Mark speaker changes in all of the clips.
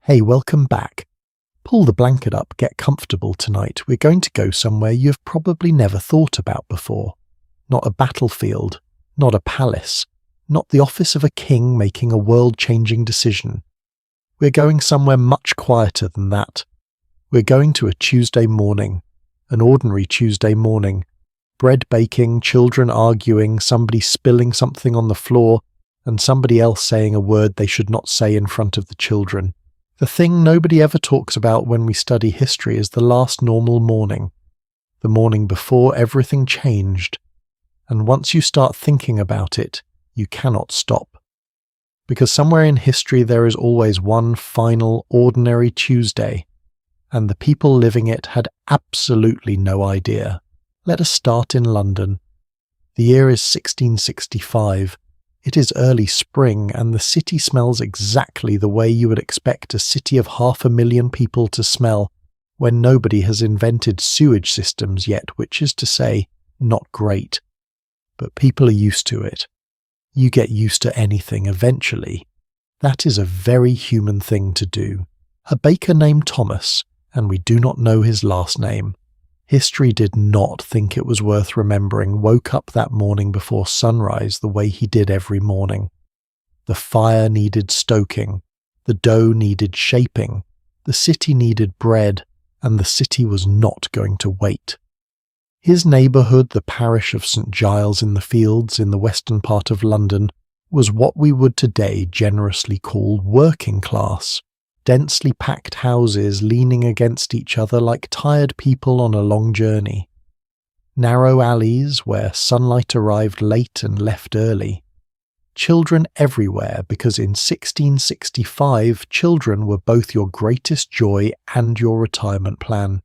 Speaker 1: Hey, welcome back. Pull the blanket up, get comfortable tonight. We're going to go somewhere you've probably never thought about before. Not a battlefield, not a palace, not the office of a king making a world-changing decision. We're going somewhere much quieter than that. We're going to a Tuesday morning, an ordinary Tuesday morning. Bread baking, children arguing, somebody spilling something on the floor, and somebody else saying a word they should not say in front of the children. The thing nobody ever talks about when we study history is the last normal morning, the morning before everything changed, and once you start thinking about it, you cannot stop. Because somewhere in history there is always one final, ordinary Tuesday, and the people living it had absolutely no idea. Let us start in London. The year is 1665. It is early spring, and the city smells exactly the way you would expect a city of 500,000 people to smell when nobody has invented sewage systems yet, which is to say, not great. But people are used to it. You get used to anything eventually. That is a very human thing to do. A baker named Thomas, and we do not know his last name, history did not think it was worth remembering, woke up that morning before sunrise the way he did every morning. The fire needed stoking, the dough needed shaping, the city needed bread, and the city was not going to wait. His neighbourhood, the parish of St Giles in the Fields in the western part of London, was what we would today generously call working class. Densely packed houses leaning against each other like tired people on a long journey. Narrow alleys where sunlight arrived late and left early. Children everywhere, because in 1665 children were both your greatest joy and your retirement plan.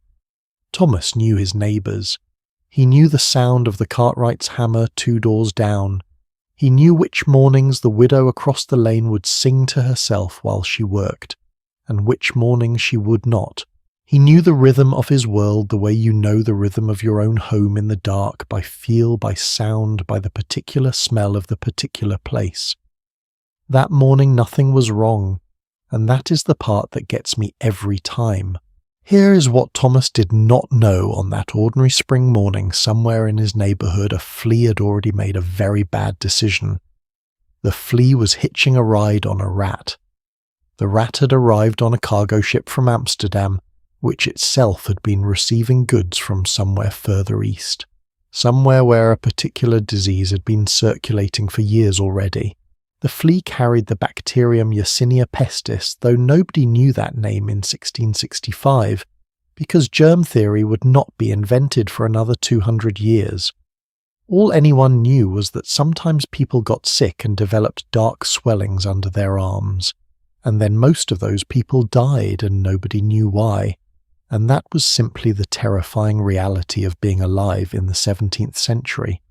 Speaker 1: Thomas knew his neighbours. He knew the sound of the cartwright's hammer 2 doors down. He knew which mornings the widow across the lane would sing to herself while she worked, and which morning she would not. He knew the rhythm of his world the way you know the rhythm of your own home in the dark, by feel, by sound, by the particular smell of the particular place. That morning nothing was wrong, and that is the part that gets me every time. Here is what Thomas did not know on that ordinary spring morning. Somewhere in his neighbourhood a flea had already made a very bad decision. The flea was hitching a ride on a rat. The rat had arrived on a cargo ship from Amsterdam, which itself had been receiving goods from somewhere further east, somewhere where a particular disease had been circulating for years already. The flea carried the bacterium Yersinia pestis, though nobody knew that name in 1665, because germ theory would not be invented for another 200 years. All anyone knew was that sometimes people got sick and developed dark swellings under their arms. And then most of those people died and nobody knew why, and that was simply the terrifying reality of being alive in the 17th century.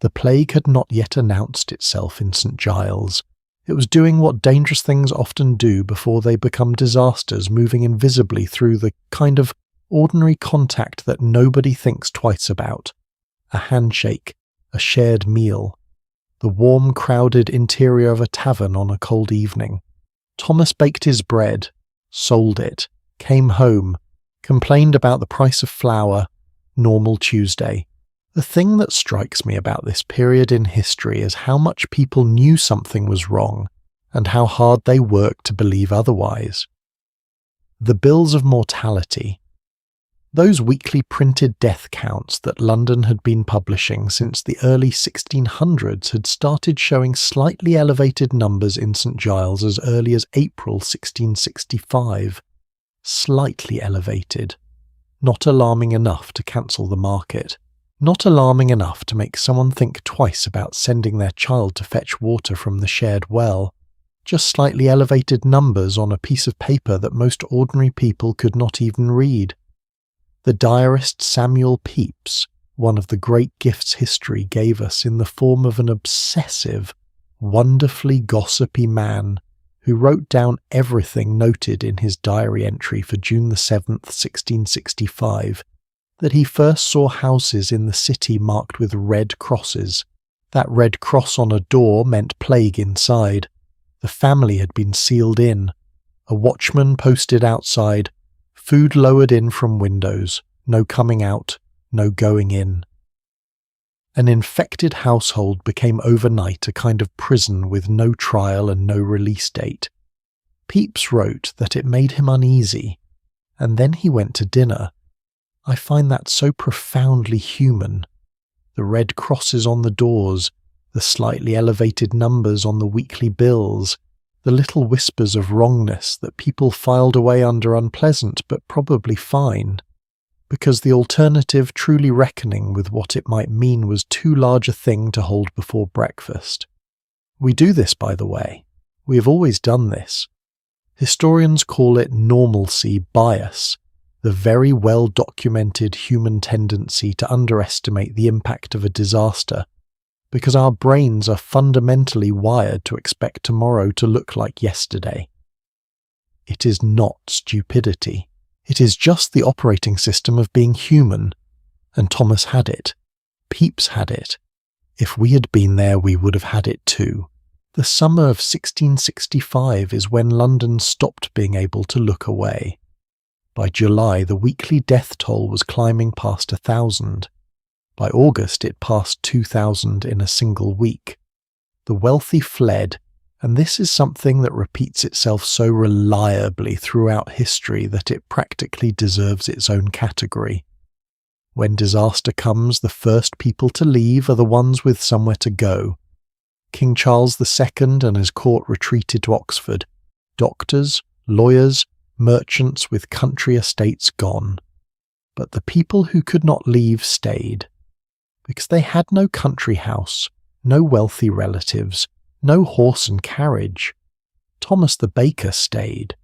Speaker 1: The plague had not yet announced itself in St Giles. It was doing what dangerous things often do before they become disasters, moving invisibly through the kind of ordinary contact that nobody thinks twice about. A handshake, a shared meal, the warm, crowded interior of a tavern on a cold evening. Thomas baked his bread, sold it, came home, complained about the price of flour. Normal Tuesday. The thing that strikes me about this period in history is how much people knew something was wrong, and how hard they worked to believe otherwise. The bills of mortality. Those weekly printed death counts that London had been publishing since the early 1600s had started showing slightly elevated numbers in St Giles as early as April 1665. Slightly elevated. Not alarming enough to cancel the market. Not alarming enough to make someone think twice about sending their child to fetch water from the shared well. Just slightly elevated numbers on a piece of paper that most ordinary people could not even read. The diarist Samuel Pepys, one of the great gifts history gave us in the form of an obsessive, wonderfully gossipy man who wrote down everything noted in his diary entry for June the 7th, 1665, that he first saw houses in the city marked with red crosses. That red cross on a door meant plague inside. The family had been sealed in. A watchman posted outside, food lowered in from windows, no coming out, no going in. An infected household became overnight a kind of prison with no trial and no release date. Pepys wrote that it made him uneasy, and then he went to dinner. I find that so profoundly human. The red crosses on the doors, the slightly elevated numbers on the weekly bills, the little whispers of wrongness that people filed away under unpleasant but probably fine, because the alternative truly reckoning with what it might mean was too large a thing to hold before breakfast. We do this, by the way. We have always done this. Historians call it normalcy bias, the very well-documented human tendency to underestimate the impact of a disaster, because our brains are fundamentally wired to expect tomorrow to look like yesterday. It is not stupidity. It is just the operating system of being human, and Thomas had it. Pepys had it. If we had been there, we would have had it too. The summer of 1665 is when London stopped being able to look away. By July, the weekly death toll was climbing past 1,000. By August, it passed 2,000 in a single week. The wealthy fled, and this is something that repeats itself so reliably throughout history that it practically deserves its own category. When disaster comes, the first people to leave are the ones with somewhere to go. King Charles II and his court retreated to Oxford. Doctors, lawyers, merchants with country estates gone. But the people who could not leave stayed, because they had no country house, no wealthy relatives, no horse and carriage. Thomas the baker stayed,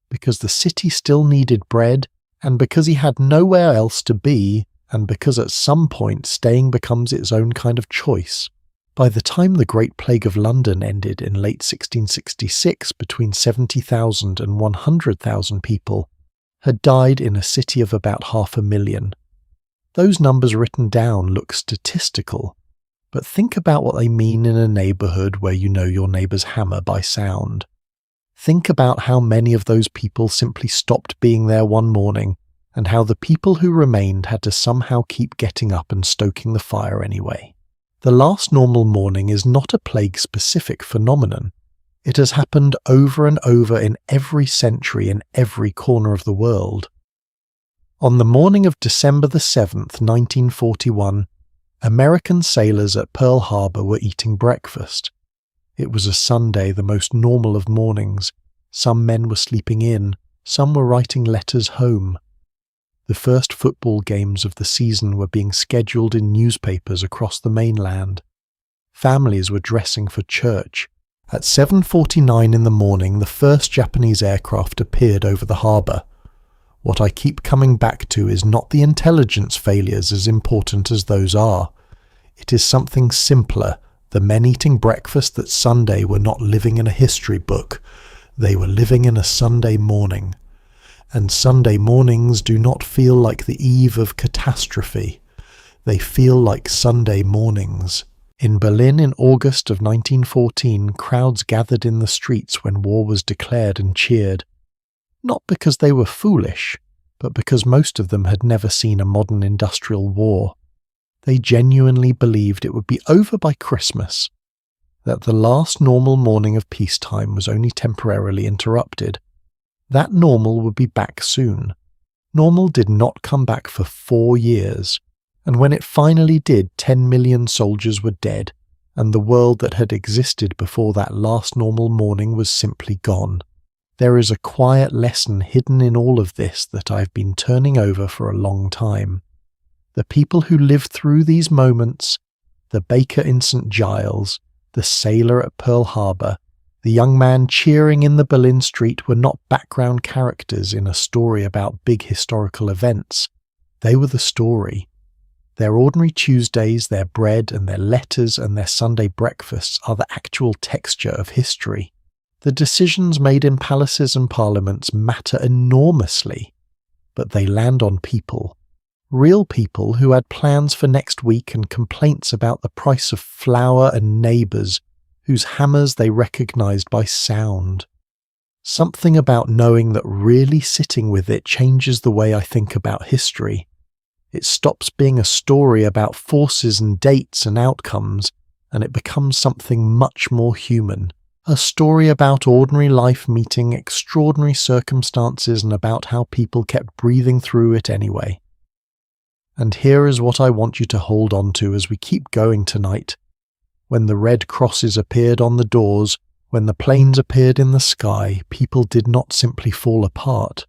Speaker 1: because the city still needed bread, and because he had nowhere else to be, and because at some point staying becomes its own kind of choice. By the time the Great Plague of London ended in late 1666, between 70,000 and 100,000 people had died in a city of about 500,000. Those numbers written down look statistical, but think about what they mean in a neighbourhood where you know your neighbour's hammer by sound. Think about how many of those people simply stopped being there one morning, and how the people who remained had to somehow keep getting up and stoking the fire anyway. The last normal morning is not a plague-specific phenomenon. It has happened over and over in every century in every corner of the world. On the morning of December the 7th, 1941, American sailors at Pearl Harbor were eating breakfast. It was a Sunday, the most normal of mornings. Some men were sleeping in, some were writing letters home. The first football games of the season were being scheduled in newspapers across the mainland. Families were dressing for church. At 7:49 in the morning, the first Japanese aircraft appeared over the harbour. What I keep coming back to is not the intelligence failures, as important as those are. It is something simpler. The men eating breakfast that Sunday were not living in a history book. They were living in a Sunday morning. And Sunday mornings do not feel like the eve of catastrophe. They feel like Sunday mornings. In Berlin in August of 1914, crowds gathered in the streets when war was declared and cheered. Not because they were foolish, but because most of them had never seen a modern industrial war. They genuinely believed it would be over by Christmas, that the last normal morning of peacetime was only temporarily interrupted. That normal would be back soon. Normal did not come back for 4 years, and when it finally did, 10 million soldiers were dead, and the world that had existed before that last normal morning was simply gone. There is a quiet lesson hidden in all of this that I've been turning over for a long time. The people who lived through these moments, the baker in St. Giles, the sailor at Pearl Harbor, the young man cheering in the Berlin street, were not background characters in a story about big historical events. They were the story. Their ordinary Tuesdays, their bread and their letters and their Sunday breakfasts are the actual texture of history. The decisions made in palaces and parliaments matter enormously, but they land on people. Real people who had plans for next week and complaints about the price of flour and neighbours whose hammers they recognised by sound. Something about knowing that really sitting with it changes the way I think about history. It stops being a story about forces and dates and outcomes, and it becomes something much more human. A story about ordinary life meeting extraordinary circumstances and about how people kept breathing through it anyway. And here is what I want you to hold on to as we keep going tonight. When the red crosses appeared on the doors, when the planes appeared in the sky, people did not simply fall apart.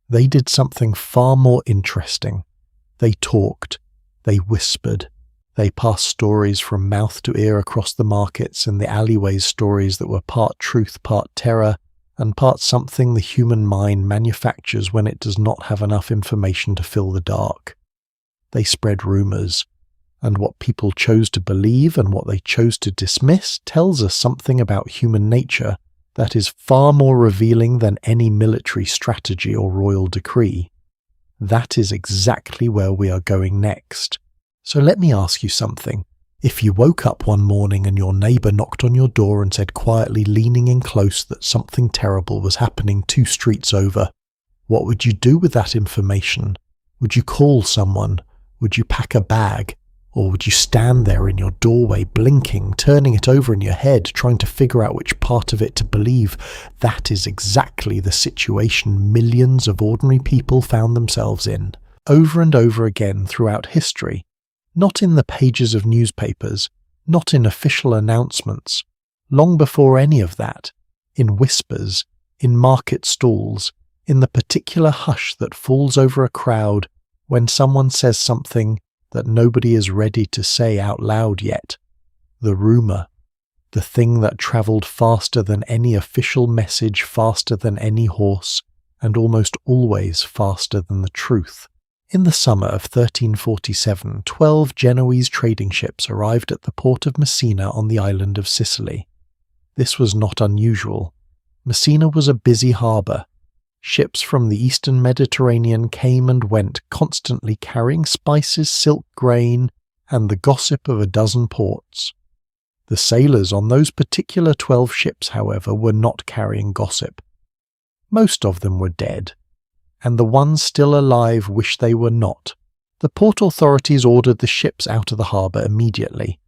Speaker 1: They did something far more interesting. They talked, they whispered, they passed stories from mouth to ear across the markets and the alleyways, stories that were part truth, part terror, and part something the human mind manufactures when it does not have enough information to fill the dark. They spread rumors, and what people chose to believe and what they chose to dismiss tells us something about human nature that is far more revealing than any military strategy or royal decree. That is exactly where we are going next. So let me ask you something. If you woke up one morning and your neighbour knocked on your door and said quietly, leaning in close, that something terrible was happening 2 streets over, what would you do with that information? Would you call someone? Would you pack a bag? Or would you stand there in your doorway, blinking, turning it over in your head, trying to figure out which part of it to believe? That is exactly the situation millions of ordinary people found themselves in, over and over again throughout history. Not in the pages of newspapers, not in official announcements, long before any of that, in whispers, in market stalls, in the particular hush that falls over a crowd when someone says something that nobody is ready to say out loud yet. The rumour, the thing that travelled faster than any official message, faster than any horse, and almost always faster than the truth. In the summer of 1347, 12 Genoese trading ships arrived at the port of Messina on the island of Sicily. This was not unusual. Messina was a busy harbour. Ships from the eastern Mediterranean came and went, constantly carrying spices, silk, grain, and the gossip of a dozen ports. The sailors on those particular 12 ships, however, were not carrying gossip. Most of them were dead, and the ones still alive wished they were not. The port authorities ordered the ships out of the harbour immediately,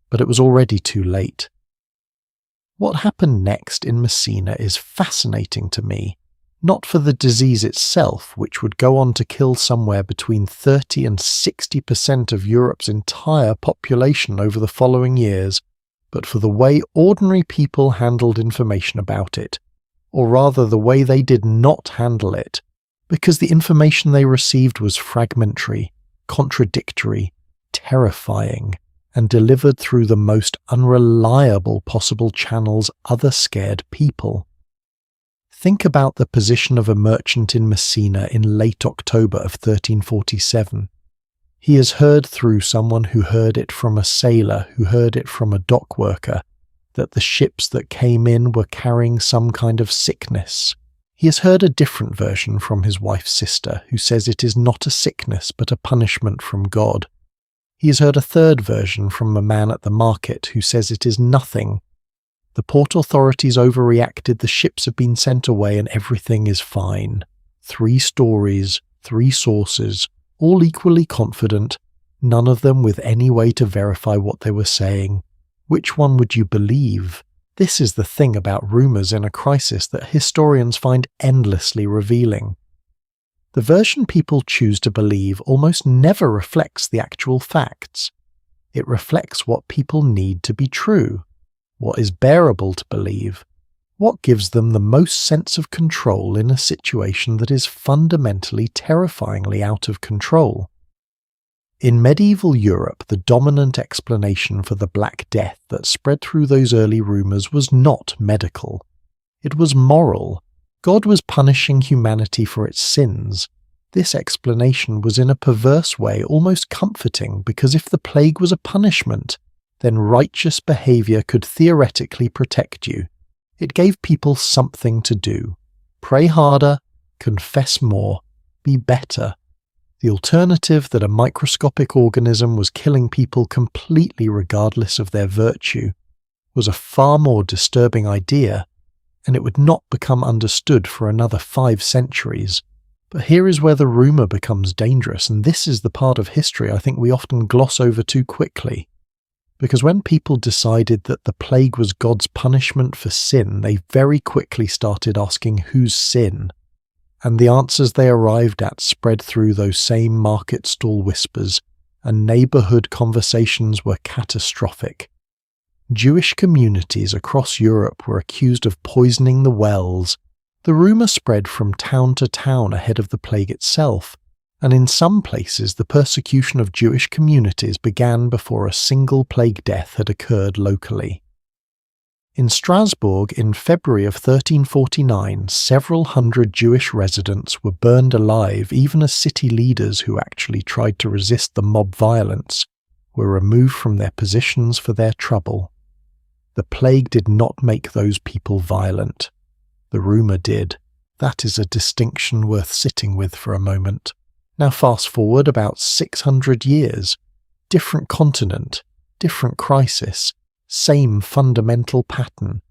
Speaker 1: but it was already too late. What happened next in Messina is fascinating to me. Not for the disease itself, which would go on to kill somewhere between 30 and 60% of Europe's entire population over the following years, but for the way ordinary people handled information about it, or rather the way they did not handle it, because the information they received was fragmentary, contradictory, terrifying, and delivered through the most unreliable possible channels other scared people. Think about the position of a merchant in Messina in late October of 1347. He has heard through someone who heard it from a sailor who heard it from a dock worker that the ships that came in were carrying some kind of sickness. He has heard a different version from his wife's sister who says it is not a sickness but a punishment from God. He has heard a third version from a man at the market who says it is nothing. The port authorities overreacted, the ships have been sent away and everything is fine. 3 stories, 3 sources, all equally confident, none of them with any way to verify what they were saying. Which one would you believe? This is the thing about rumours in a crisis that historians find endlessly revealing. The version people choose to believe almost never reflects the actual facts. It reflects what people need to be true. What is bearable to believe? What gives them the most sense of control in a situation that is fundamentally terrifyingly out of control? In medieval Europe, the dominant explanation for the Black Death that spread through those early rumours was not medical. It was moral. God was punishing humanity for its sins. This explanation was in a perverse way almost comforting, because if the plague was a punishment, then righteous behaviour could theoretically protect you. It gave people something to do. Pray harder, confess more, be better. The alternative, that a microscopic organism was killing people completely regardless of their virtue, was a far more disturbing idea, and it would not become understood for another 5 centuries. But here is where the rumour becomes dangerous, and this is the part of history I think we often gloss over too quickly. Because when people decided that the plague was God's punishment for sin, they very quickly started asking whose sin, and the answers they arrived at spread through those same market stall whispers, and neighbourhood conversations were catastrophic. Jewish communities across Europe were accused of poisoning the wells. The rumour spread from town to town ahead of the plague itself, and in some places the persecution of Jewish communities began before a single plague death had occurred locally. In Strasbourg in February of 1349, several hundred Jewish residents were burned alive, even as city leaders who actually tried to resist the mob violence were removed from their positions for their trouble. The plague did not make those people violent. The rumour did. That is a distinction worth sitting with for a moment. Now fast forward about 600 years. Different continent, different crisis, same fundamental pattern.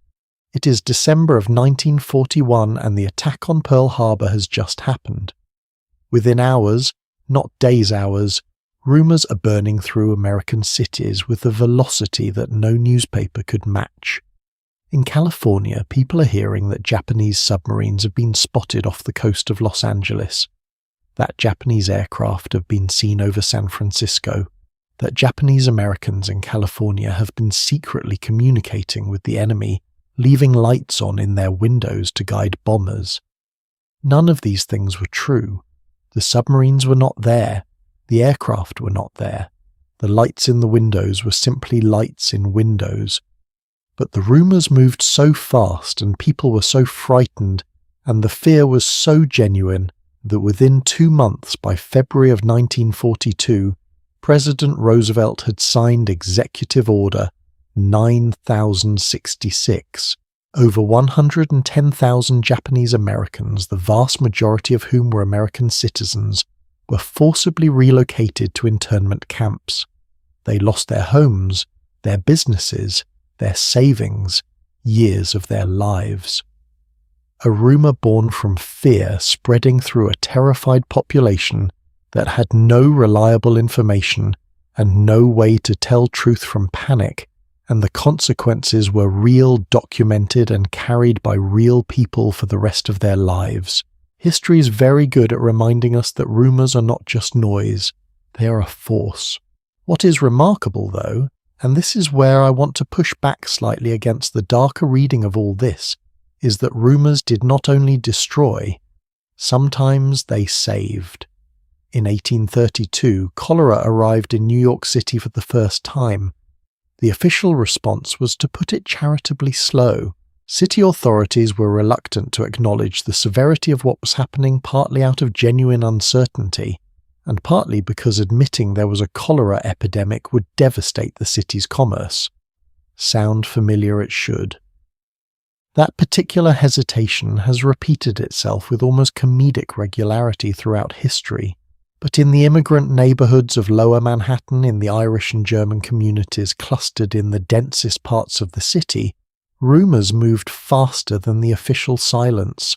Speaker 1: It is December of 1941 and the attack on Pearl Harbor has just happened. Within hours, not days hours, rumours are burning through American cities with a velocity that no newspaper could match. In California, people are hearing that Japanese submarines have been spotted off the coast of Los Angeles, that Japanese aircraft have been seen over San Francisco, that Japanese Americans in California have been secretly communicating with the enemy, leaving lights on in their windows to guide bombers. None of these things were true. The submarines were not there. The aircraft were not there. The lights in the windows were simply lights in windows. But the rumours moved so fast and people were so frightened and the fear was so genuine that within 2 months, by February of 1942, President Roosevelt had signed Executive Order 9066. Over 110,000 Japanese Americans, the vast majority of whom were American citizens, were forcibly relocated to internment camps. They lost their homes, their businesses, their savings, years of their lives. A rumour born from fear spreading through a terrified population that had no reliable information and no way to tell truth from panic, and the consequences were real, documented and carried by real people for the rest of their lives. History is very good at reminding us that rumours are not just noise, they are a force. What is remarkable, though, and this is where I want to push back slightly against the darker reading of all this, is that rumours did not only destroy, sometimes they saved. In 1832, cholera arrived in New York City for the first time. The official response was, to put it charitably, slow. City authorities were reluctant to acknowledge the severity of what was happening, partly out of genuine uncertainty, and partly because admitting there was a cholera epidemic would devastate the city's commerce. Sound familiar it should. That particular hesitation has repeated itself with almost comedic regularity throughout history. But in the immigrant neighbourhoods of Lower Manhattan, in the Irish and German communities clustered in the densest parts of the city, rumours moved faster than the official silence.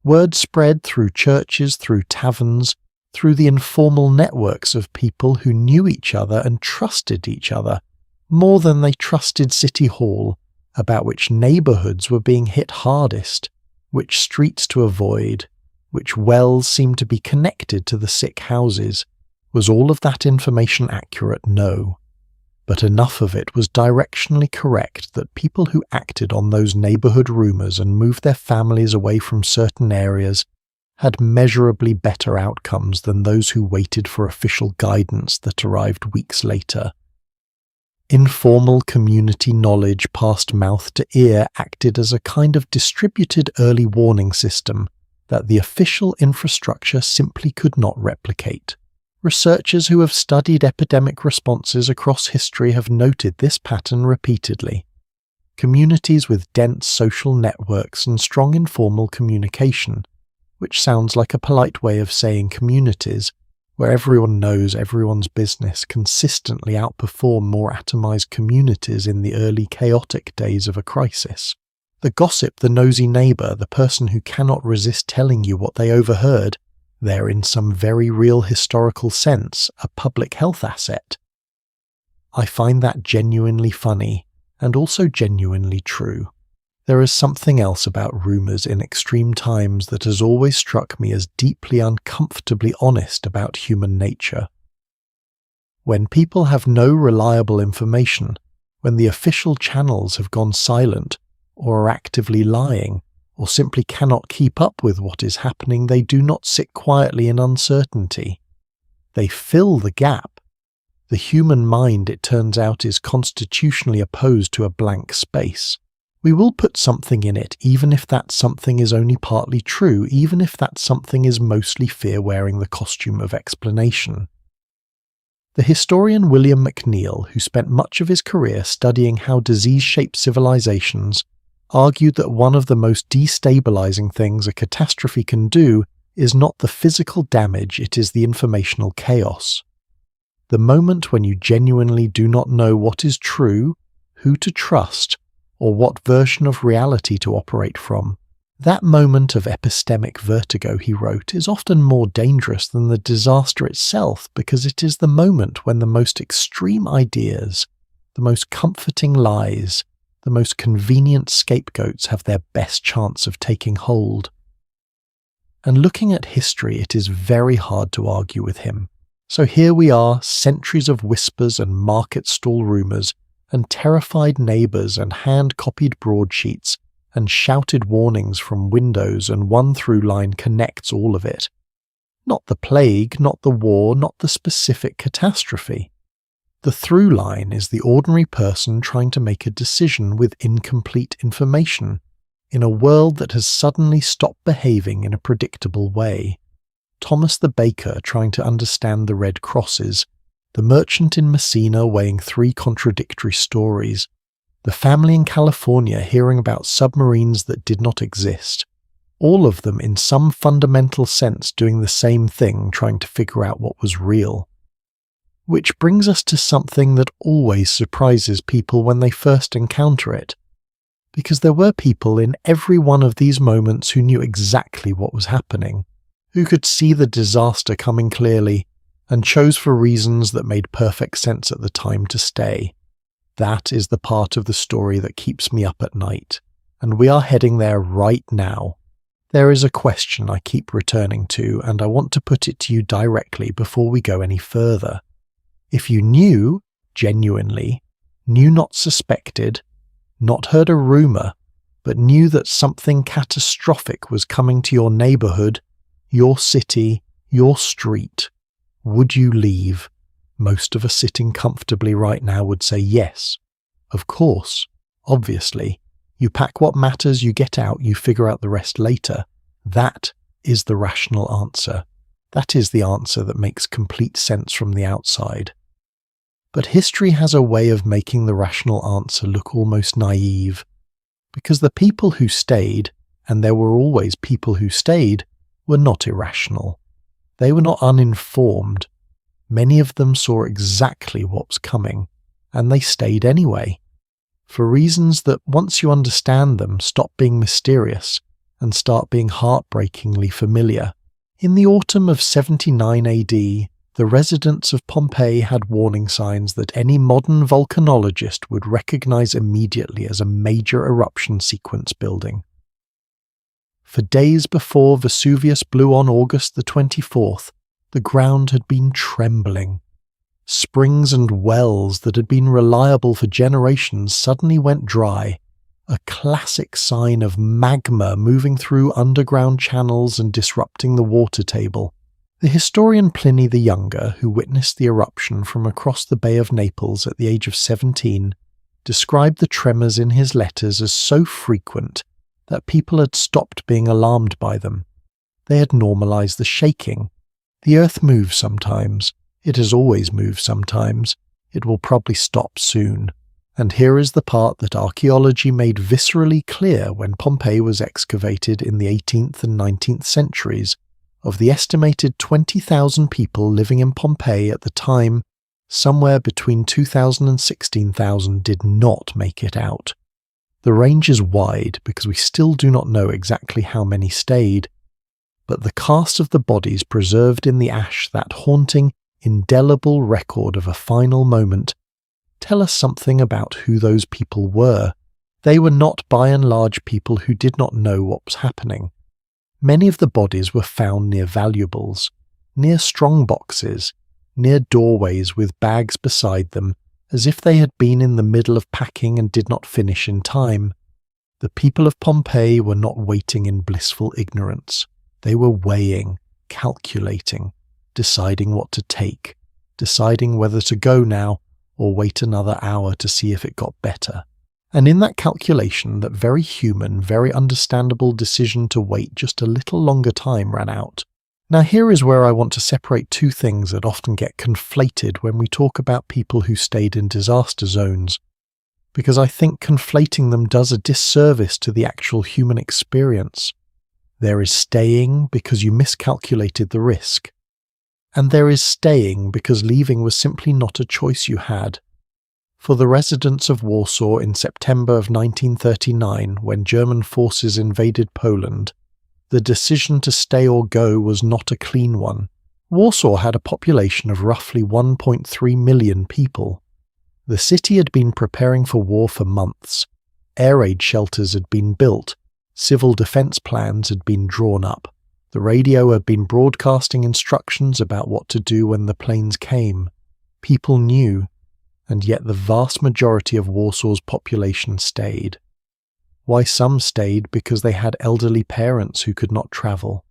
Speaker 1: Word spread through churches, through taverns, through the informal networks of people who knew each other and trusted each other, more than they trusted City Hall, about which neighbourhoods were being hit hardest, which streets to avoid, which wells seemed to be connected to the sick houses. Was all of that information accurate? No. But enough of it was directionally correct that people who acted on those neighbourhood rumours and moved their families away from certain areas had measurably better outcomes than those who waited for official guidance that arrived weeks later. Informal community knowledge passed mouth to ear acted as a kind of distributed early warning system that the official infrastructure simply could not replicate. Researchers who have studied epidemic responses across history have noted this pattern repeatedly. Communities with dense social networks and strong informal communication, which sounds like a polite way of saying communities, where everyone knows everyone's business, consistently outperform more atomized communities in the early chaotic days of a crisis. The gossip, the nosy neighbour, the person who cannot resist telling you what they overheard, they're in some very real historical sense a public health asset. I find that genuinely funny, and also genuinely true. There is something else about rumours in extreme times that has always struck me as deeply uncomfortably honest about human nature. When people have no reliable information, when the official channels have gone silent, or are actively lying, or simply cannot keep up with what is happening, they do not sit quietly in uncertainty. They fill the gap. The human mind, it turns out, is constitutionally opposed to a blank space. We will put something in it, even if that something is only partly true, even if that something is mostly fear wearing the costume of explanation. The historian William McNeill, who spent much of his career studying how disease shapes civilizations, argued that one of the most destabilizing things a catastrophe can do is not the physical damage, it is the informational chaos. The moment when you genuinely do not know what is true, who to trust, or what version of reality to operate from. That moment of epistemic vertigo, he wrote, is often more dangerous than the disaster itself because it is the moment when the most extreme ideas, the most comforting lies, the most convenient scapegoats have their best chance of taking hold. And looking at history, it is very hard to argue with him. So here we are, centuries of whispers and market stall rumours, and terrified neighbours and hand-copied broadsheets, and shouted warnings from windows, and one through line connects all of it. Not the plague, not the war, not the specific catastrophe. The through line is the ordinary person trying to make a decision with incomplete information, in a world that has suddenly stopped behaving in a predictable way. Thomas the baker trying to understand the Red Crosses, the merchant in Messina weighing 3 contradictory stories, the family in California hearing about submarines that did not exist, all of them in some fundamental sense doing the same thing, trying to figure out what was real. Which brings us to something that always surprises people when they first encounter it, because there were people in every one of these moments who knew exactly what was happening, who could see the disaster coming clearly, and chose for reasons that made perfect sense at the time to stay. That is the part of the story that keeps me up at night, and we are heading there right now. There is a question I keep returning to, and I want to put it to you directly before we go any further. If you knew, genuinely, knew not suspected, not heard a rumour, but knew that something catastrophic was coming to your neighbourhood, your city, your street, would you leave? Most of us sitting comfortably right now would say yes. Of course, obviously. You pack what matters, you get out, you figure out the rest later. That is the rational answer. That is the answer that makes complete sense from the outside. But history has a way of making the rational answer look almost naive, because the people who stayed, and there were always people who stayed, were not irrational. They were not uninformed. Many of them saw exactly what was coming, and they stayed anyway, for reasons that, once you understand them, stop being mysterious and start being heartbreakingly familiar. In the autumn of 79 AD, the residents of Pompeii had warning signs that any modern volcanologist would recognize immediately as a major eruption sequence building. For days before Vesuvius blew on August the 24th, the ground had been trembling. Springs and wells that had been reliable for generations suddenly went dry, a classic sign of magma moving through underground channels and disrupting the water table. The historian Pliny the Younger, who witnessed the eruption from across the Bay of Naples at the age of 17, described the tremors in his letters as so frequent that people had stopped being alarmed by them. They had normalized the shaking. The earth moves sometimes. It has always moved sometimes. It will probably stop soon. And here is the part that archaeology made viscerally clear when Pompeii was excavated in the 18th and 19th centuries. Of the estimated 20,000 people living in Pompeii at the time, somewhere between 2,000 and 16,000 did not make it out. The range is wide because we still do not know exactly how many stayed, but the cast of the bodies preserved in the ash, that haunting, indelible record of a final moment, tell us something about who those people were. They were not by and large people who did not know what was happening. Many of the bodies were found near valuables, near strong boxes, near doorways with bags beside them, as if they had been in the middle of packing and did not finish in time. The people of Pompeii were not waiting in blissful ignorance. They were weighing, calculating, deciding what to take, deciding whether to go now or wait another hour to see if it got better. And in that calculation, that very human, very understandable decision to wait just a little longer time ran out. Now here is where I want to separate two things that often get conflated when we talk about people who stayed in disaster zones, because I think conflating them does a disservice to the actual human experience. There is staying because you miscalculated the risk, and there is staying because leaving was simply not a choice you had. For the residents of Warsaw in September of 1939, when German forces invaded Poland, the decision to stay or go was not a clean one. Warsaw had a population of roughly 1.3 million people. The city had been preparing for war for months. Air raid shelters had been built. Civil defense plans had been drawn up. The radio had been broadcasting instructions about what to do when the planes came. People knew, and yet the vast majority of Warsaw's population stayed. Why, some stayed because they had elderly parents who could not travel.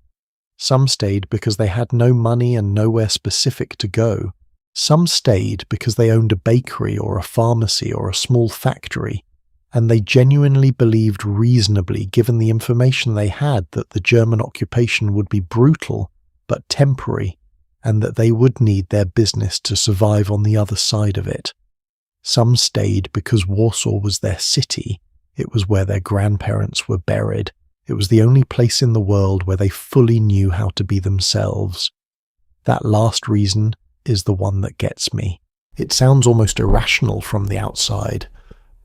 Speaker 1: Some stayed because they had no money and nowhere specific to go. Some stayed because they owned a bakery or a pharmacy or a small factory, and they genuinely believed reasonably, given the information they had, that the German occupation would be brutal but temporary, and that they would need their business to survive on the other side of it. Some stayed because Warsaw was their city. It was where their grandparents were buried. It was the only place in the world where they fully knew how to be themselves. That last reason is the one that gets me. It sounds almost irrational from the outside,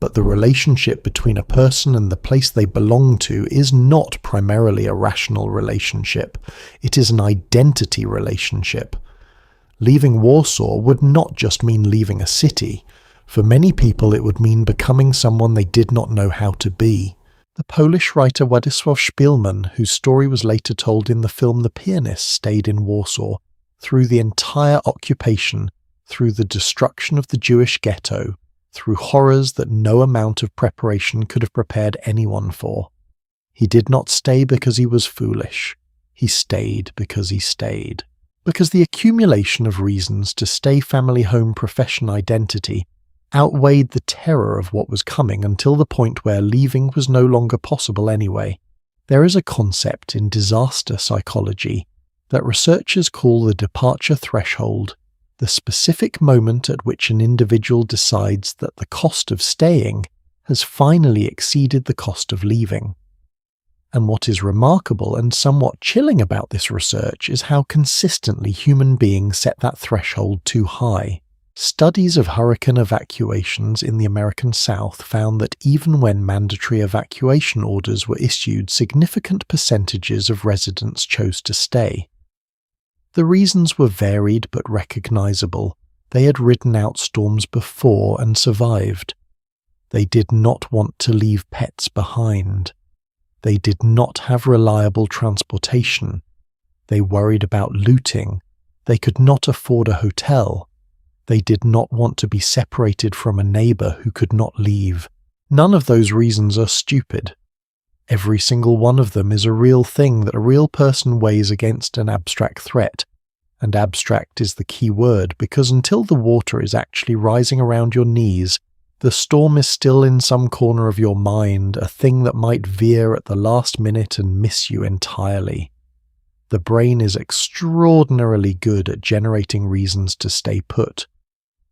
Speaker 1: but the relationship between a person and the place they belong to is not primarily a rational relationship. It is an identity relationship. Leaving Warsaw would not just mean leaving a city. For many people, it would mean becoming someone they did not know how to be. The Polish writer Władysław Szpilman, whose story was later told in the film The Pianist, stayed in Warsaw through the entire occupation, through the destruction of the Jewish ghetto, through horrors that no amount of preparation could have prepared anyone for. He did not stay because he was foolish. He stayed because he stayed. Because the accumulation of reasons to stay, family, home, profession, identity, outweighed the terror of what was coming until the point where leaving was no longer possible anyway. There is a concept in disaster psychology that researchers call the departure threshold, the specific moment at which an individual decides that the cost of staying has finally exceeded the cost of leaving. And what is remarkable and somewhat chilling about this research is how consistently human beings set that threshold too high. Studies of hurricane evacuations in the American South found that even when mandatory evacuation orders were issued, significant percentages of residents chose to stay. The reasons were varied but recognizable. They had ridden out storms before and survived. They did not want to leave pets behind. They did not have reliable transportation. They worried about looting. They could not afford a hotel. They did not want to be separated from a neighbor who could not leave. None of those reasons are stupid. Every single one of them is a real thing that a real person weighs against an abstract threat. And abstract is the key word, because until the water is actually rising around your knees, the storm is still in some corner of your mind, a thing that might veer at the last minute and miss you entirely. The brain is extraordinarily good at generating reasons to stay put.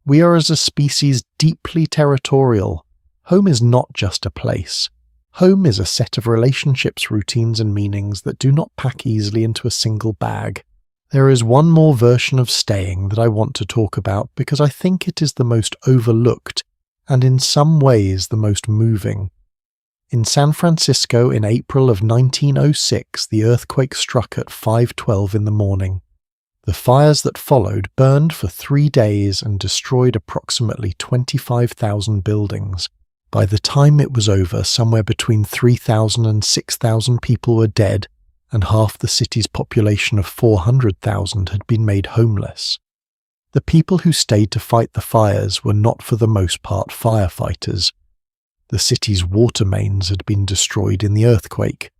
Speaker 1: We are as a species deeply territorial. Home is not just a place. Home is a set of relationships, routines, and meanings that do not pack easily into a single bag. There is one more version of staying that I want to talk about because I think it is the most overlooked and in some ways the most moving. In San Francisco in April of 1906, the earthquake struck at 5:12 in the morning. The fires that followed burned for 3 days and destroyed approximately 25,000 buildings. By the time it was over, somewhere between 3,000 and 6,000 people were dead, and half the city's population of 400,000 had been made homeless. The people who stayed to fight the fires were not for the most part firefighters. The city's water mains had been destroyed in the earthquake.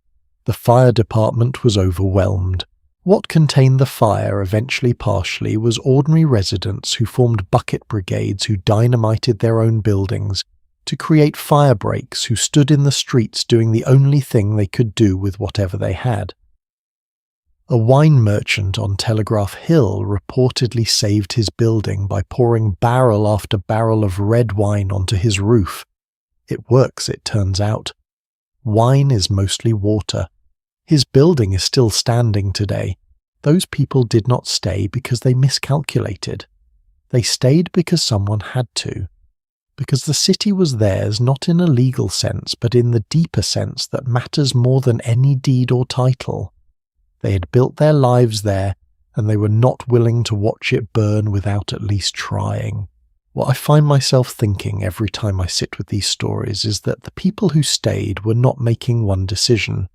Speaker 1: The fire department was overwhelmed. What contained the fire, eventually partially, was ordinary residents who formed bucket brigades who dynamited their own buildings to create fire breaks, who stood in the streets doing the only thing they could do with whatever they had. A wine merchant on Telegraph Hill reportedly saved his building by pouring barrel after barrel of red wine onto his roof. It works, it turns out. Wine is mostly water. His building is still standing today. Those people did not stay because they miscalculated. They stayed because someone had to. Because the city was theirs not in a legal sense, but in the deeper sense that matters more than any deed or title. They had built their lives there, and they were not willing to watch it burn without at least trying. What I find myself thinking every time I sit with these stories is that the people who stayed were not making one decision.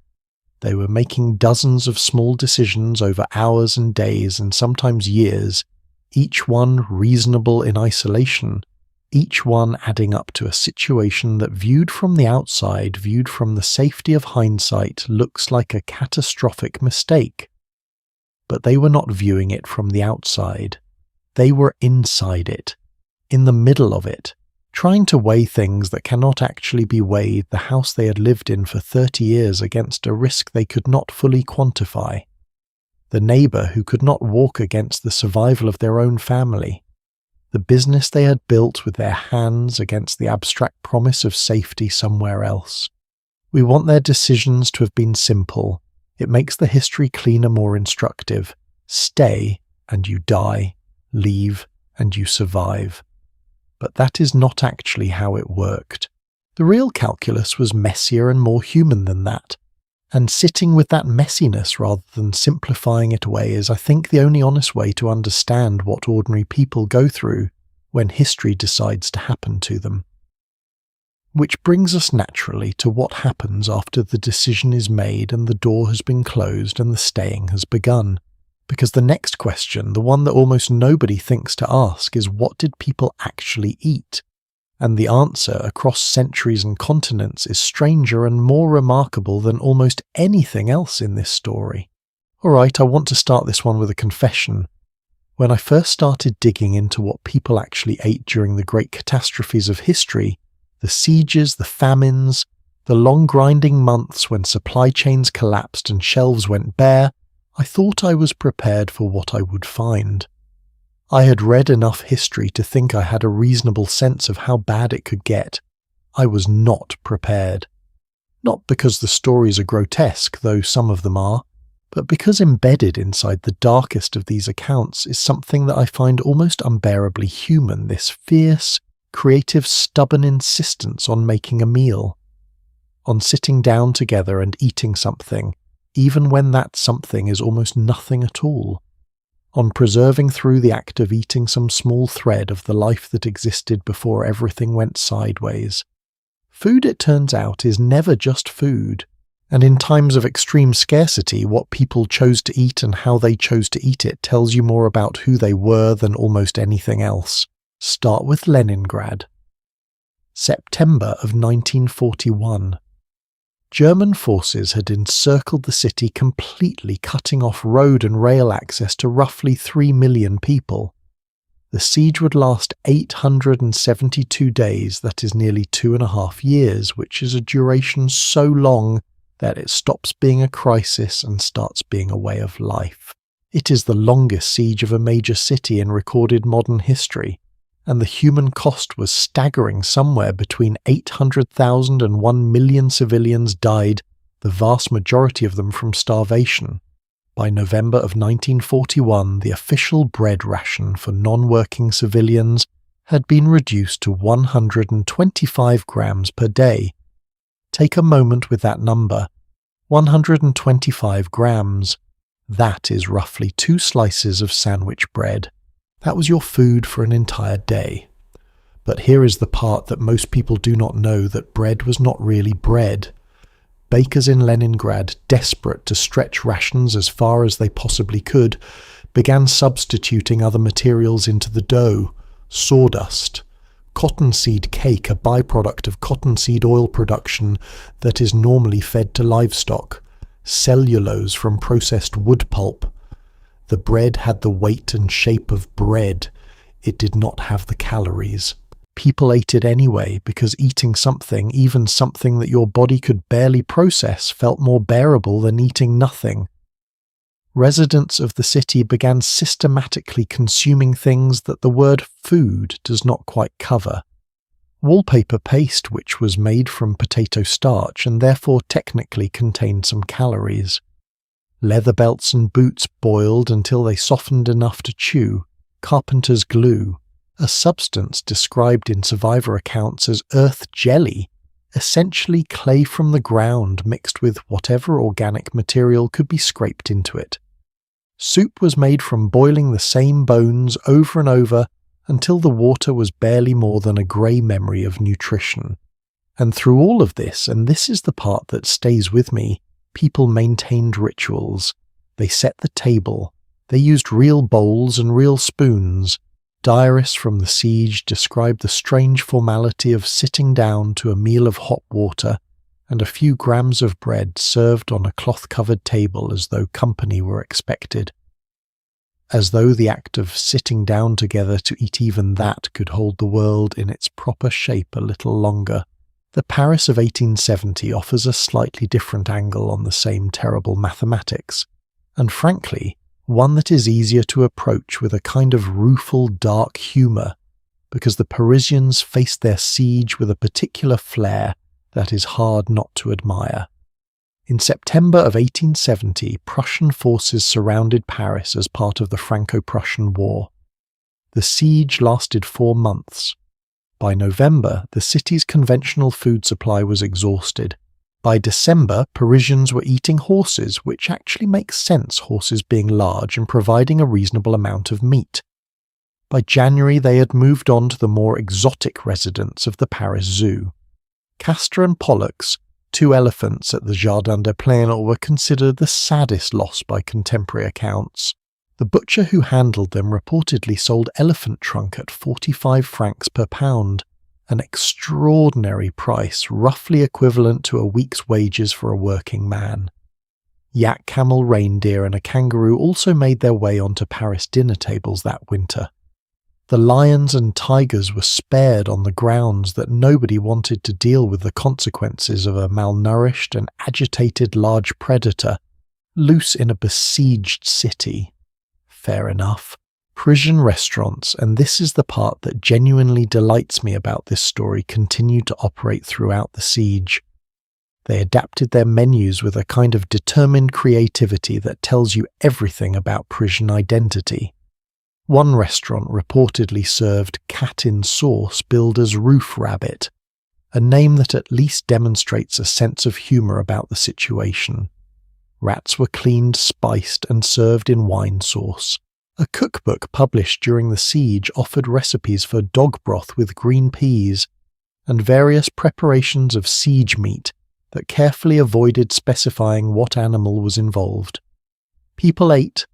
Speaker 1: They were making dozens of small decisions over hours and days and sometimes years, each one reasonable in isolation, each one adding up to a situation that viewed from the outside, viewed from the safety of hindsight, looks like a catastrophic mistake. But they were not viewing it from the outside. They were inside it, in the middle of it, trying to weigh things that cannot actually be weighed, the house they had lived in for 30 years against a risk they could not fully quantify, the neighbour who could not walk against the survival of their own family, the business they had built with their hands against the abstract promise of safety somewhere else. We want their decisions to have been simple. It makes the history cleaner, more instructive. Stay and you die. Leave and you survive. But that is not actually how it worked. The real calculus was messier and more human than that. And sitting with that messiness rather than simplifying it away is, I think, the only honest way to understand what ordinary people go through when history decides to happen to them. Which brings us naturally to what happens after the decision is made and the door has been closed and the staying has begun. Because the next question, the one that almost nobody thinks to ask, is what did people actually eat? And the answer across centuries and continents is stranger and more remarkable than almost anything else in this story. Alright, I want to start this one with a confession. When I first started digging into what people actually ate during the great catastrophes of history, the sieges, the famines, the long grinding months when supply chains collapsed and shelves went bare, I thought I was prepared for what I would find. I had read enough history to think I had a reasonable sense of how bad it could get. I was not prepared. Not because the stories are grotesque, though some of them are, but because embedded inside the darkest of these accounts is something that I find almost unbearably human, this fierce, creative, stubborn insistence on making a meal, on sitting down together and eating something, even when that something is almost nothing at all, on preserving through the act of eating some small thread of the life that existed before everything went sideways. Food, it turns out, is never just food, and in times of extreme scarcity, what people chose to eat and how they chose to eat it tells you more about who they were than almost anything else. Start with Leningrad. September of 1941. German forces had encircled the city completely, cutting off road and rail access to roughly 3 million people. The siege would last 872 days, that is nearly 2.5 years, which is a duration so long that it stops being a crisis and starts being a way of life. It is the longest siege of a major city in recorded modern history, and the human cost was staggering. Somewhere between 800,000 and 1 million civilians died, the vast majority of them from starvation. By November of 1941, the official bread ration for non-working civilians had been reduced to 125 grams per day. Take a moment with that number. 125 grams. That is roughly 2 slices of sandwich bread. That was your food for an entire day. But here is the part that most people do not know, that bread was not really bread. Bakers in Leningrad, desperate to stretch rations as far as they possibly could, began substituting other materials into the dough. Sawdust, cottonseed cake, a byproduct of cottonseed oil production that is normally fed to livestock, cellulose from processed wood pulp. The bread had the weight and shape of bread. It did not have the calories. People ate it anyway because eating something, even something that your body could barely process, felt more bearable than eating nothing. Residents of the city began systematically consuming things that the word food does not quite cover. Wallpaper paste, which was made from potato starch and therefore technically contained some calories. Leather belts and boots boiled until they softened enough to chew. Carpenter's glue, a substance described in survivor accounts as earth jelly, essentially clay from the ground mixed with whatever organic material could be scraped into it. Soup was made from boiling the same bones over and over until the water was barely more than a grey memory of nutrition. And through all of this, and this is the part that stays with me, people maintained rituals. They set the table. They used real bowls and real spoons. Diarists from the siege describe the strange formality of sitting down to a meal of hot water and a few grams of bread served on a cloth-covered table as though company were expected. As though the act of sitting down together to eat even that could hold the world in its proper shape a little longer. The Paris of 1870 offers a slightly different angle on the same terrible mathematics, and frankly, one that is easier to approach with a kind of rueful, dark humour, because the Parisians faced their siege with a particular flair that is hard not to admire. In September of 1870, Prussian forces surrounded Paris as part of the Franco-Prussian War. The siege lasted 4 months. By November, the city's conventional food supply was exhausted. By December, Parisians were eating horses, which actually makes sense, horses being large and providing a reasonable amount of meat. By January, they had moved on to the more exotic residents of the Paris Zoo. Castor and Pollux, 2 elephants at the Jardin des Plantes, were considered the saddest loss by contemporary accounts. The butcher who handled them reportedly sold elephant trunk at 45 francs per pound, an extraordinary price roughly equivalent to a week's wages for a working man. Yak, camel, reindeer and a kangaroo also made their way onto Paris dinner tables that winter. The lions and tigers were spared on the grounds that nobody wanted to deal with the consequences of a malnourished and agitated large predator, loose in a besieged city. Fair enough. Parisian restaurants, and this is the part that genuinely delights me about this story, continued to operate throughout the siege. They adapted their menus with a kind of determined creativity that tells you everything about Parisian identity. One restaurant reportedly served cat in sauce billed as roof rabbit, a name that at least demonstrates a sense of humour about the situation. Rats were cleaned, spiced, and served in wine sauce. A cookbook published during the siege offered recipes for dog broth with green peas, and various preparations of siege meat that carefully avoided specifying what animal was involved. People ate,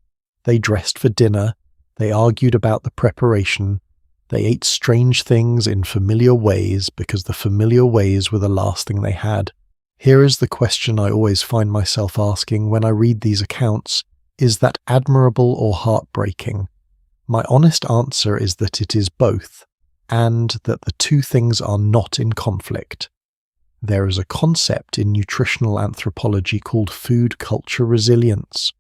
Speaker 1: they dressed for dinner, they argued about the preparation, they ate strange things in familiar ways because the familiar ways were the last thing they had. Here is the question I always find myself asking when I read these accounts: is that admirable or heartbreaking? My honest answer is that it is both, and that the two things are not in conflict. There is a concept in nutritional anthropology called food culture resilience,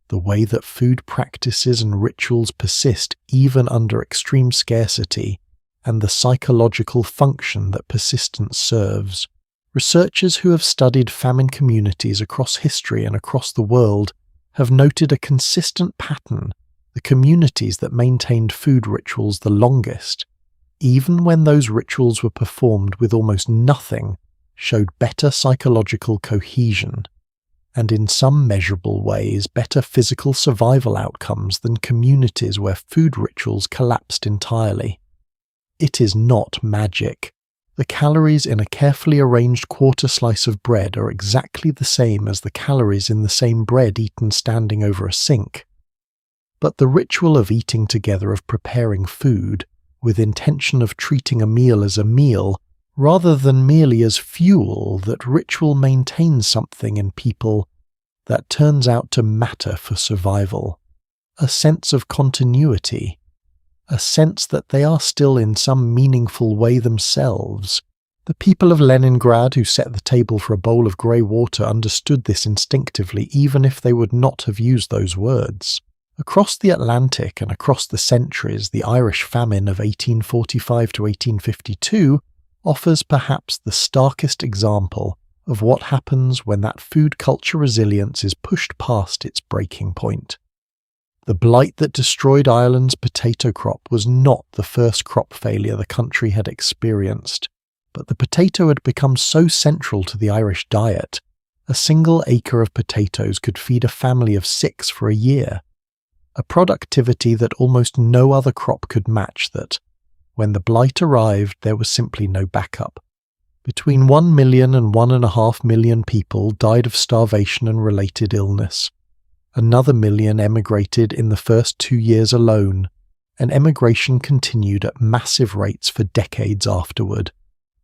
Speaker 1: the way that food practices and rituals persist even under extreme scarcity, and the psychological function that persistence serves. Researchers who have studied famine communities across history and across the world have noted a consistent pattern: the communities that maintained food rituals the longest, even when those rituals were performed with almost nothing, showed better psychological cohesion, and in some measurable ways better physical survival outcomes than communities where food rituals collapsed entirely. It is not magic. The calories in a carefully arranged quarter slice of bread are exactly the same as the calories in the same bread eaten standing over a sink. But the ritual of eating together, of preparing food, with intention of treating a meal as a meal, rather than merely as fuel, that ritual maintains something in people that turns out to matter for survival. A sense of continuity. A sense that they are still in some meaningful way themselves. The people of Leningrad who set the table for a bowl of grey water understood this instinctively, even if they would not have used those words. Across the Atlantic and across the centuries, the Irish famine of 1845 to 1852 offers perhaps the starkest example of what happens when that food culture resilience is pushed past its breaking point. The blight that destroyed Ireland's potato crop was not the first crop failure the country had experienced, but the potato had become so central to the Irish diet, a single acre of potatoes could feed a family of 6 for a year, a productivity that almost no other crop could match that, when the blight arrived, there was simply no backup. Between 1 million and 1.5 million people died of starvation and related illness. Another million emigrated in the first 2 years alone, and emigration continued at massive rates for decades afterward.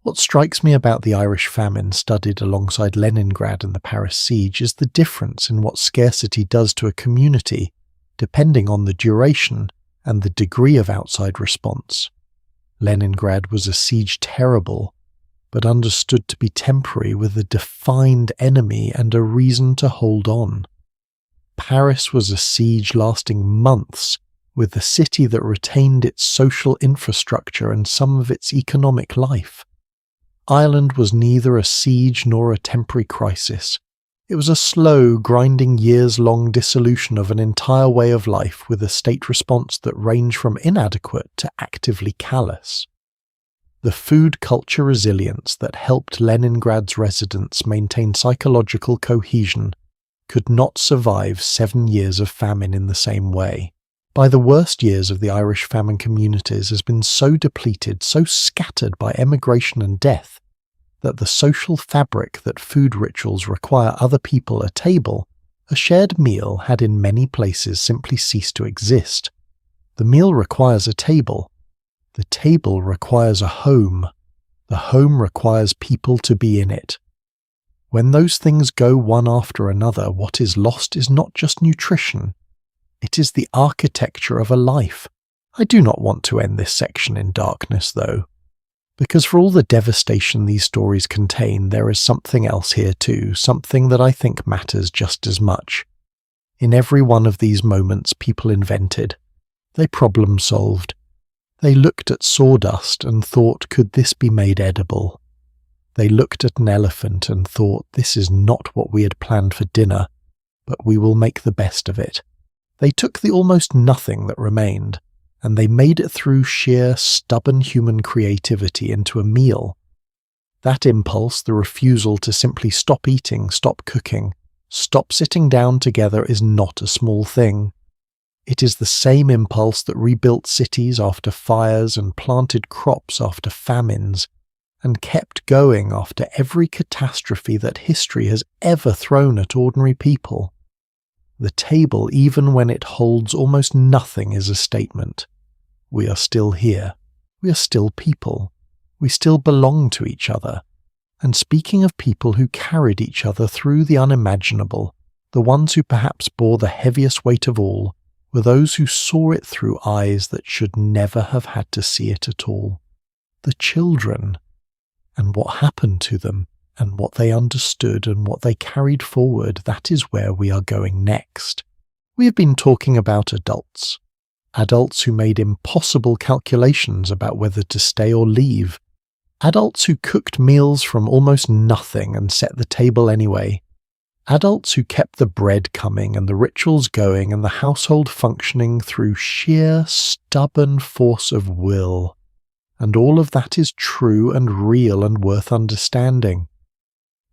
Speaker 1: What strikes me about the Irish famine studied alongside Leningrad and the Paris siege is the difference in what scarcity does to a community, depending on the duration and the degree of outside response. Leningrad was a siege terrible, but understood to be temporary, with a defined enemy and a reason to hold on. Paris was a siege lasting months, with a city that retained its social infrastructure and some of its economic life. Ireland was neither a siege nor a temporary crisis. It was a slow, grinding years-long dissolution of an entire way of life, with a state response that ranged from inadequate to actively callous. The food culture resilience that helped Leningrad's residents maintain psychological cohesion could not survive 7 years of famine in the same way. By the worst years of the Irish famine communities has been so depleted, so scattered by emigration and death, that the social fabric that food rituals require other people at table, a shared meal had in many places simply ceased to exist. The meal requires a table. The table requires a home. The home requires people to be in it. When those things go one after another, what is lost is not just nutrition. It is the architecture of a life. I do not want to end this section in darkness, though, because for all the devastation these stories contain, there is something else here too, something that I think matters just as much. In every one of these moments, people invented. They problem-solved. They looked at sawdust and thought, could this be made edible? They looked at an elephant and thought, this is not what we had planned for dinner, but we will make the best of it. They took the almost nothing that remained, and they made it through sheer, stubborn human creativity into a meal. That impulse, the refusal to simply stop eating, stop cooking, stop sitting down together, is not a small thing. It is the same impulse that rebuilt cities after fires and planted crops after famines, and kept going after every catastrophe that history has ever thrown at ordinary people. The table, even when it holds almost nothing, is a statement. We are still here. We are still people. We still belong to each other. And speaking of people who carried each other through the unimaginable, the ones who perhaps bore the heaviest weight of all were those who saw it through eyes that should never have had to see it at all. The children. And what happened to them, and what they understood and what they carried forward, that is where we are going next. We have been talking about adults. Adults who made impossible calculations about whether to stay or leave. Adults who cooked meals from almost nothing and set the table anyway. Adults who kept the bread coming and the rituals going and the household functioning through sheer, stubborn force of will. And all of that is true and real and worth understanding.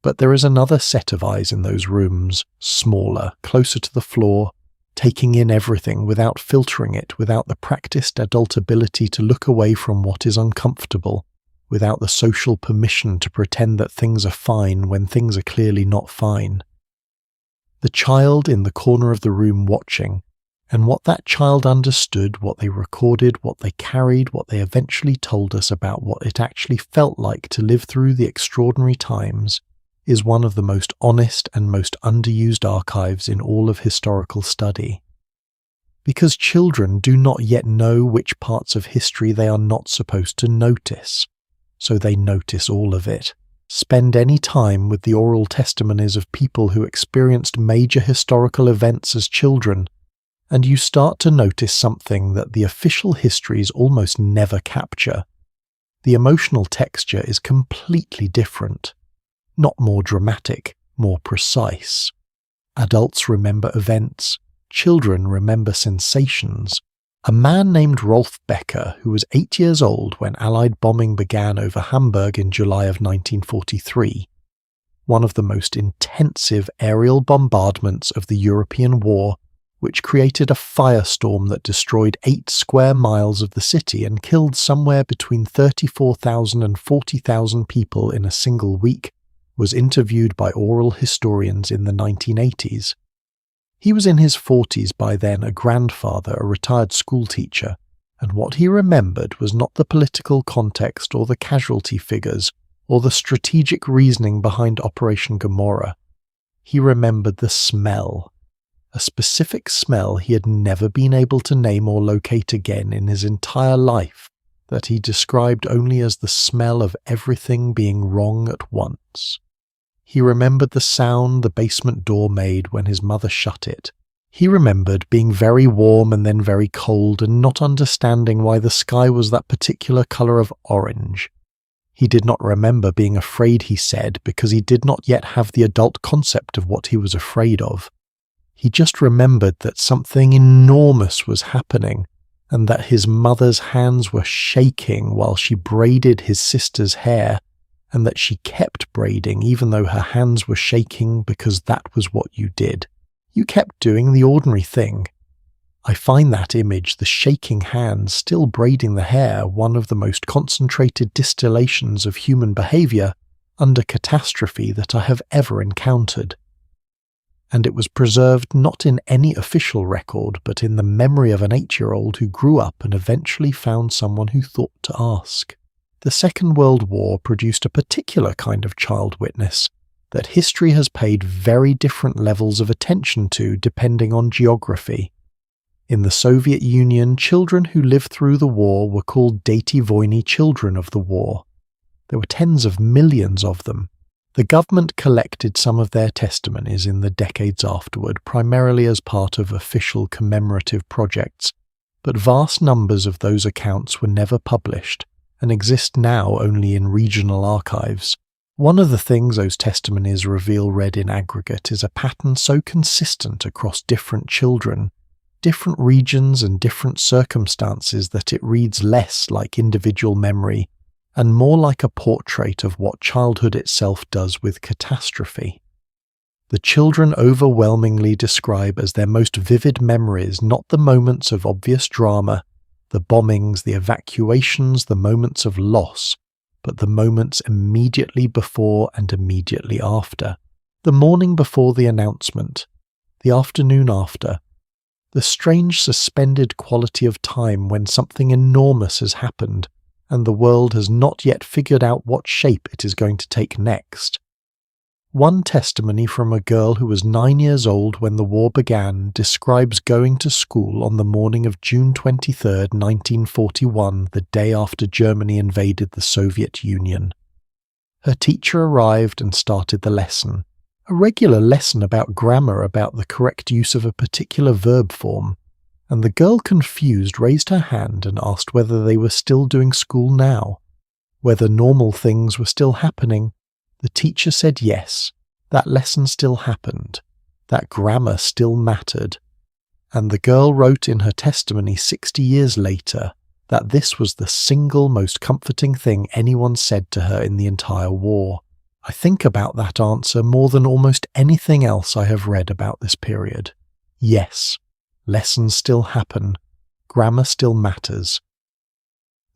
Speaker 1: But there is another set of eyes in those rooms, smaller, closer to the floor, taking in everything without filtering it, without the practiced adult ability to look away from what is uncomfortable, without the social permission to pretend that things are fine when things are clearly not fine. The child in the corner of the room watching, and what that child understood, what they recorded, what they carried, what they eventually told us about what it actually felt like to live through the extraordinary times, is one of the most honest and most underused archives in all of historical study. Because children do not yet know which parts of history they are not supposed to notice, so they notice all of it. Spend any time with the oral testimonies of people who experienced major historical events as children, and you start to notice something that the official histories almost never capture. The emotional texture is completely different. Not more dramatic, more precise. Adults remember events, children remember sensations. A man named Rolf Becker, who was 8 years old when Allied bombing began over Hamburg in July of 1943, one of the most intensive aerial bombardments of the European war, which created a firestorm that destroyed 8 square miles of the city and killed somewhere between 34,000 and 40,000 people in a single week, was interviewed by oral historians in the 1980s. He was in his 40s by then, a grandfather, a retired schoolteacher, and what he remembered was not the political context or the casualty figures or the strategic reasoning behind Operation Gomorrah. He remembered the smell, a specific smell he had never been able to name or locate again in his entire life, that he described only as the smell of everything being wrong at once. He remembered the sound the basement door made when his mother shut it. He remembered being very warm and then very cold and not understanding why the sky was that particular colour of orange. He did not remember being afraid, he said, because he did not yet have the adult concept of what he was afraid of. He just remembered that something enormous was happening, and that his mother's hands were shaking while she braided his sister's hair, and that she kept braiding even though her hands were shaking because that was what you did. You kept doing the ordinary thing. I find that image, the shaking hands still braiding the hair, one of the most concentrated distillations of human behaviour under catastrophe that I have ever encountered. And it was preserved not in any official record, but in the memory of an 8-year-old who grew up and eventually found someone who thought to ask. The Second World War produced a particular kind of child witness that history has paid very different levels of attention to depending on geography. In the Soviet Union, children who lived through the war were called Deti Vojny, children of the war. There were tens of millions of them. The government collected some of their testimonies in the decades afterward, primarily as part of official commemorative projects, but vast numbers of those accounts were never published and exist now only in regional archives. One of the things those testimonies reveal read in aggregate is a pattern so consistent across different children, different regions and different circumstances that it reads less like individual memory and more like a portrait of what childhood itself does with catastrophe. The children overwhelmingly describe as their most vivid memories not the moments of obvious drama, the bombings, the evacuations, the moments of loss, but the moments immediately before and immediately after. The morning before the announcement, the afternoon after, the strange suspended quality of time when something enormous has happened and the world has not yet figured out what shape it is going to take next. One testimony from a girl who was 9 years old when the war began describes going to school on the morning of June 23, 1941, the day after Germany invaded the Soviet Union. Her teacher arrived and started the lesson, a regular lesson about grammar, about the correct use of a particular verb form, and the girl, confused, raised her hand and asked whether they were still doing school now, whether normal things were still happening. The teacher said yes, that lesson still happened, that grammar still mattered, and the girl wrote in her testimony 60 years later that this was the single most comforting thing anyone said to her in the entire war. I think about that answer more than almost anything else I have read about this period. Yes, lessons still happen, grammar still matters.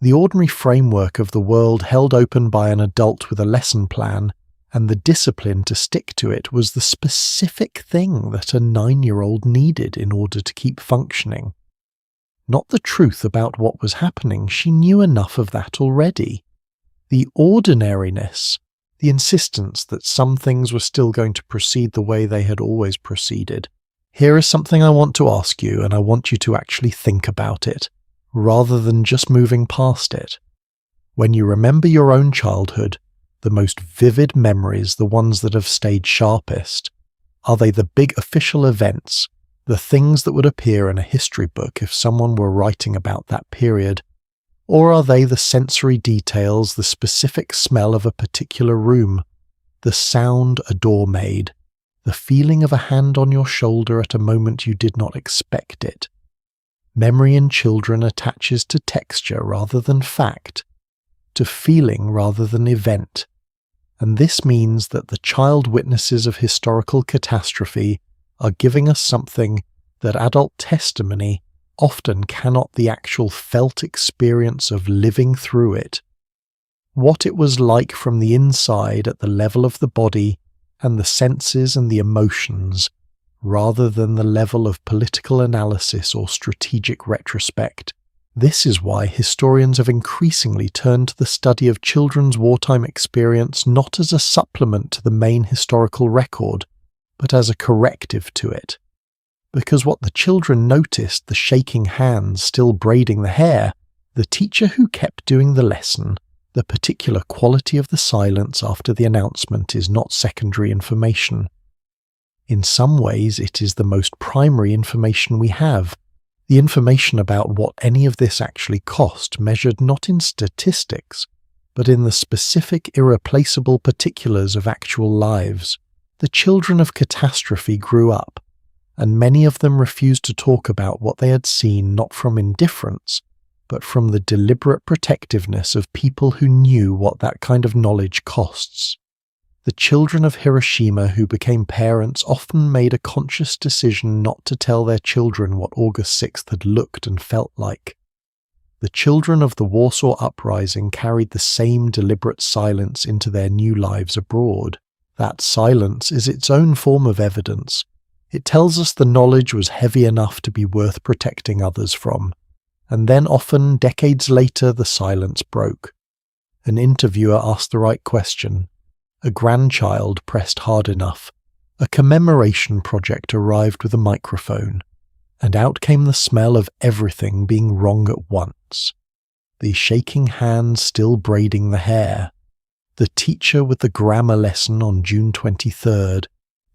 Speaker 1: The ordinary framework of the world held open by an adult with a lesson plan, and the discipline to stick to it was the specific thing that a 9-year-old needed in order to keep functioning. Not the truth about what was happening, she knew enough of that already. The ordinariness, the insistence that some things were still going to proceed the way they had always proceeded. Here is something I want to ask you, and I want you to actually think about it, rather than just moving past it. When you remember your own childhood, the most vivid memories, the ones that have stayed sharpest, are they the big official events, the things that would appear in a history book if someone were writing about that period? Or are they the sensory details, the specific smell of a particular room, the sound a door made, the feeling of a hand on your shoulder at a moment you did not expect it? Memory in children attaches to texture rather than fact, to feeling rather than event, and this means that the child witnesses of historical catastrophe are giving us something that adult testimony often cannot, the actual felt experience of living through it. What it was like from the inside at the level of the body and the senses and the emotions, rather than the level of political analysis or strategic retrospect. This is why historians have increasingly turned to the study of children's wartime experience not as a supplement to the main historical record, but as a corrective to it. Because what the children noticed, the shaking hands still braiding the hair, the teacher who kept doing the lesson, the particular quality of the silence after the announcement is not secondary information. In some ways, it is the most primary information we have, the information about what any of this actually cost, measured not in statistics, but in the specific, irreplaceable particulars of actual lives. The children of catastrophe grew up, and many of them refused to talk about what they had seen not from indifference, but from the deliberate protectiveness of people who knew what that kind of knowledge costs. The children of Hiroshima who became parents often made a conscious decision not to tell their children what August 6th had looked and felt like. The children of the Warsaw Uprising carried the same deliberate silence into their new lives abroad. That silence is its own form of evidence. It tells us the knowledge was heavy enough to be worth protecting others from. And then often, decades later, the silence broke. An interviewer asked the right question. A grandchild pressed hard enough. A commemoration project arrived with a microphone. And out came the smell of everything being wrong at once. The shaking hands still braiding the hair. The teacher with the grammar lesson on June 23rd.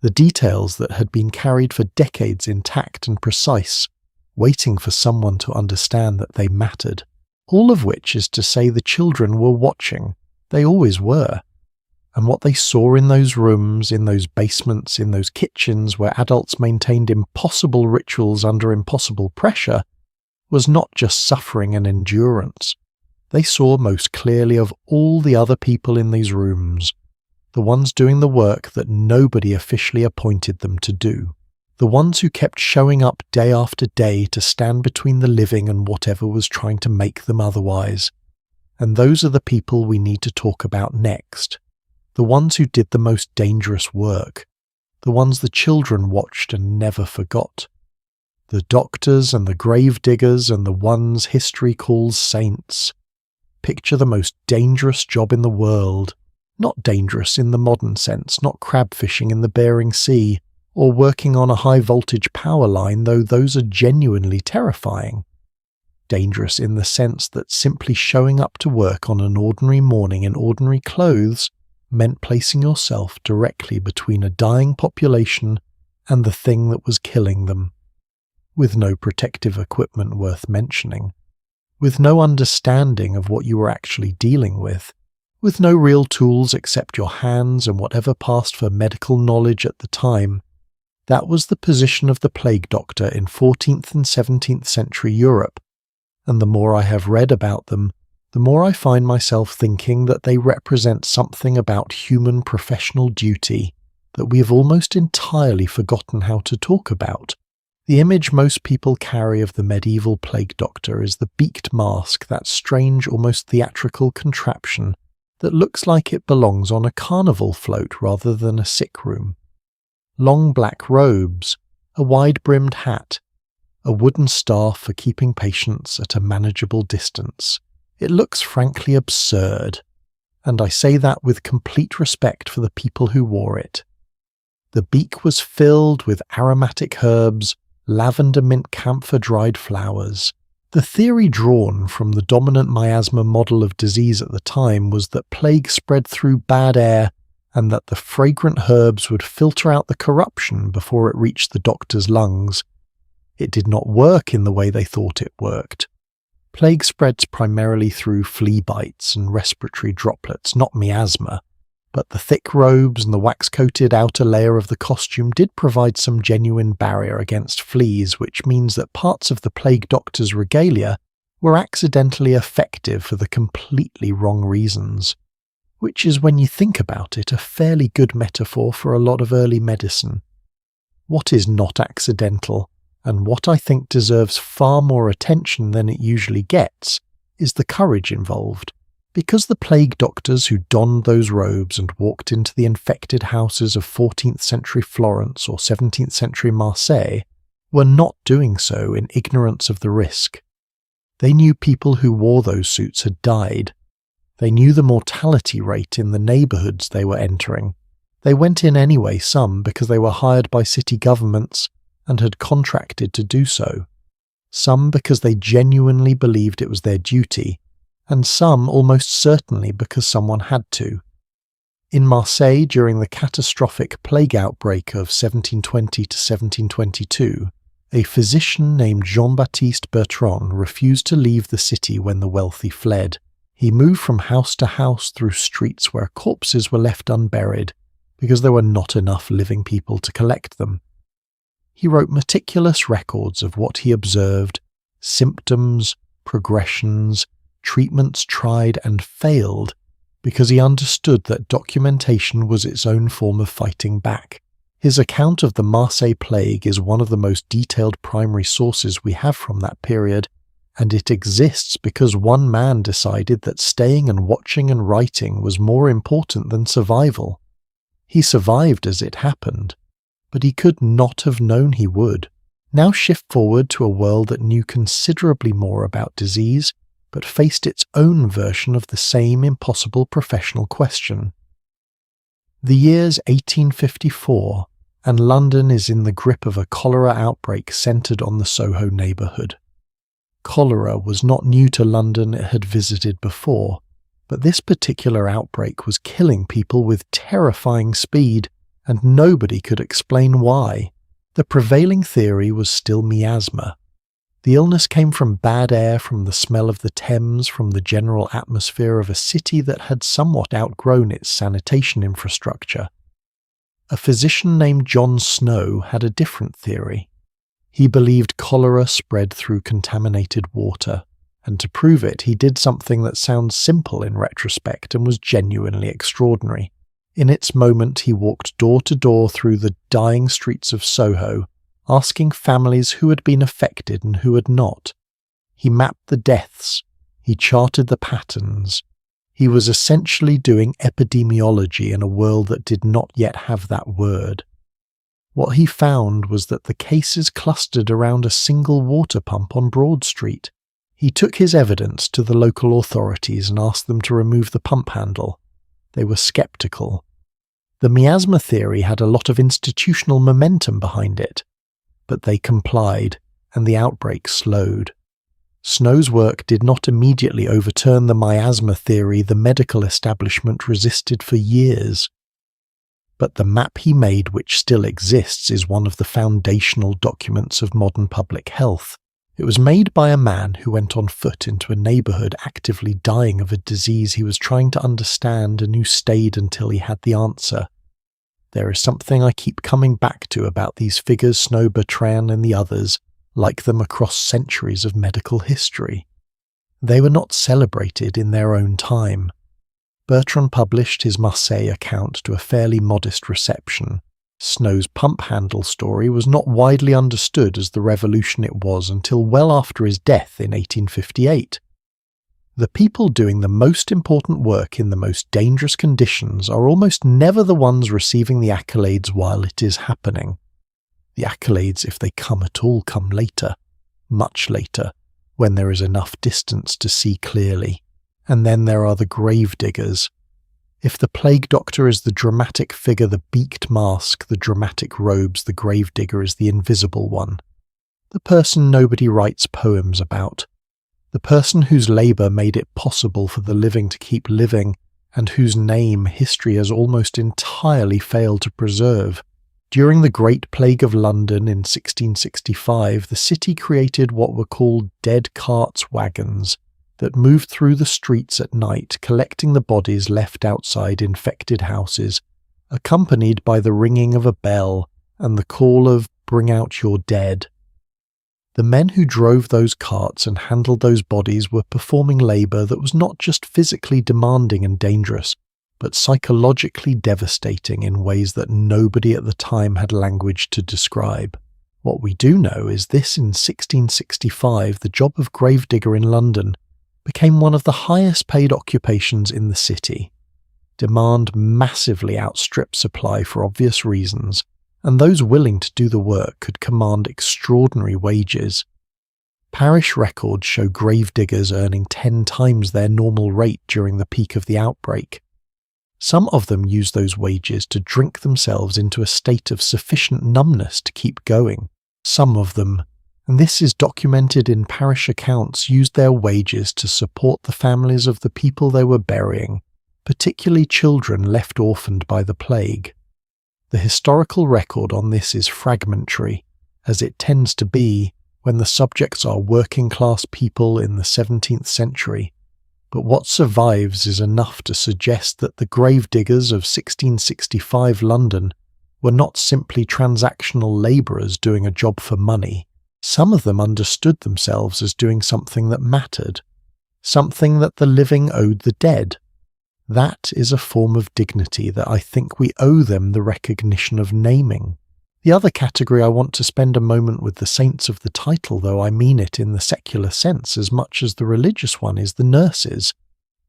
Speaker 1: The details that had been carried for decades intact and precise, waiting for someone to understand that they mattered. All of which is to say the children were watching. They always were. And what they saw in those rooms, in those basements, in those kitchens where adults maintained impossible rituals under impossible pressure, was not just suffering and endurance. They saw most clearly of all the other people in these rooms, the ones doing the work that nobody officially appointed them to do, the ones who kept showing up day after day to stand between the living and whatever was trying to make them otherwise. And those are the people we need to talk about next. The ones who did the most dangerous work, the ones the children watched and never forgot. The doctors and the grave diggers and the ones history calls saints. Picture the most dangerous job in the world, not dangerous in the modern sense, not crab fishing in the Bering Sea, or working on a high-voltage power line, though those are genuinely terrifying. Dangerous in the sense that simply showing up to work on an ordinary morning in ordinary clothes meant placing yourself directly between a dying population and the thing that was killing them, with no protective equipment worth mentioning, with no understanding of what you were actually dealing with no real tools except your hands and whatever passed for medical knowledge at the time. That was the position of the plague doctor in 14th and 17th century Europe, and the more I have read about them, the more I find myself thinking that they represent something about human professional duty that we have almost entirely forgotten how to talk about. The image most people carry of the medieval plague doctor is the beaked mask, that strange, almost theatrical contraption that looks like it belongs on a carnival float rather than a sick room. Long black robes, a wide-brimmed hat, a wooden staff for keeping patients at a manageable distance. It looks frankly absurd, and I say that with complete respect for the people who wore it. The beak was filled with aromatic herbs, lavender mint camphor dried flowers. The theory drawn from the dominant miasma model of disease at the time was that plague spread through bad air and that the fragrant herbs would filter out the corruption before it reached the doctor's lungs. It did not work in the way they thought it worked. Plague spreads primarily through flea bites and respiratory droplets, not miasma, but the thick robes and the wax-coated outer layer of the costume did provide some genuine barrier against fleas, which means that parts of the plague doctor's regalia were accidentally effective for the completely wrong reasons, which is, when you think about it, a fairly good metaphor for a lot of early medicine. What is not accidental, and what I think deserves far more attention than it usually gets, is the courage involved. Because the plague doctors who donned those robes and walked into the infected houses of 14th century Florence or 17th century Marseille were not doing so in ignorance of the risk. They knew people who wore those suits had died. They knew the mortality rate in the neighbourhoods they were entering. They went in anyway, some because they were hired by city governments and had contracted to do so, some because they genuinely believed it was their duty, and some almost certainly because someone had to. In Marseille, during the catastrophic plague outbreak of 1720 to 1722, a physician named Jean-Baptiste Bertrand refused to leave the city when the wealthy fled. He moved from house to house through streets where corpses were left unburied because there were not enough living people to collect them. He wrote meticulous records of what he observed, symptoms, progressions, treatments tried and failed, because he understood that documentation was its own form of fighting back. His account of the Marseille plague is one of the most detailed primary sources we have from that period, and it exists because one man decided that staying and watching and writing was more important than survival. He survived as it happened, but he could not have known he would. Now shift forward to a world that knew considerably more about disease, but faced its own version of the same impossible professional question. The year's 1854, and London is in the grip of a cholera outbreak centred on the Soho neighbourhood. Cholera was not new to London, it had visited before, but this particular outbreak was killing people with terrifying speed, and nobody could explain why. The prevailing theory was still miasma. The illness came from bad air, from the smell of the Thames, from the general atmosphere of a city that had somewhat outgrown its sanitation infrastructure. A physician named John Snow had a different theory. He believed cholera spread through contaminated water, and to prove it, he did something that sounds simple in retrospect and was genuinely extraordinary. In its moment, he walked door to door through the dying streets of Soho, asking families who had been affected and who had not. He mapped the deaths. He charted the patterns. He was essentially doing epidemiology in a world that did not yet have that word. What he found was that the cases clustered around a single water pump on Broad Street. He took his evidence to the local authorities and asked them to remove the pump handle. They were sceptical. The miasma theory had a lot of institutional momentum behind it, but they complied, and the outbreak slowed. Snow's work did not immediately overturn the miasma theory the medical establishment resisted for years. But the map he made, which still exists, is one of the foundational documents of modern public health. It was made by a man who went on foot into a neighbourhood actively dying of a disease he was trying to understand and who stayed until he had the answer. There is something I keep coming back to about these figures, Snow, Bertrand and the others, like them across centuries of medical history. They were not celebrated in their own time. Bertrand published his Marseille account to a fairly modest reception. Snow's pump handle story was not widely understood as the revolution it was until well after his death in 1858. The people doing the most important work in the most dangerous conditions are almost never the ones receiving the accolades while it is happening. The accolades, if they come at all, come later, much later, when there is enough distance to see clearly. And then there are the grave diggers. If the plague doctor is the dramatic figure, the beaked mask, the dramatic robes, the grave digger is the invisible one. The person nobody writes poems about. The person whose labour made it possible for the living to keep living, and whose name history has almost entirely failed to preserve. During the Great Plague of London in 1665, the city created what were called dead carts wagons that moved through the streets at night, collecting the bodies left outside infected houses, accompanied by the ringing of a bell and the call of "Bring out your dead." The men who drove those carts and handled those bodies were performing labour that was not just physically demanding and dangerous, but psychologically devastating in ways that nobody at the time had language to describe. What we do know is this: in 1665, the job of gravedigger in London became one of the highest paid occupations in the city. Demand massively outstripped supply for obvious reasons, and those willing to do the work could command extraordinary wages. Parish records show gravediggers earning 10 times their normal rate during the peak of the outbreak. Some of them used those wages to drink themselves into a state of sufficient numbness to keep going. Some of them, and this is documented in parish accounts, used their wages to support the families of the people they were burying, particularly children left orphaned by the plague. The historical record on this is fragmentary, as it tends to be when the subjects are working-class people in the 17th century, but what survives is enough to suggest that the gravediggers of 1665 London were not simply transactional labourers doing a job for money. Some of them understood themselves as doing something that mattered, something that the living owed the dead. That is a form of dignity that I think we owe them the recognition of naming. The other category I want to spend a moment with the saints of the title, though I mean it in the secular sense as much as the religious one, is the nurses,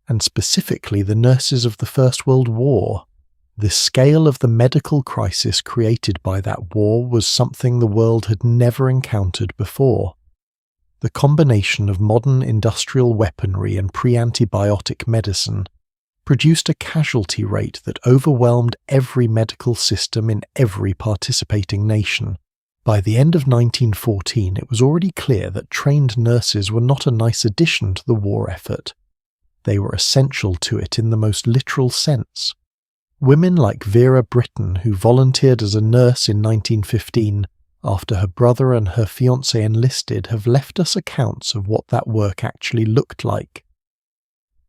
Speaker 1: and specifically the nurses of the First World War. The scale of the medical crisis created by that war was something the world had never encountered before. The combination of modern industrial weaponry and pre-antibiotic medicine produced a casualty rate that overwhelmed every medical system in every participating nation. By the end of 1914, it was already clear that trained nurses were not a nice addition to the war effort. They were essential to it in the most literal sense. Women like Vera Brittain, who volunteered as a nurse in 1915 after her brother and her fiancé enlisted, have left us accounts of what that work actually looked like.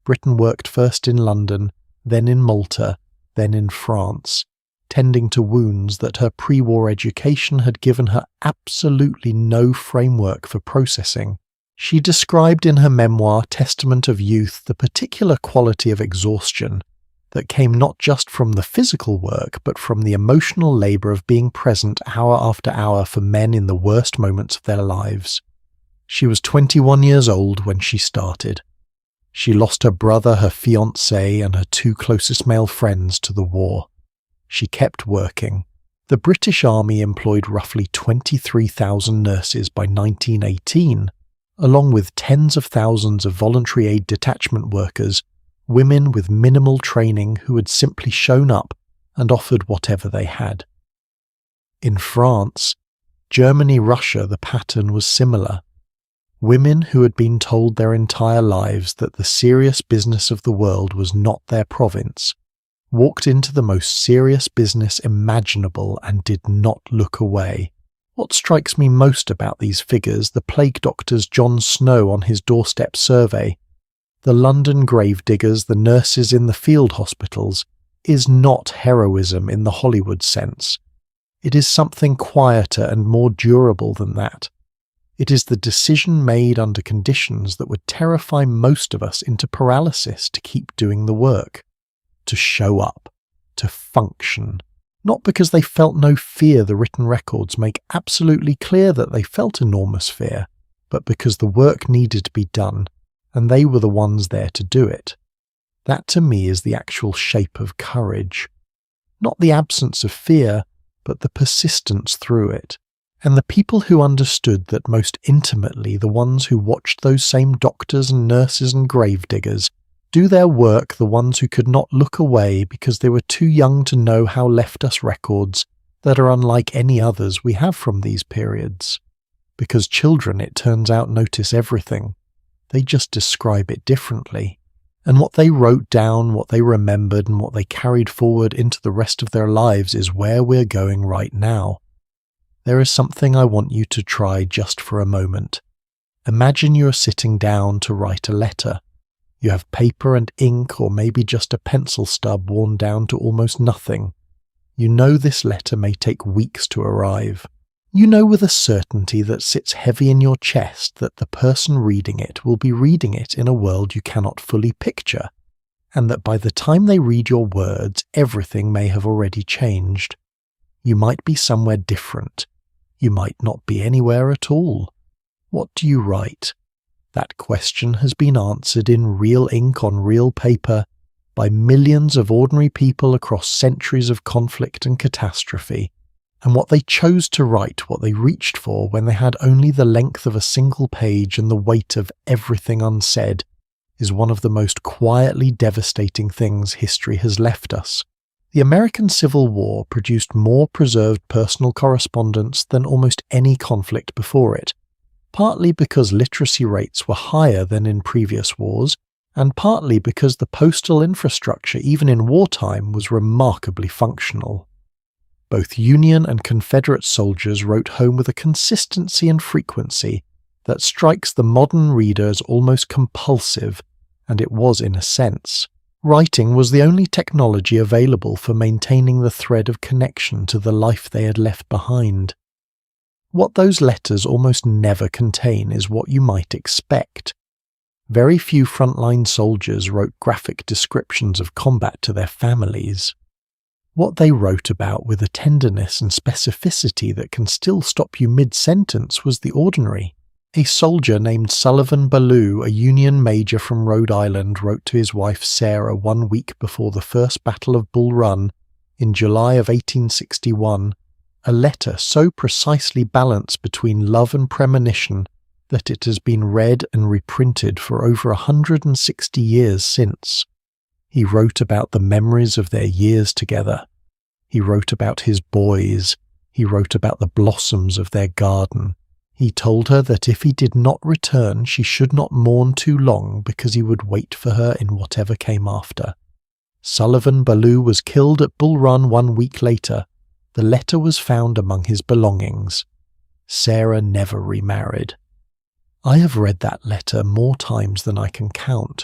Speaker 1: Brittain worked first in London, then in Malta, then in France, tending to wounds that her pre-war education had given her absolutely no framework for processing. She described in her memoir, Testament of Youth, the particular quality of exhaustion that came not just from the physical work, but from the emotional labour of being present hour after hour for men in the worst moments of their lives. She was 21 years old when she started. She lost her brother, her fiancé, and her 2 closest male friends to the war. She kept working. The British Army employed roughly 23,000 nurses by 1918, along with tens of thousands of voluntary aid detachment workers, women with minimal training who had simply shown up and offered whatever they had. In France, Germany, Russia, the pattern was similar. Women who had been told their entire lives that the serious business of the world was not their province, walked into the most serious business imaginable and did not look away. What strikes me most about these figures, the plague doctor's John Snow on his doorstep survey, the London gravediggers, the nurses in the field hospitals, is not heroism in the Hollywood sense. It is something quieter and more durable than that. It is the decision made under conditions that would terrify most of us into paralysis to keep doing the work, to show up, to function. Not because they felt no fear. The written records make absolutely clear that they felt enormous fear, but because the work needed to be done, and they were the ones there to do it. That to me is the actual shape of courage. Not the absence of fear, but the persistence through it. And the people who understood that most intimately, the ones who watched those same doctors and nurses and gravediggers do their work, the ones who could not look away because they were too young to know how, left us records that are unlike any others we have from these periods. Because children, it turns out, notice everything. They just describe it differently. And what they wrote down, what they remembered, and what they carried forward into the rest of their lives is where we're going right now. There is something I want you to try just for a moment. Imagine you are sitting down to write a letter. You have paper and ink, or maybe just a pencil stub worn down to almost nothing. You know this letter may take weeks to arrive. You know with a certainty that sits heavy in your chest that the person reading it will be reading it in a world you cannot fully picture, and that by the time they read your words, everything may have already changed. You might be somewhere different. You might not be anywhere at all. What do you write? That question has been answered in real ink on real paper by millions of ordinary people across centuries of conflict and catastrophe, and what they chose to write, what they reached for when they had only the length of a single page and the weight of everything unsaid, is one of the most quietly devastating things history has left us. The American Civil War produced more preserved personal correspondence than almost any conflict before it, partly because literacy rates were higher than in previous wars, and partly because the postal infrastructure, even in wartime, was remarkably functional. Both Union and Confederate soldiers wrote home with a consistency and frequency that strikes the modern reader as almost compulsive, and it was in a sense. Writing was the only technology available for maintaining the thread of connection to the life they had left behind. What those letters almost never contain is what you might expect. Very few frontline soldiers wrote graphic descriptions of combat to their families. What they wrote about with a tenderness and specificity that can still stop you mid-sentence was the ordinary. A soldier named Sullivan Ballou, a Union major from Rhode Island, wrote to his wife Sarah 1 week before the First Battle of Bull Run, in July of 1861, a letter so precisely balanced between love and premonition that it has been read and reprinted for over 160 years since. He wrote about the memories of their years together. He wrote about his boys. He wrote about the blossoms of their garden. He told her that if he did not return, she should not mourn too long because he would wait for her in whatever came after. Sullivan Ballou was killed at Bull Run 1 week later. The letter was found among his belongings. Sarah never remarried. I have read that letter more times than I can count,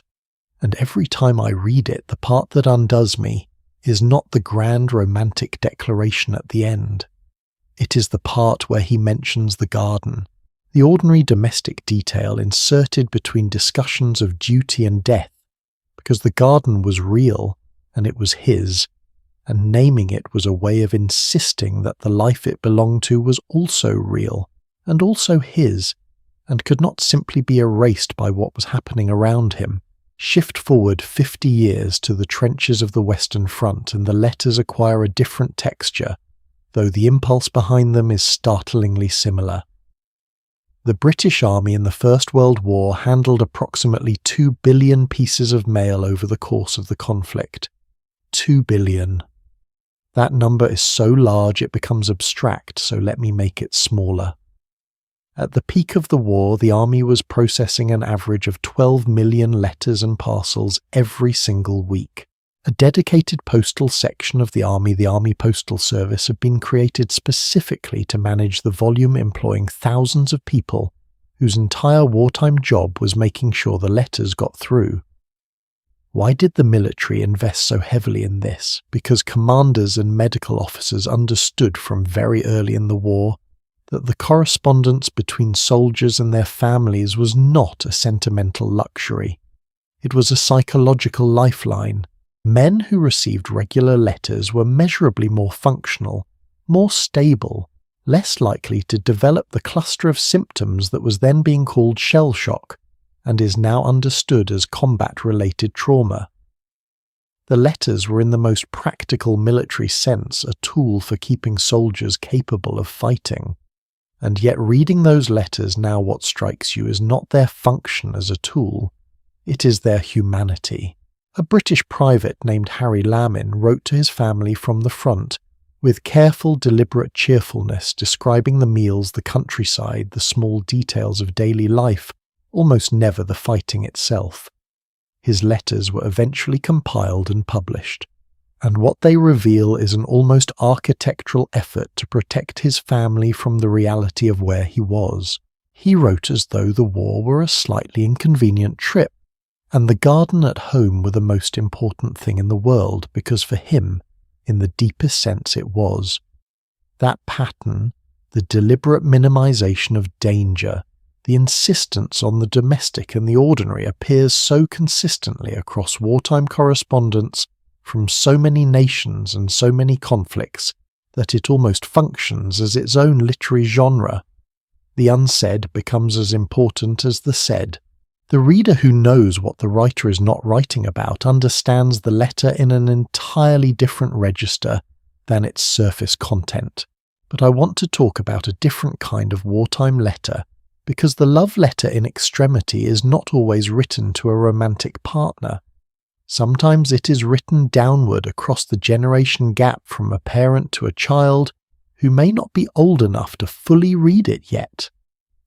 Speaker 1: and every time I read it, the part that undoes me is not the grand romantic declaration at the end. It is the part where he mentions the garden, the ordinary domestic detail inserted between discussions of duty and death, because the garden was real and it was his, and naming it was a way of insisting that the life it belonged to was also real and also his, and could not simply be erased by what was happening around him. Shift forward 50 years to the trenches of the Western Front and the letters acquire a different texture, though the impulse behind them is startlingly similar. The British Army in the First World War handled approximately 2 billion pieces of mail over the course of the conflict. 2 billion. That number is so large it becomes abstract, so let me make it smaller. At the peak of the war, the army was processing an average of 12 million letters and parcels every single week. A dedicated postal section of the Army Postal Service, had been created specifically to manage the volume, employing thousands of people whose entire wartime job was making sure the letters got through. Why did the military invest so heavily in this? Because commanders and medical officers understood from very early in the war that the correspondence between soldiers and their families was not a sentimental luxury. It was a psychological lifeline. Men who received regular letters were measurably more functional, more stable, less likely to develop the cluster of symptoms that was then being called shell shock and is now understood as combat-related trauma. The letters were in the most practical military sense a tool for keeping soldiers capable of fighting. And yet reading those letters now, what strikes you is not their function as a tool, it is their humanity. A British private named Harry Lamin wrote to his family from the front, with careful, deliberate cheerfulness describing the meals, the countryside, the small details of daily life, almost never the fighting itself. His letters were eventually compiled and published, and what they reveal is an almost architectural effort to protect his family from the reality of where he was. He wrote as though the war were a slightly inconvenient trip, and the garden at home were the most important thing in the world, because for him, in the deepest sense it was. That pattern, the deliberate minimization of danger, the insistence on the domestic and the ordinary appears so consistently across wartime correspondence from so many nations and so many conflicts that it almost functions as its own literary genre. The unsaid becomes as important as the said. The reader who knows what the writer is not writing about understands the letter in an entirely different register than its surface content. But I want to talk about a different kind of wartime letter, because the love letter in extremity is not always written to a romantic partner. Sometimes it is written downward across the generation gap from a parent to a child who may not be old enough to fully read it yet.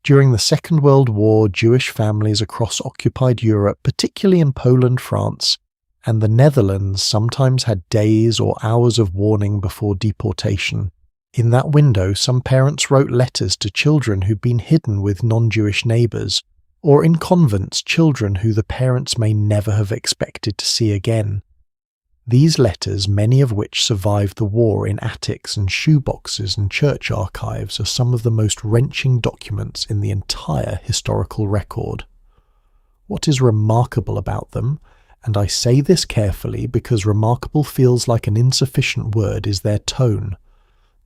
Speaker 1: During the Second World War, Jewish families across occupied Europe, particularly in Poland, France, and the Netherlands, sometimes had days or hours of warning before deportation. In that window, some parents wrote letters to children who'd been hidden with non-Jewish neighbours, or in convents, children who the parents may never have expected to see again. These letters, many of which survived the war in attics and shoeboxes and church archives, are some of the most wrenching documents in the entire historical record. What is remarkable about them, and I say this carefully because remarkable feels like an insufficient word, is their tone.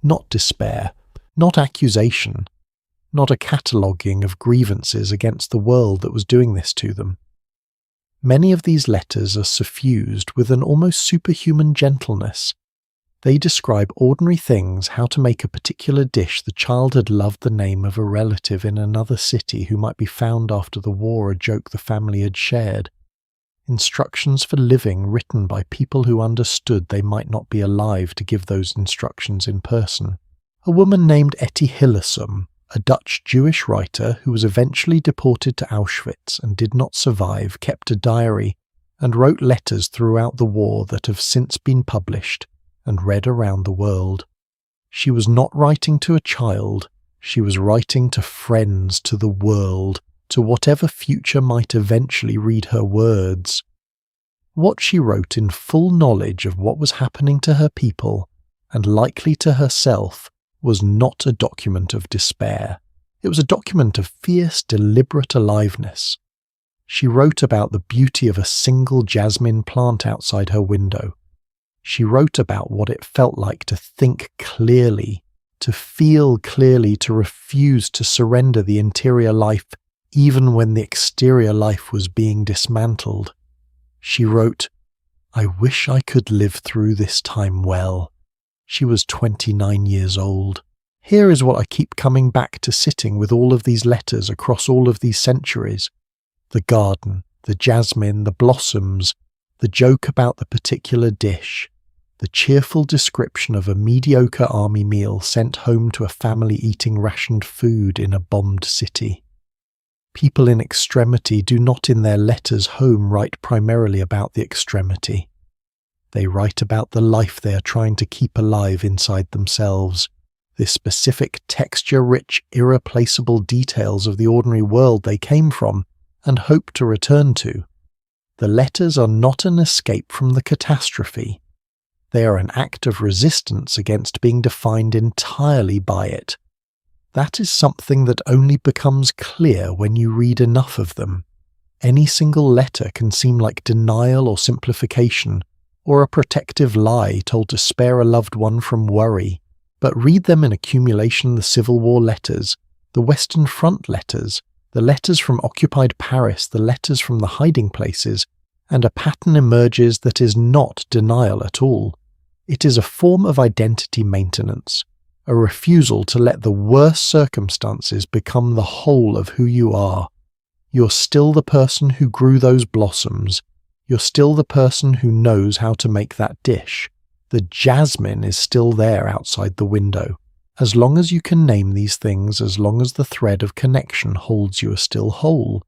Speaker 1: Not despair, not accusation, not a cataloguing of grievances against the world that was doing this to them. Many of these letters are suffused with an almost superhuman gentleness. They describe ordinary things, how to make a particular dish. The child had loved the name of a relative in another city who might be found after the war, a joke the family had shared. Instructions for living written by people who understood they might not be alive to give those instructions in person. A woman named Etty Hillesum, a Dutch Jewish writer who was eventually deported to Auschwitz and did not survive, kept a diary and wrote letters throughout the war that have since been published and read around the world. She was not writing to a child, she was writing to friends, to the world, to whatever future might eventually read her words. What she wrote in full knowledge of what was happening to her people, and likely to herself, was not a document of despair. It was a document of fierce, deliberate aliveness. She wrote about the beauty of a single jasmine plant outside her window. She wrote about what it felt like to think clearly, to feel clearly, to refuse to surrender the interior life even when the exterior life was being dismantled. She wrote, "I wish I could live through this time well." She was 29 years old. Here is what I keep coming back to, sitting with all of these letters across all of these centuries. The garden, the jasmine, the blossoms, the joke about the particular dish, the cheerful description of a mediocre army meal sent home to a family eating rationed food in a bombed city. People in extremity do not in their letters home write primarily about the extremity. They write about the life they are trying to keep alive inside themselves, the specific texture-rich, irreplaceable details of the ordinary world they came from and hope to return to. The letters are not an escape from the catastrophe. They are an act of resistance against being defined entirely by it. That is something that only becomes clear when you read enough of them. Any single letter can seem like denial or simplification, or a protective lie told to spare a loved one from worry. But read them in accumulation: the Civil War letters, the Western Front letters, the letters from occupied Paris, the letters from the hiding places, and a pattern emerges that is not denial at all. It is a form of identity maintenance, a refusal to let the worst circumstances become the whole of who you are. You're still the person who grew those blossoms. You're still the person who knows how to make that dish. The jasmine is still there outside the window. As long as you can name these things, as long as the thread of connection holds, you are still whole.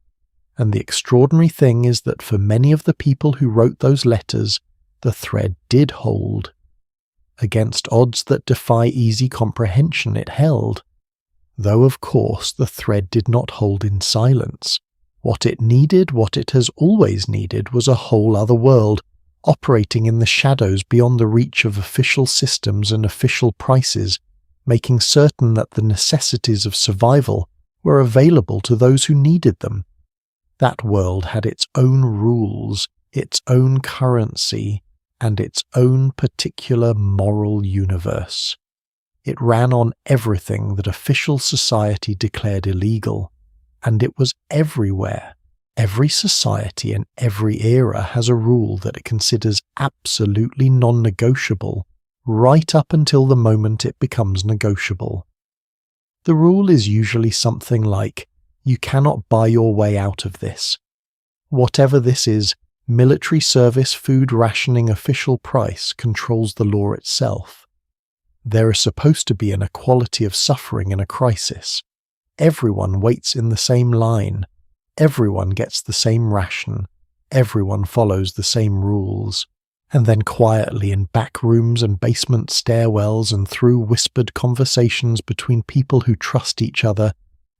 Speaker 1: And the extraordinary thing is that for many of the people who wrote those letters, the thread did hold. Against odds that defy easy comprehension, it held. Though, of course, the thread did not hold in silence. What it needed, what it has always needed, was a whole other world, operating in the shadows beyond the reach of official systems and official prices, making certain that the necessities of survival were available to those who needed them. That world had its own rules, its own currency, and its own particular moral universe. It ran on everything that official society declared illegal, and it was everywhere. Every society in every era has a rule that it considers absolutely non-negotiable, right up until the moment it becomes negotiable. The rule is usually something like, you cannot buy your way out of this. Whatever this is, military service, food rationing, official price controls the law itself. There is supposed to be an equality of suffering in a crisis. Everyone waits in the same line. Everyone gets the same ration. Everyone follows the same rules. And then quietly in back rooms and basement stairwells and through whispered conversations between people who trust each other,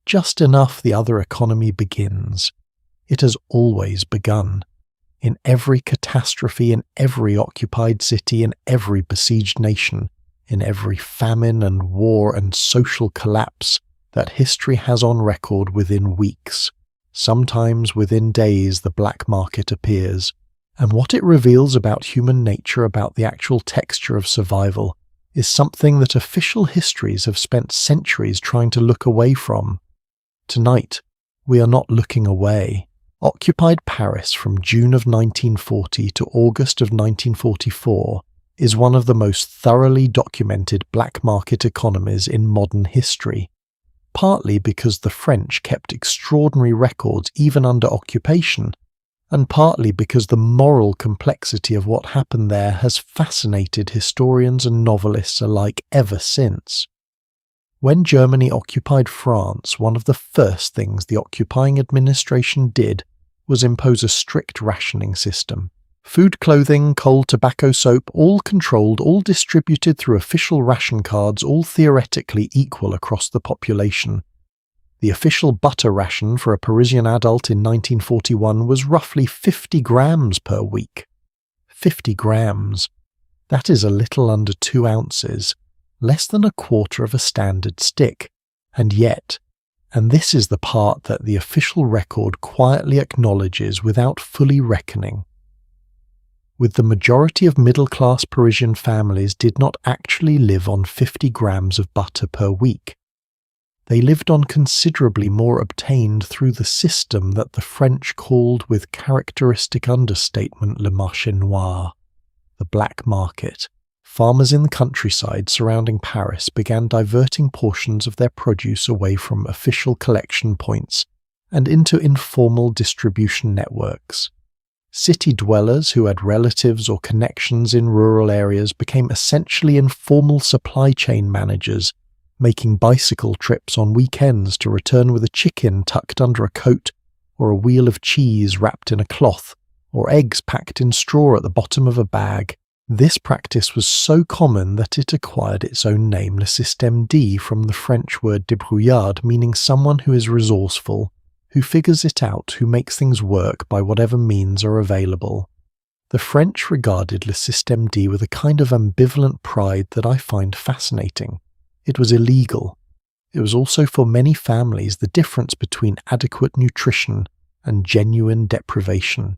Speaker 1: just enough the other economy begins. It has always begun. In every catastrophe, in every occupied city, in every besieged nation, in every famine and war and social collapse that history has on record, within weeks, sometimes within days, the black market appears. And what it reveals about human nature, about the actual texture of survival, is something that official histories have spent centuries trying to look away from. Tonight, we are not looking away. Occupied Paris from June of 1940 to August of 1944 is one of the most thoroughly documented black market economies in modern history, partly because the French kept extraordinary records even under occupation, and partly because the moral complexity of what happened there has fascinated historians and novelists alike ever since. When Germany occupied France, one of the first things the occupying administration did was impose a strict rationing system. Food, clothing, coal, tobacco, soap, all controlled, all distributed through official ration cards, all theoretically equal across the population. The official butter ration for a Parisian adult in 1941 was roughly 50 grams per week. 50 grams. That is a little under 2 ounces, less than a quarter of a standard stick. And yet, and this is the part that the official record quietly acknowledges without fully reckoning, with the majority of middle-class Parisian families did not actually live on 50 grams of butter per week. They lived on considerably more obtained through the system that the French called with characteristic understatement le marché noir, the black market. Farmers in the countryside surrounding Paris began diverting portions of their produce away from official collection points and into informal distribution networks. City dwellers who had relatives or connections in rural areas became essentially informal supply chain managers, making bicycle trips on weekends to return with a chicken tucked under a coat, or a wheel of cheese wrapped in a cloth, or eggs packed in straw at the bottom of a bag. This practice was so common that it acquired its own name, le système dit, from the French word débrouillard, meaning someone who is resourceful, who figures it out, who makes things work by whatever means are available. The French regarded le système dit with a kind of ambivalent pride that I find fascinating. It was illegal. it was also for many families the difference between adequate nutrition and genuine deprivation.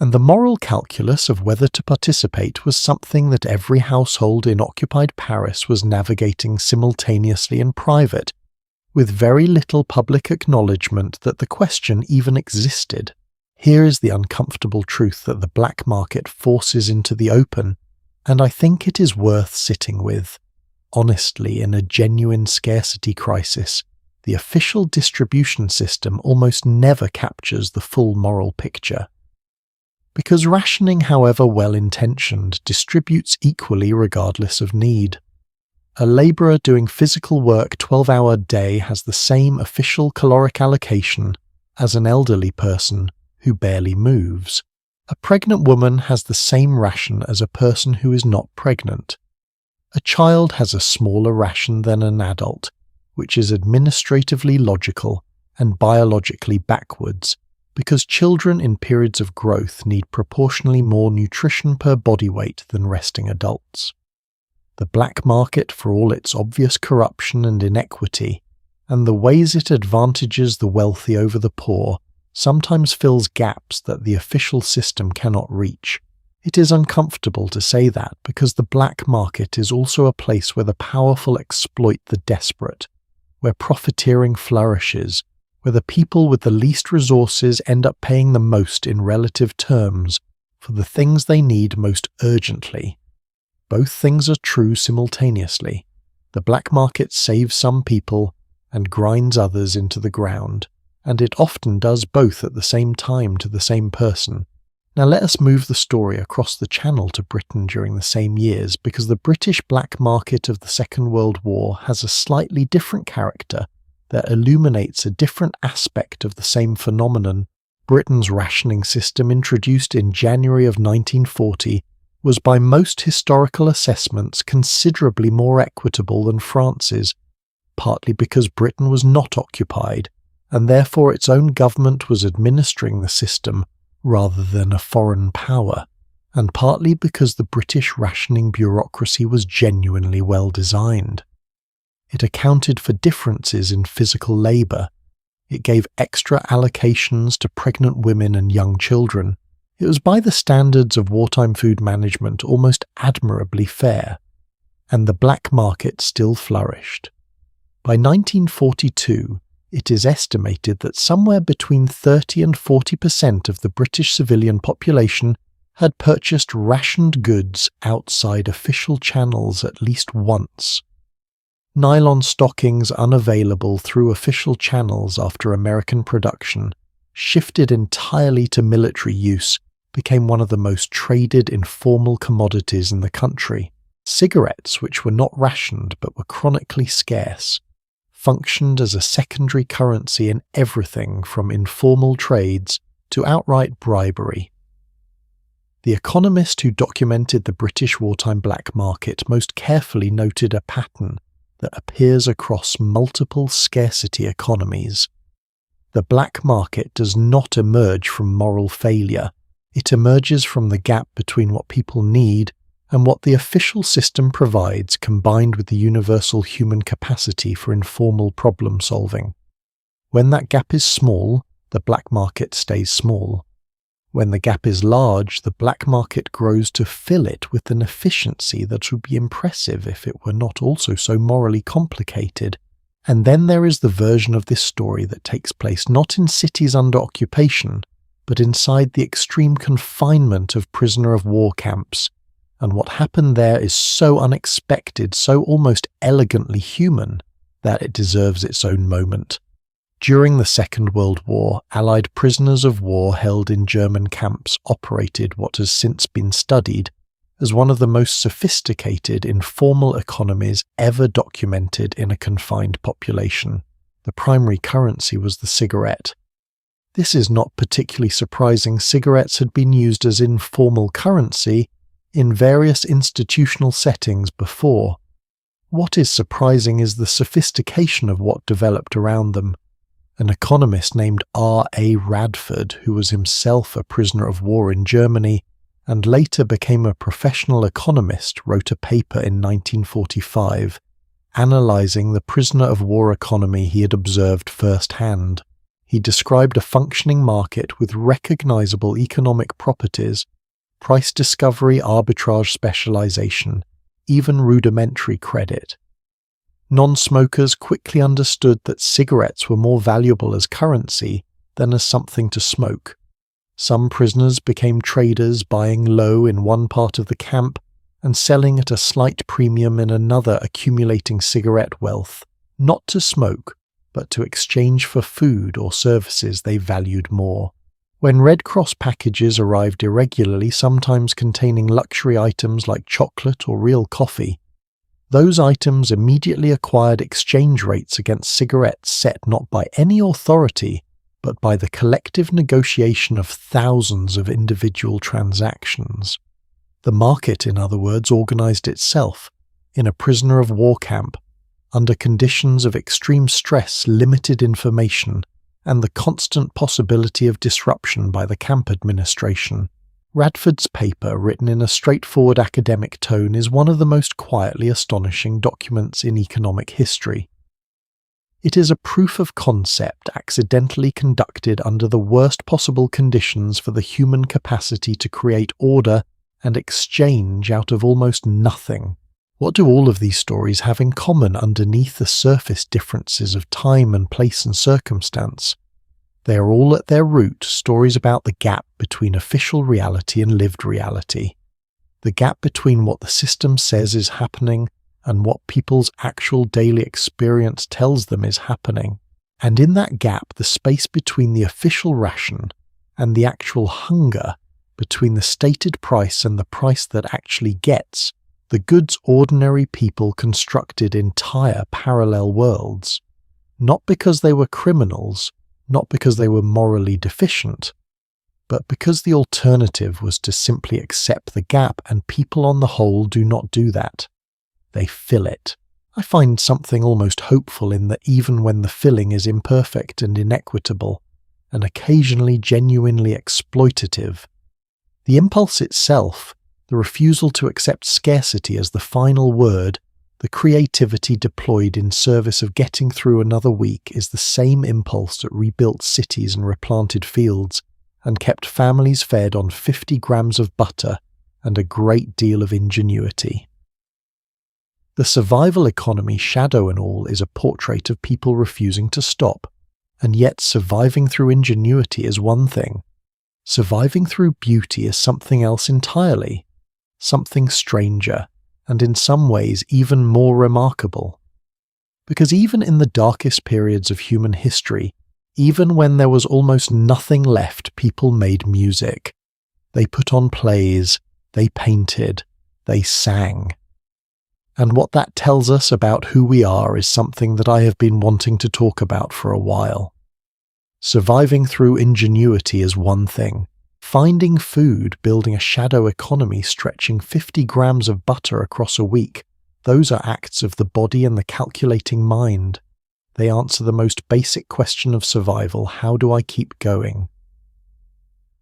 Speaker 1: And the moral calculus of whether to participate was something that every household in occupied Paris was navigating simultaneously in private, with very little public acknowledgement that the question even existed. Here is the uncomfortable truth that the black market forces into the open, and I think it is worth sitting with. Honestly, in a genuine scarcity crisis, the official distribution system almost never captures the full moral picture. Because rationing, however well-intentioned, distributes equally regardless of need. A labourer doing physical work 12-hour day has the same official caloric allocation as an elderly person who barely moves. A pregnant woman has the same ration as a person who is not pregnant. A child has a smaller ration than an adult, which is administratively logical and biologically backwards, because children in periods of growth need proportionally more nutrition per body weight than resting adults. The black market, for all its obvious corruption and inequity, and the ways it advantages the wealthy over the poor, sometimes fills gaps that the official system cannot reach. It is uncomfortable to say that because the black market is also a place where the powerful exploit the desperate, where profiteering flourishes, where the people with the least resources end up paying the most in relative terms for the things they need most urgently. Both things are true simultaneously. The black market saves some people and grinds others into the ground, and it often does both at the same time to the same person. Now let us move the story across the Channel to Britain during the same years, because the British black market of the Second World War has a slightly different character that illuminates a different aspect of the same phenomenon. Britain's rationing system, introduced in January of 1940, was by most historical assessments considerably more equitable than France's, partly because Britain was not occupied, and therefore its own government was administering the system rather than a foreign power, and partly because the British rationing bureaucracy was genuinely well designed. It accounted for differences in physical labour. It gave extra allocations to pregnant women and young children. It was, by the standards of wartime food management, almost admirably fair, and the black market still flourished. By 1942, it is estimated that somewhere between 30 and 40% of the British civilian population had purchased rationed goods outside official channels at least once. Nylon stockings unavailable through official channels after American production, shifted entirely to military use, became one of the most traded informal commodities in the country. Cigarettes, which were not rationed but were chronically scarce, functioned as a secondary currency in everything from informal trades to outright bribery. The economist who documented the British wartime black market most carefully noted a pattern that appears across multiple scarcity economies. The black market does not emerge from moral failure. It emerges from the gap between what people need and what the official system provides, combined with the universal human capacity for informal problem solving. When that gap is small, the black market stays small. When the gap is large, the black market grows to fill it with an efficiency that would be impressive if it were not also so morally complicated. And then there is the version of this story that takes place not in cities under occupation, but inside the extreme confinement of prisoner of war camps. And what happened there is so unexpected, so almost elegantly human, that it deserves its own moment. During the Second World War, Allied prisoners of war held in German camps operated what has since been studied as one of the most sophisticated informal economies ever documented in a confined population. The primary currency was the cigarette. This is not particularly surprising. Cigarettes had been used as informal currency in various institutional settings before. What is surprising is the sophistication of what developed around them. An economist named R.A. Radford, who was himself a prisoner of war in Germany and later became a professional economist, wrote a paper in 1945, analyzing the prisoner of war economy he had observed firsthand. He described a functioning market with recognizable economic properties, price discovery, arbitrage specialization, even rudimentary credit. Non-smokers quickly understood that cigarettes were more valuable as currency than as something to smoke. Some prisoners became traders, buying low in one part of the camp and selling at a slight premium in another, accumulating cigarette wealth, not to smoke, but to exchange for food or services they valued more. When Red Cross packages arrived irregularly, sometimes containing luxury items like chocolate or real coffee, those items immediately acquired exchange rates against cigarettes set not by any authority, but by the collective negotiation of thousands of individual transactions. The market, in other words, organized itself in a prisoner of war camp under conditions of extreme stress, limited information, and the constant possibility of disruption by the camp administration. Radford's paper, written in a straightforward academic tone, is one of the most quietly astonishing documents in economic history. It is a proof of concept accidentally conducted under the worst possible conditions for the human capacity to create order and exchange out of almost nothing. What do all of these stories have in common underneath the surface differences of time and place and circumstance? They are all at their root stories about the gap between official reality and lived reality, the gap between what the system says is happening and what people's actual daily experience tells them is happening. And in that gap, the space between the official ration and the actual hunger, between the stated price and the price that actually gets, the goods ordinary people constructed entire parallel worlds, not because they were criminals, not because they were morally deficient, but because the alternative was to simply accept the gap, and people on the whole do not do that. They fill it. I find something almost hopeful in that even when the filling is imperfect and inequitable, and occasionally genuinely exploitative, the impulse itself, the refusal to accept scarcity as the final word, the creativity deployed in service of getting through another week, is the same impulse that rebuilt cities and replanted fields and kept families fed on 50 grams of butter and a great deal of ingenuity. The survival economy, shadow and all, is a portrait of people refusing to stop, and yet surviving through ingenuity is one thing. Surviving through beauty is something else entirely, something stranger, and in some ways even more remarkable. Because even in the darkest periods of human history, even when there was almost nothing left, people made music. They put on plays, they painted, they sang. And what that tells us about who we are is something that I have been wanting to talk about for a while. Surviving through ingenuity is one thing. Finding food, building a shadow economy, stretching 50 grams of butter across a week, those are acts of the body and the calculating mind. They answer the most basic question of survival: how do I keep going?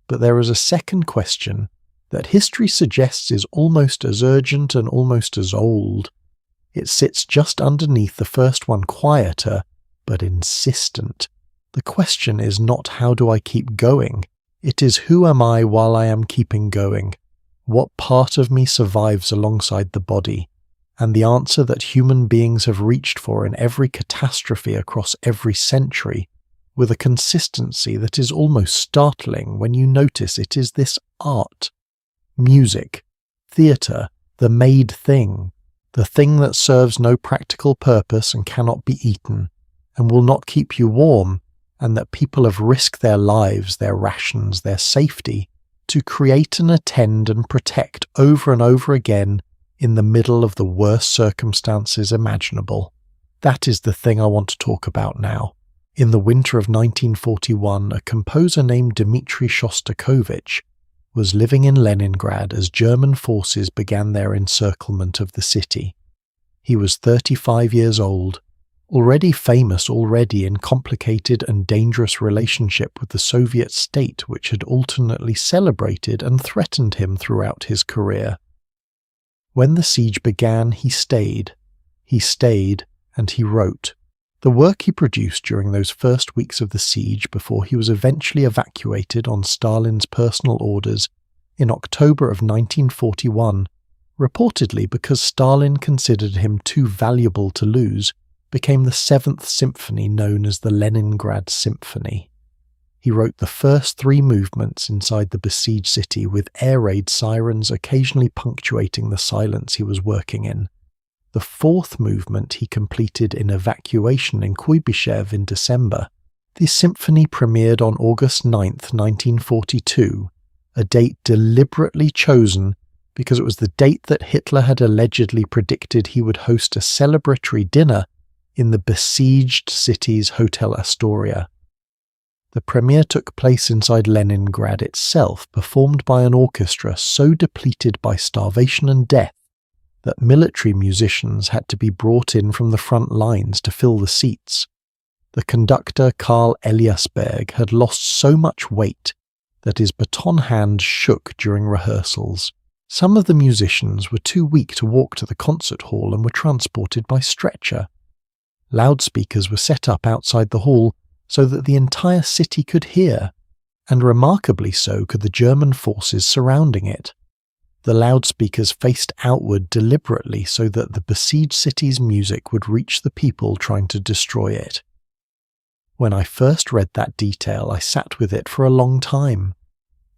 Speaker 1: But there is a second question that history suggests is almost as urgent and almost as old. It sits just underneath the first one, quieter, but insistent. The question is not how do I keep going? It is who am I while I am keeping going? What part of me survives alongside the body? And the answer that human beings have reached for in every catastrophe across every century, with a consistency that is almost startling when you notice it, is this art. Music, theatre, the made thing, the thing that serves no practical purpose and cannot be eaten, and will not keep you warm, and that people have risked their lives, their rations, their safety, to create and attend and protect over and over again in the middle of the worst circumstances imaginable. That is the thing I want to talk about now. In the winter of 1941, a composer named Dmitri Shostakovich was living in Leningrad as German forces began their encirclement of the city. He was 35 years old, already famous already in complicated and dangerous relationship with the Soviet state, which had alternately celebrated and threatened him throughout his career. When the siege began, he stayed. He stayed, and he wrote. The work he produced during those first weeks of the siege before he was eventually evacuated on Stalin's personal orders in October of 1941, reportedly because Stalin considered him too valuable to lose, became the Seventh Symphony known as the Leningrad Symphony. He wrote the first 3 movements inside the besieged city with air raid sirens occasionally punctuating the silence he was working in. The 4th movement he completed in evacuation in Kuibyshev in December. The symphony premiered on August 9, 1942, a date deliberately chosen because it was the date that Hitler had allegedly predicted he would host a celebratory dinner in the besieged city's Hotel Astoria. The premiere took place inside Leningrad itself, performed by an orchestra so depleted by starvation and death that military musicians had to be brought in from the front lines to fill the seats. The conductor Karl Eliasberg had lost so much weight that his baton hand shook during rehearsals. Some of the musicians were too weak to walk to the concert hall and were transported by stretcher. Loudspeakers were set up outside the hall so that the entire city could hear, and remarkably so could the German forces surrounding it. The loudspeakers faced outward deliberately so that the besieged city's music would reach the people trying to destroy it. When I first read that detail, I sat with it for a long time.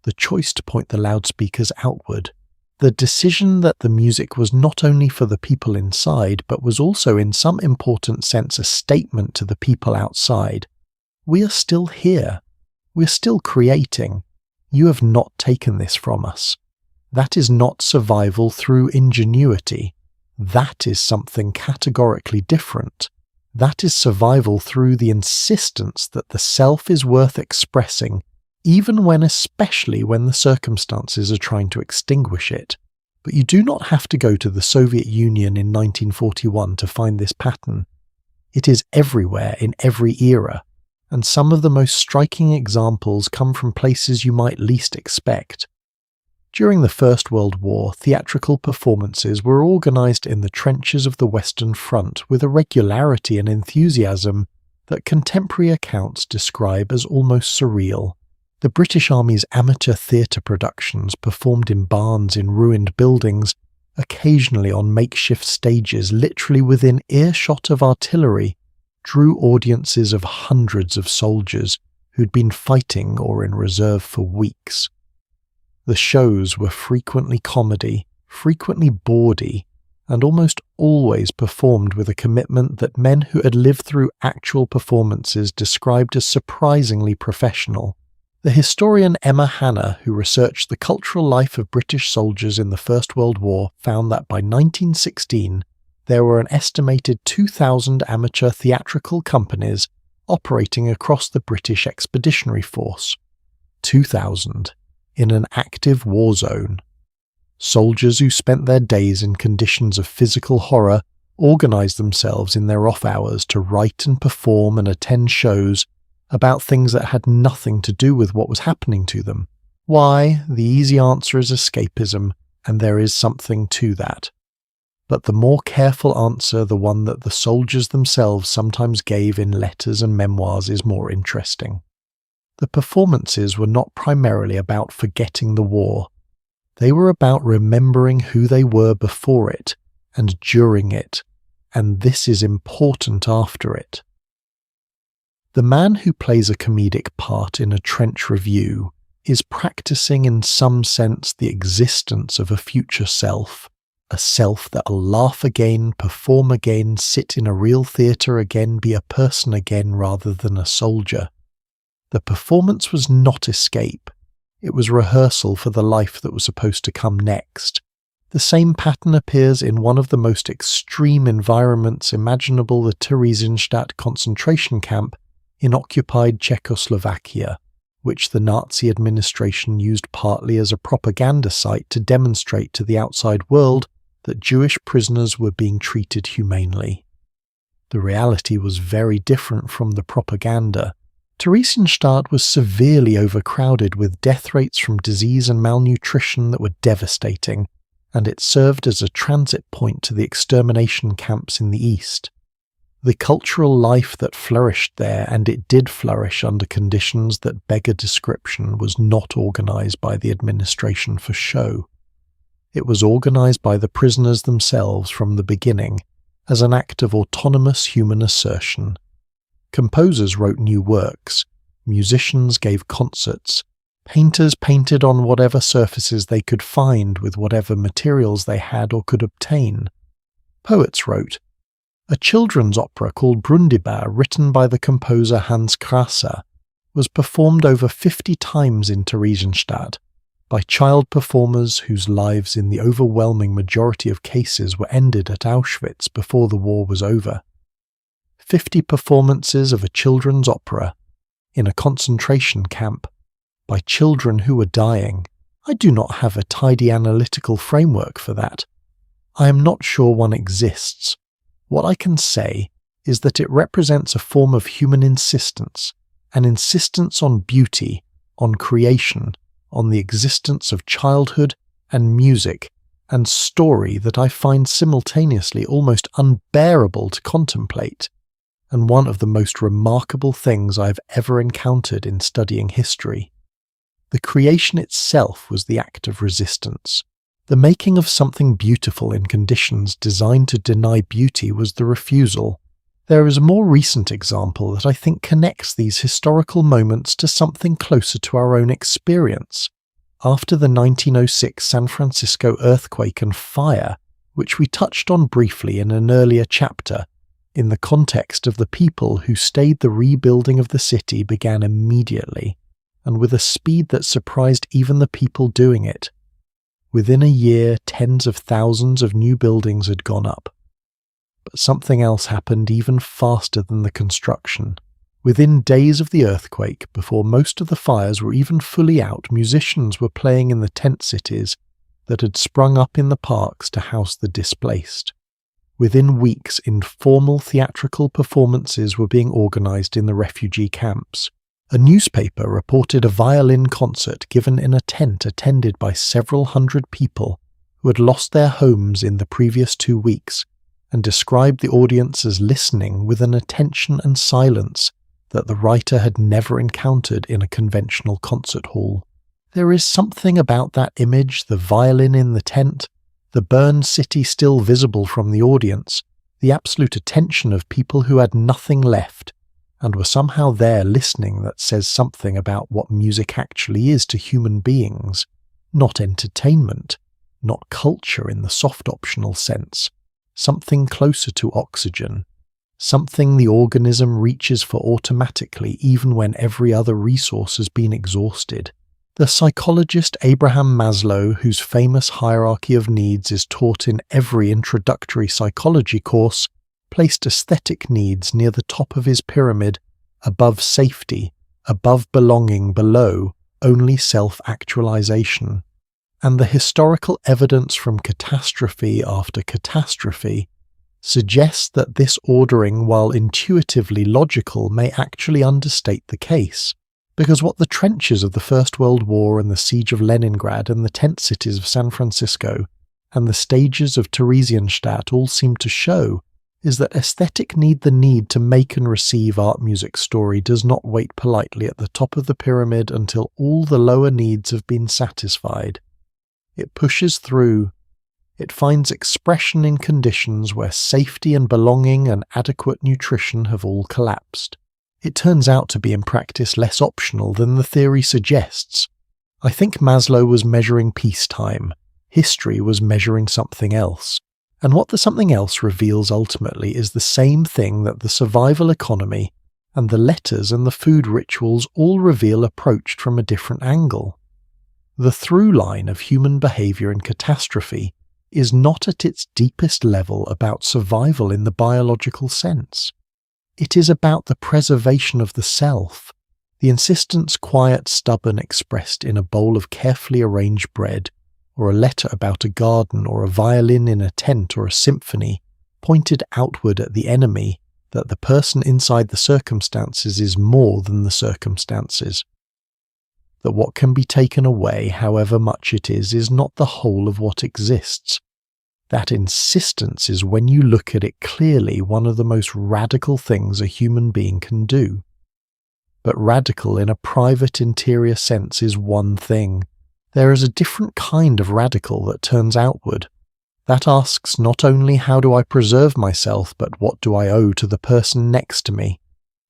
Speaker 1: The choice to point the loudspeakers outward, the decision that the music was not only for the people inside, but was also in some important sense a statement to the people outside. We are still here. We are still creating. You have not taken this from us. That is not survival through ingenuity. That is something categorically different. That is survival through the insistence that the self is worth expressing, especially when the circumstances are trying to extinguish it. But you do not have to go to the Soviet Union in 1941 to find this pattern. It is everywhere in every era, and some of the most striking examples come from places you might least expect. During the First World War, theatrical performances were organised in the trenches of the Western Front with a regularity and enthusiasm that contemporary accounts describe as almost surreal. The British Army's amateur theatre productions, performed in barns in ruined buildings, occasionally on makeshift stages literally within earshot of artillery, drew audiences of hundreds of soldiers who'd been fighting or in reserve for weeks. The shows were frequently comedy, frequently bawdy, and almost always performed with a commitment that men who had lived through actual performances described as surprisingly professional. The historian Emma Hanna, who researched the cultural life of British soldiers in the First World War, found that by 1916 there were an estimated 2,000 amateur theatrical companies operating across the British Expeditionary Force. 2,000. In an active war zone. Soldiers who spent their days in conditions of physical horror organised themselves in their off hours to write and perform and attend shows about things that had nothing to do with what was happening to them. Why? The easy answer is escapism, and there is something to that. But the more careful answer, the one that the soldiers themselves sometimes gave in letters and memoirs, is more interesting. The performances were not primarily about forgetting the war. They were about remembering who they were before it and during it, and this is important after it. The man who plays a comedic part in a trench review is practicing in some sense the existence of a future self, a self that'll laugh again, perform again, sit in a real theatre again, be a person again rather than a soldier. The performance was not escape. It was rehearsal for the life that was supposed to come next. The same pattern appears in one of the most extreme environments imaginable, the Theresienstadt concentration camp in occupied Czechoslovakia, which the Nazi administration used partly as a propaganda site to demonstrate to the outside world that Jewish prisoners were being treated humanely. The reality was very different from the propaganda. Theresienstadt was severely overcrowded with death rates from disease and malnutrition that were devastating, and it served as a transit point to the extermination camps in the East. The cultural life that flourished there, and it did flourish under conditions that beggar description, was not organized by the administration for show. It was organized by the prisoners themselves from the beginning, as an act of autonomous human assertion. Composers wrote new works, musicians gave concerts, painters painted on whatever surfaces they could find with whatever materials they had or could obtain. Poets wrote. A children's opera called Brundibár, written by the composer Hans Krasser, was performed over 50 times in Theresienstadt by child performers whose lives in the overwhelming majority of cases were ended at Auschwitz before the war was over. 50 performances of a children's opera in a concentration camp by children who were dying. I do not have a tidy analytical framework for that. I am not sure one exists. What I can say is that it represents a form of human insistence, an insistence on beauty, on creation, on the existence of childhood and music and story that I find simultaneously almost unbearable to contemplate, and one of the most remarkable things I have ever encountered in studying history. The creation itself was the act of resistance. The making of something beautiful in conditions designed to deny beauty was the refusal. There is a more recent example that I think connects these historical moments to something closer to our own experience. After the 1906 San Francisco earthquake and fire, which we touched on briefly in an earlier chapter, in the context of the people who stayed, the rebuilding of the city began immediately, and with a speed that surprised even the people doing it. Within a year, tens of thousands of new buildings had gone up. But something else happened even faster than the construction. Within days of the earthquake, before most of the fires were even fully out, musicians were playing in the tent cities that had sprung up in the parks to house the displaced. Within weeks, informal theatrical performances were being organized in the refugee camps. A newspaper reported a violin concert given in a tent attended by several hundred people who had lost their homes in the previous 2 weeks, and described the audience as listening with an attention and silence that the writer had never encountered in a conventional concert hall. There is something about that image, the violin in the tent, the burned city still visible from the audience, the absolute attention of people who had nothing left, and were somehow there listening, that says something about what music actually is to human beings. Not entertainment, not culture in the soft optional sense, something closer to oxygen, something the organism reaches for automatically even when every other resource has been exhausted. The psychologist Abraham Maslow, whose famous hierarchy of needs is taught in every introductory psychology course, placed aesthetic needs near the top of his pyramid, above safety, above belonging, below only self-actualization. And the historical evidence from catastrophe after catastrophe suggests that this ordering, while intuitively logical, may actually understate the case, because what the trenches of the First World War and the siege of Leningrad and the tent cities of San Francisco and the stages of Theresienstadt all seem to show is that aesthetic need, the need to make and receive art, music, story, does not wait politely at the top of the pyramid until all the lower needs have been satisfied. It pushes through. It finds expression in conditions where safety and belonging and adequate nutrition have all collapsed. It turns out to be in practice less optional than the theory suggests. I think Maslow was measuring peacetime. History was measuring something else. And what the something else reveals ultimately is the same thing that the survival economy and the letters and the food rituals all reveal approached from a different angle. The through line of human behavior in catastrophe is not at its deepest level about survival in the biological sense. It is about the preservation of the self, the insistence, quiet, stubborn, expressed in a bowl of carefully arranged bread, or a letter about a garden, or a violin in a tent, or a symphony, pointed outward at the enemy, that the person inside the circumstances is more than the circumstances. that what can be taken away, however much it is not the whole of what exists. That insistence is, when you look at it clearly, one of the most radical things a human being can do. But radical in a private interior sense is one thing. There is a different kind of radical that turns outward. That asks not only how do I preserve myself, but what do I owe to the person next to me?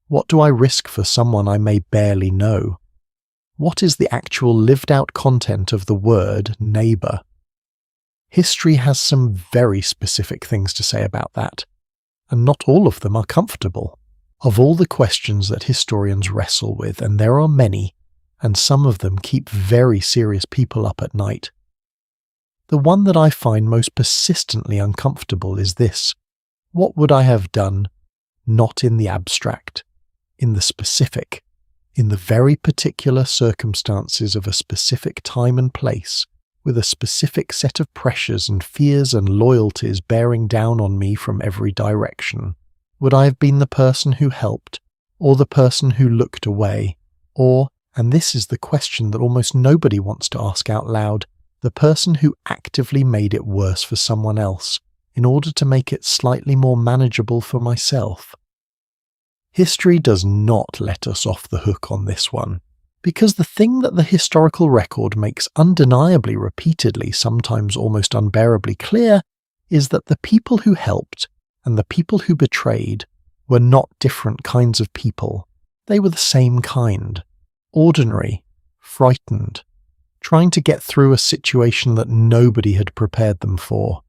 Speaker 1: What do I risk for someone I may barely know? What is the actual lived-out content of the word neighbour? History has some very specific things to say about that, and not all of them are comfortable. Of all the questions that historians wrestle with, and there are many, and some of them keep very serious people up at night, the one that I find most persistently uncomfortable is this: what would I have done, not in the abstract, in the specific, in the very particular circumstances of a specific time and place, with a specific set of pressures and fears and loyalties bearing down on me from every direction? Would I have been the person who helped, or the person who looked away, or, and this is the question that almost nobody wants to ask out loud, the person who actively made it worse for someone else, in order to make it slightly more manageable for myself? History does not let us off the hook on this one, because the thing that the historical record makes undeniably, repeatedly, sometimes almost unbearably clear, is that the people who helped and the people who betrayed were not different kinds of people. They were the same kind. Ordinary, frightened, trying to get through a situation that nobody had prepared them for.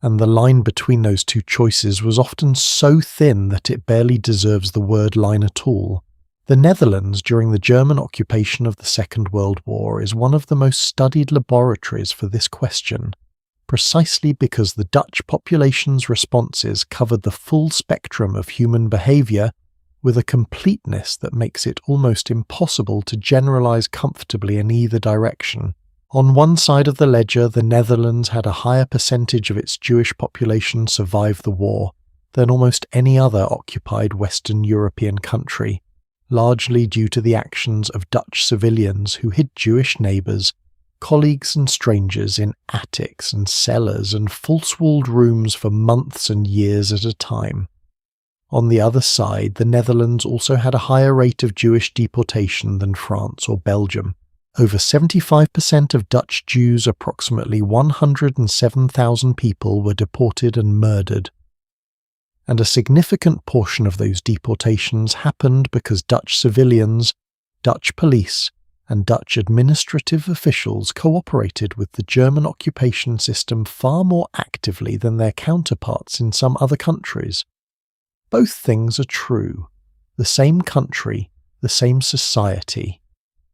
Speaker 1: And the line between those two choices was often so thin that it barely deserves the word line at all. The Netherlands during the German occupation of the Second World War is one of the most studied laboratories for this question, precisely because the Dutch population's responses covered the full spectrum of human behaviour with a completeness that makes it almost impossible to generalise comfortably in either direction. On one side of the ledger, the Netherlands had a higher percentage of its Jewish population survive the war than almost any other occupied Western European country, largely due to the actions of Dutch civilians who hid Jewish neighbours, colleagues and strangers in attics and cellars and false-walled rooms for months and years at a time. On the other side, the Netherlands also had a higher rate of Jewish deportation than France or Belgium. Over 75% of Dutch Jews, approximately 107,000 people, were deported and murdered. And a significant portion of those deportations happened because Dutch civilians, Dutch police, and Dutch administrative officials cooperated with the German occupation system far more actively than their counterparts in some other countries. Both things are true. The same country, the same society.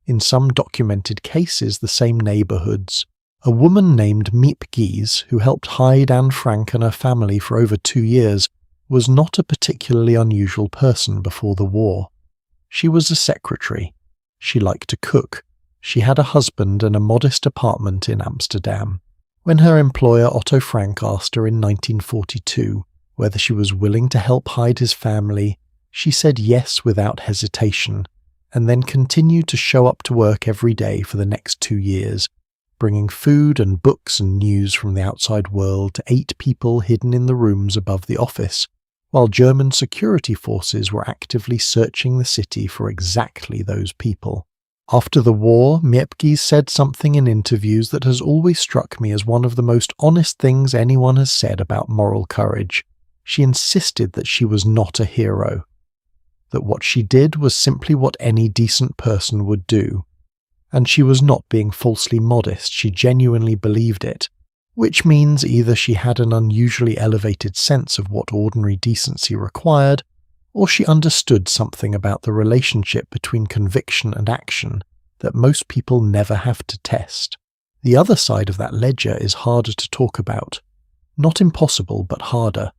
Speaker 1: In some documented cases, the same neighbourhoods. A woman named Miep Gies, who helped hide Anne Frank and her family for over 2 years, was not a particularly unusual person before the war. She was a secretary. She liked to cook. She had a husband and a modest apartment in Amsterdam. When her employer Otto Frank asked her in 1942 whether she was willing to help hide his family, she said yes without hesitation, and then continued to show up to work every day for the next 2 years, bringing food and books and news from the outside world to 8 people hidden in the rooms above the office, while German security forces were actively searching the city for exactly those people. After the war, Miep Gies said something in interviews that has always struck me as one of the most honest things anyone has said about moral courage. She insisted that she was not a hero, that what she did was simply what any decent person would do, and she was not being falsely modest, she genuinely believed it, which means either she had an unusually elevated sense of what ordinary decency required, or she understood something about the relationship between conviction and action that most people never have to test. The other side of that ledger is harder to talk about. Not impossible, but harder.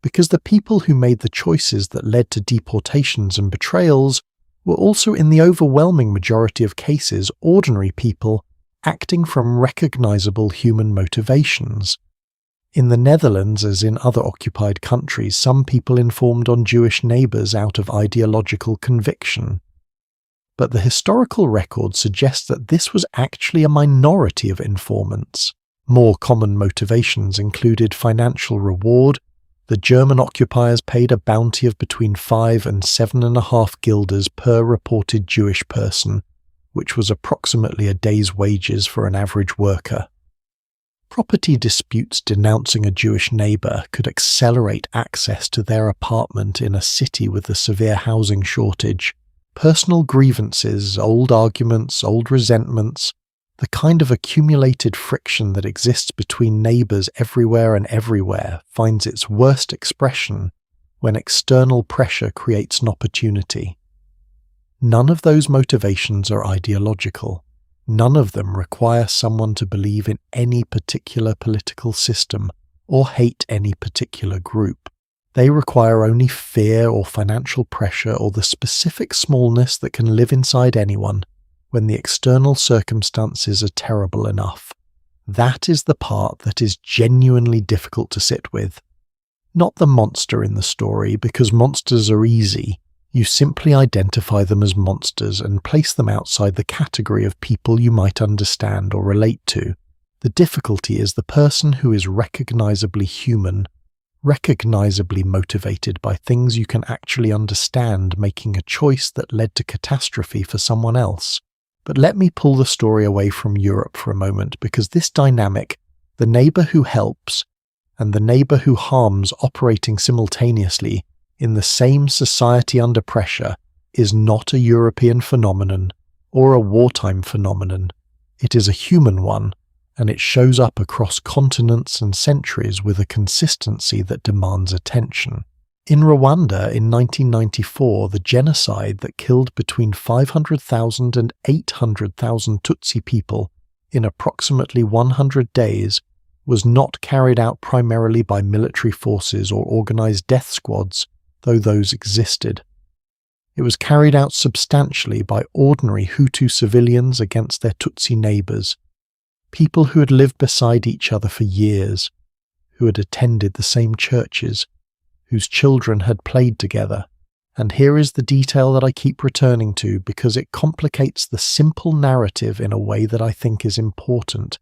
Speaker 1: Because the people who made the choices that led to deportations and betrayals were also in the overwhelming majority of cases ordinary people acting from recognizable human motivations. In the Netherlands, as in other occupied countries, some people informed on Jewish neighbours out of ideological conviction. but the historical record suggests that this was actually a minority of informants. More common motivations included financial reward. The German occupiers paid a bounty of between 5 and 7.5 guilders per reported Jewish person, which was approximately a day's wages for an average worker. Property disputes denouncing a Jewish neighbour could accelerate access to their apartment in a city with a severe housing shortage. Personal grievances, old arguments, old resentments, the kind of accumulated friction that exists between neighbours everywhere finds its worst expression when external pressure creates an opportunity. None of those motivations are ideological. None of them require someone to believe in any particular political system or hate any particular group. They require only fear or financial pressure or the specific smallness that can live inside anyone when the external circumstances are terrible enough. That is the part that is genuinely difficult to sit with. Not the monster in the story, because monsters are easy. You simply identify them as monsters and place them outside the category of people you might understand or relate to. The difficulty is the person who is recognizably human, recognizably motivated by things you can actually understand, making a choice that led to catastrophe for someone else. But let me pull the story away from Europe for a moment, because this dynamic, the neighbour who helps and the neighbour who harms operating simultaneously in the same society under pressure, is not a European phenomenon or a wartime phenomenon. It is a human one, and it shows up across continents and centuries with a consistency that demands attention. In Rwanda in 1994, the genocide that killed between 500,000 and 800,000 Tutsi people in approximately 100 days was not carried out primarily by military forces or organized death squads, though those existed. It was carried out substantially by ordinary Hutu civilians against their Tutsi neighbours, people who had lived beside each other for years, who had attended the same churches, whose children had played together. And here is the detail that I keep returning to because it complicates the simple narrative in a way that I think is important.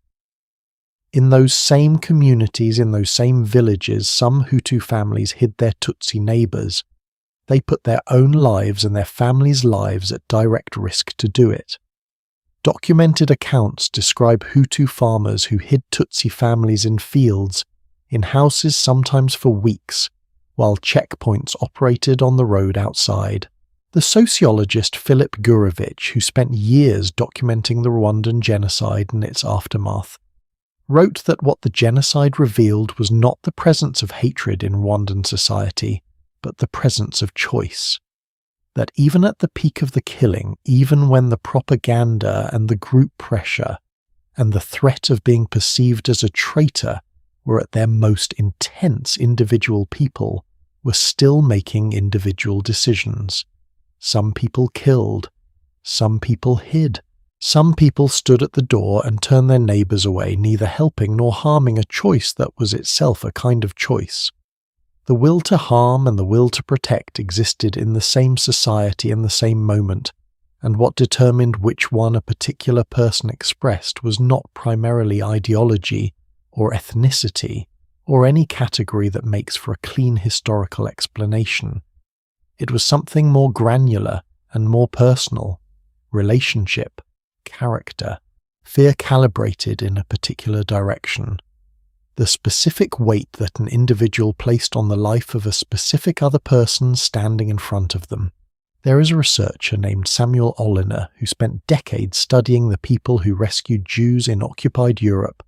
Speaker 1: In those same communities, in those same villages, some Hutu families hid their Tutsi neighbours. They put their own lives and their families' lives at direct risk to do it. Documented accounts describe Hutu farmers who hid Tutsi families in fields, in houses sometimes for weeks, while checkpoints operated on the road outside. The sociologist Philip Gurevich, who spent years documenting the Rwandan genocide and its aftermath, wrote that what the genocide revealed was not the presence of hatred in Rwandan society, but the presence of choice. That even at the peak of the killing, even when the propaganda and the group pressure and the threat of being perceived as a traitor were at their most intense, individual people were still making individual decisions. Some people killed, some people hid, some people stood at the door and turned their neighbours away, neither helping nor harming, a choice that was itself a kind of choice. The will to harm and the will to protect existed in the same society in the same moment, and what determined which one a particular person expressed was not primarily ideology or ethnicity or any category that makes for a clean historical explanation. It was something more granular and more personal: relationship, character, fear calibrated in a particular direction. The specific weight that an individual placed on the life of a specific other person standing in front of them. There is a researcher named Samuel Oliner who spent decades studying the people who rescued Jews in occupied Europe,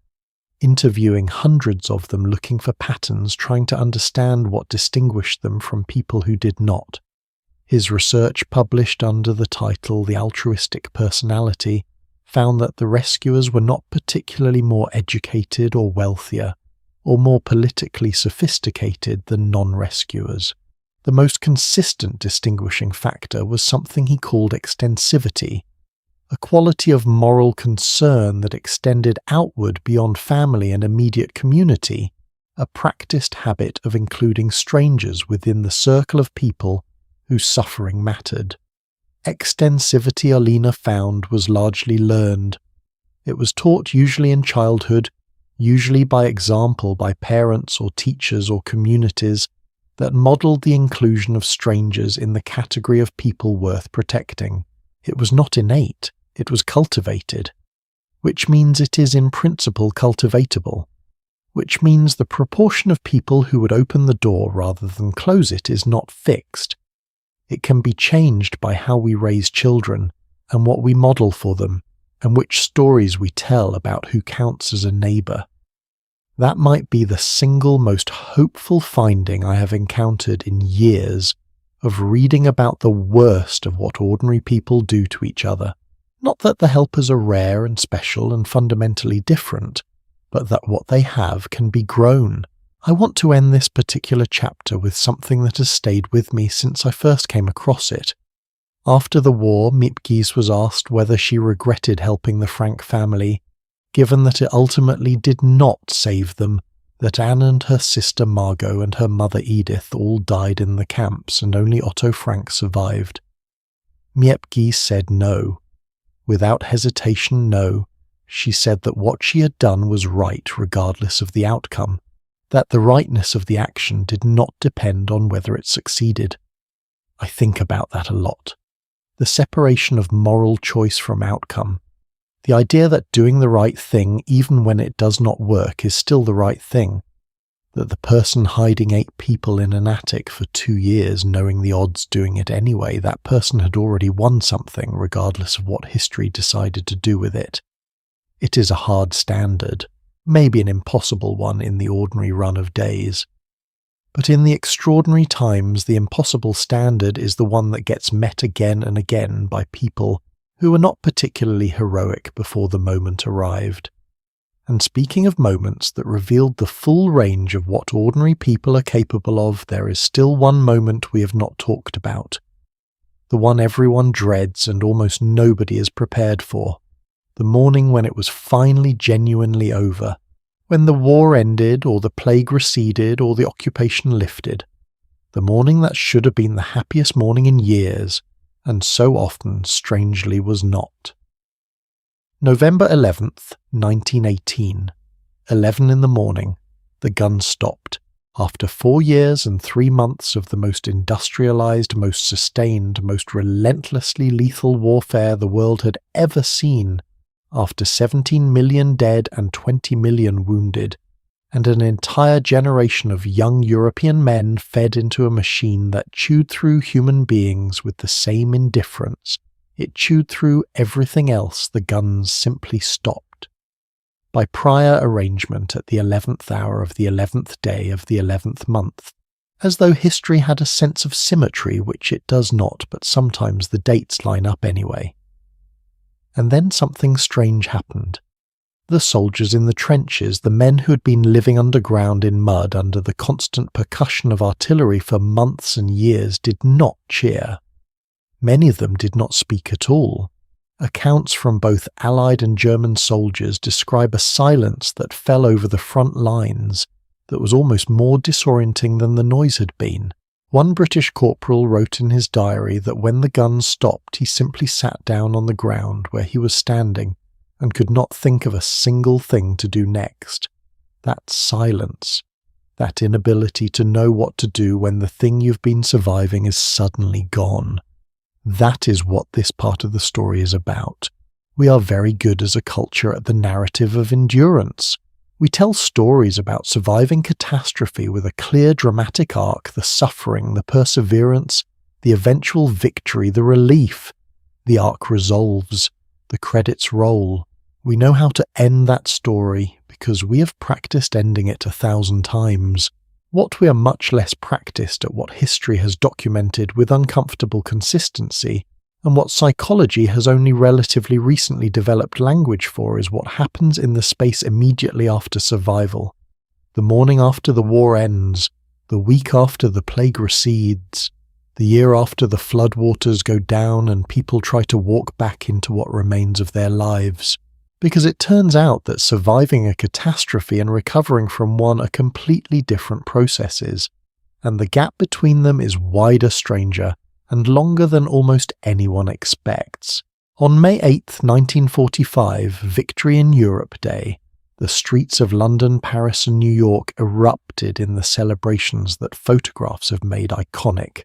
Speaker 1: interviewing hundreds of them, looking for patterns, trying to understand what distinguished them from people who did not. His research, published under the title The Altruistic Personality, found that the rescuers were not particularly more educated or wealthier, or more politically sophisticated than non-rescuers. The most consistent distinguishing factor was something he called extensivity, a quality of moral concern that extended outward beyond family and immediate community, a practiced habit of including strangers within the circle of people whose suffering mattered. extensivity Alina found was largely learned. It was taught usually in childhood, usually by example by parents or teachers or communities that modelled the inclusion of strangers in the category of people worth protecting. It was not innate, it was cultivated, which means it is in principle cultivatable, which means the proportion of people who would open the door rather than close it is not fixed. It can be changed by how we raise children and what we model for them and which stories we tell about who counts as a neighbour. That might be the single most hopeful finding I have encountered in years of reading about the worst of what ordinary people do to each other. Not that the helpers are rare and special and fundamentally different, but that what they have can be grown. I want to end this particular chapter with something that has stayed with me since I first came across it. After the war, Mipgis was asked whether she regretted helping the Frank family, given that it ultimately did not save them, that Anne and her sister Margot and her mother Edith all died in the camps and only Otto Frank survived. Mipgis said no. Without hesitation, no. She said that what she had done was right regardless of the outcome, that the rightness of the action did not depend on whether it succeeded. I think about that a lot. The separation of moral choice from outcome. The idea that doing the right thing, even when it does not work, is still the right thing. That the person hiding 8 people in an attic for 2 years, knowing the odds doing it anyway, that person had already won something, regardless of what history decided to do with it. It is a hard standard, maybe an impossible one in the ordinary run of days. But in the extraordinary times, the impossible standard is the one that gets met again and again by people who were not particularly heroic before the moment arrived. And speaking of moments that revealed the full range of what ordinary people are capable of, there is still one moment we have not talked about. The one everyone dreads and almost nobody is prepared for. The morning when it was finally genuinely over. When the war ended, or the plague receded, or the occupation lifted. The morning that should have been the happiest morning in years, and so often strangely was not. November 11th, 1918. 11 in the morning. The gun stopped. After 4 years and 3 months of the most industrialized, most sustained, most relentlessly lethal warfare the world had ever seen, after 17 million dead and 20 million wounded, and an entire generation of young European men fed into a machine that chewed through human beings with the same indifference. It chewed through everything else. The guns simply stopped. By prior arrangement at the 11th hour of the 11th day of the 11th month, as though history had a sense of symmetry, which it does not, but sometimes the dates line up anyway. And then something strange happened. The soldiers in the trenches, the men who had been living underground in mud under the constant percussion of artillery for months and years, did not cheer. Many of them did not speak at all. Accounts from both Allied and German soldiers describe a silence that fell over the front lines that was almost more disorienting than the noise had been. One British corporal wrote in his diary that when the guns stopped, he simply sat down on the ground where he was standing and could not think of a single thing to do next. That silence, that inability to know what to do when the thing you've been surviving is suddenly gone. That is what this part of the story is about. We are very good as a culture at the narrative of endurance. We tell stories about surviving catastrophe with a clear dramatic arc, the suffering, the perseverance, the eventual victory, the relief. The arc resolves, the credits roll. We know how to end that story because we have practiced ending it 1,000 times. What we are much less practiced at what history has documented with uncomfortable consistency, and what psychology has only relatively recently developed language for, is what happens in the space immediately after survival. The morning after the war ends, the week after the plague recedes, the year after the floodwaters go down and people try to walk back into what remains of their lives. Because it turns out that surviving a catastrophe and recovering from one are completely different processes, and the gap between them is wider, stranger, and longer than almost anyone expects. On May 8, 1945, Victory in Europe Day, the streets of London, Paris and New York erupted in the celebrations that photographs have made iconic.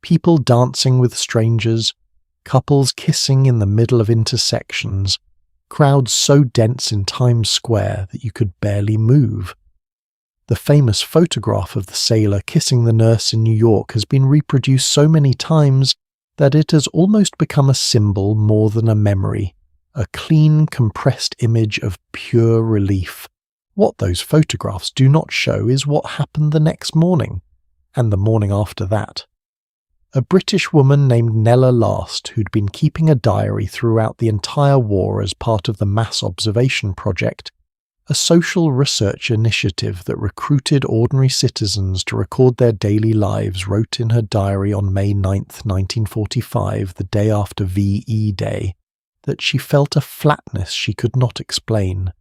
Speaker 1: People dancing with strangers, couples kissing in the middle of intersections, crowds so dense in Times Square that you could barely move. The famous photograph of the sailor kissing the nurse in New York has been reproduced so many times that it has almost become a symbol more than a memory, a clean, compressed image of pure relief. What those photographs do not show is what happened the next morning, and the morning after that. A British woman named Nella Last, who'd been keeping a diary throughout the entire war as part of the Mass Observation Project, a social research initiative that recruited ordinary citizens to record their daily lives, wrote in her diary on May 9, 1945, the day after VE Day, that she felt a flatness she could not explain.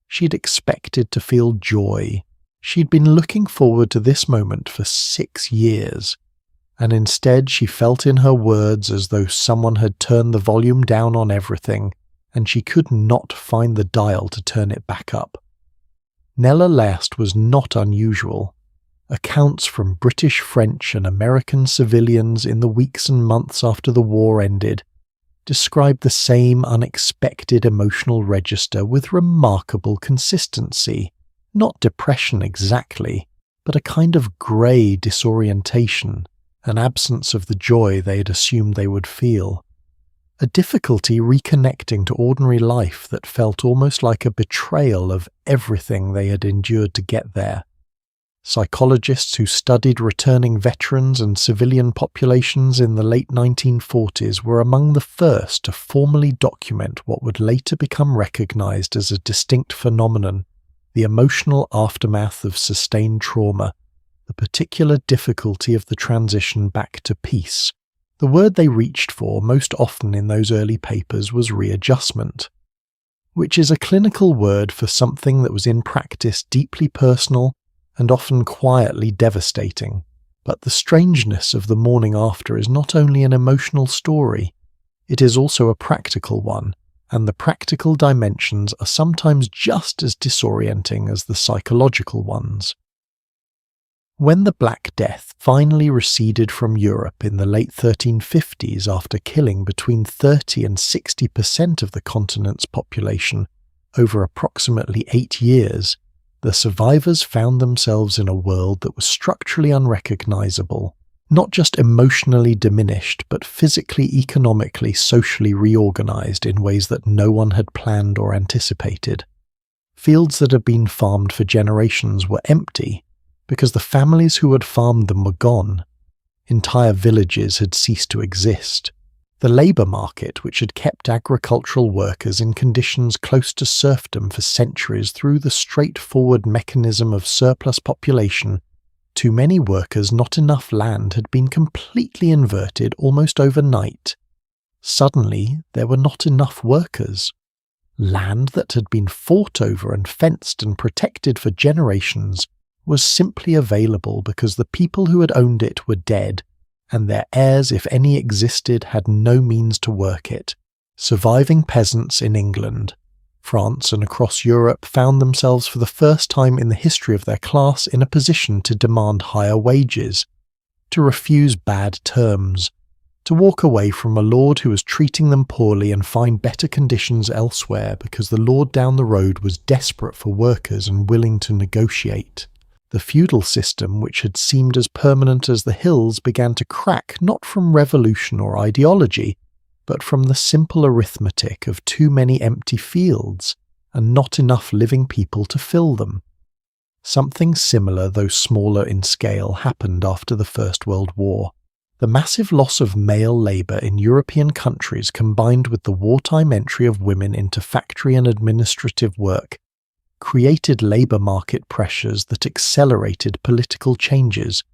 Speaker 1: She'd expected to feel joy. She'd been looking forward to this moment for 6 years. And instead she felt in her words as though someone had turned the volume down on everything, and she could not find the dial to turn it back up. Nella Last was not unusual. Accounts from British, French and American civilians in the weeks and months after the war ended described the same unexpected emotional register with remarkable consistency. Not depression exactly, but a kind of grey disorientation, an absence of the joy they had assumed they would feel. A difficulty reconnecting to ordinary life that felt almost like a betrayal of everything they had endured to get there. Psychologists who studied returning veterans and civilian populations in the late 1940s were among the first to formally document what would later become recognized as a distinct phenomenon, the emotional aftermath of sustained trauma, the particular difficulty of the transition back to peace. The word they reached for most often in those early papers was readjustment, which is a clinical word for something that was in practice deeply personal and often quietly devastating. But the strangeness of the morning after is not only an emotional story, it is also a practical one, and the practical dimensions are sometimes just as disorienting as the psychological ones. When the Black Death finally receded from Europe in the late 1350s after killing between 30 and 60% of the continent's population over approximately 8 years, the survivors found themselves in a world that was structurally unrecognizable, not just emotionally diminished, but physically, economically, socially reorganized in ways that no one had planned or anticipated. Fields that had been farmed for generations were empty, because the families who had farmed them were gone. Entire villages had ceased to exist. The labour market, which had kept agricultural workers in conditions close to serfdom for centuries through the straightforward mechanism of surplus population, too many workers, not enough land, had been completely inverted almost overnight. Suddenly, there were not enough workers. Land that had been fought over and fenced and protected for generations was simply available because the people who had owned it were dead, and their heirs, if any existed, had no means to work it. Surviving peasants in England, France and across Europe found themselves for the first time in the history of their class in a position to demand higher wages, to refuse bad terms, to walk away from a lord who was treating them poorly and find better conditions elsewhere because the lord down the road was desperate for workers and willing to negotiate. The feudal system, which had seemed as permanent as the hills, began to crack not from revolution or ideology, but from the simple arithmetic of too many empty fields and not enough living people to fill them. Something similar, though smaller in scale, happened after the First World War. The massive loss of male labour in European countries, combined with the wartime entry of women into factory and administrative work, created labour market pressures that accelerated political changes.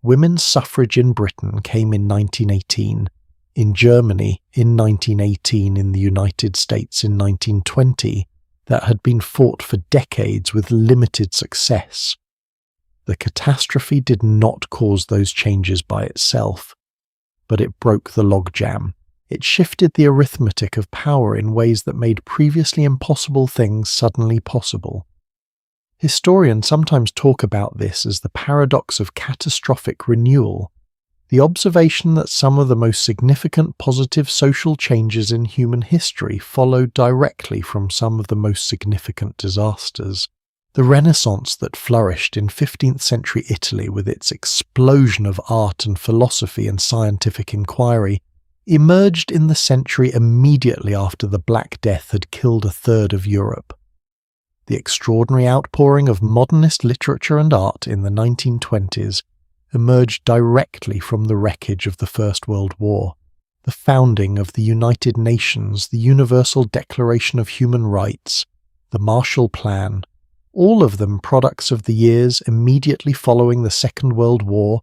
Speaker 1: Women's suffrage in Britain came in 1918, in Germany in 1918, in the United States in 1920, that had been fought for decades with limited success. The catastrophe did not cause those changes by itself. but it broke the logjam. It shifted the arithmetic of power in ways that made previously impossible things suddenly possible. Historians sometimes talk about this as the paradox of catastrophic renewal, the observation that some of the most significant positive social changes in human history followed directly from some of the most significant disasters. The Renaissance that flourished in 15th century Italy with its explosion of art and philosophy and scientific inquiry emerged in the century immediately after the Black Death had killed a third of Europe. The extraordinary outpouring of modernist literature and art in the 1920s emerged directly from the wreckage of the First World War, the founding of the United Nations, the Universal Declaration of Human Rights, the Marshall Plan, all of them products of the years immediately following the Second World War,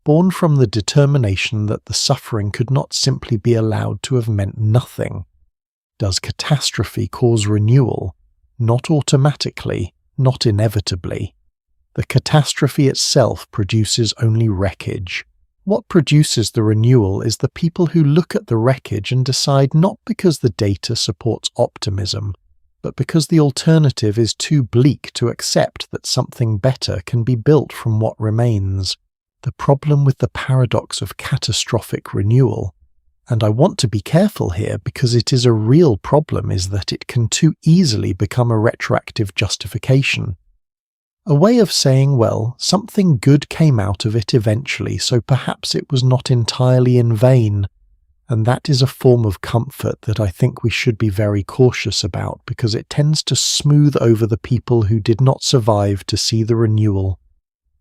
Speaker 1: born from the determination that the suffering could not simply be allowed to have meant nothing. Does catastrophe cause renewal? Not automatically, not inevitably. The catastrophe itself produces only wreckage. What produces the renewal is the people who look at the wreckage and decide not because the data supports optimism, but because the alternative is too bleak to accept that something better can be built from what remains. The problem with the paradox of catastrophic renewal, and I want to be careful here because it is a real problem, is that it can too easily become a retroactive justification. A way of saying, well, something good came out of it eventually, so perhaps it was not entirely in vain. And that is a form of comfort that I think we should be very cautious about, because it tends to smooth over the people who did not survive to see the renewal,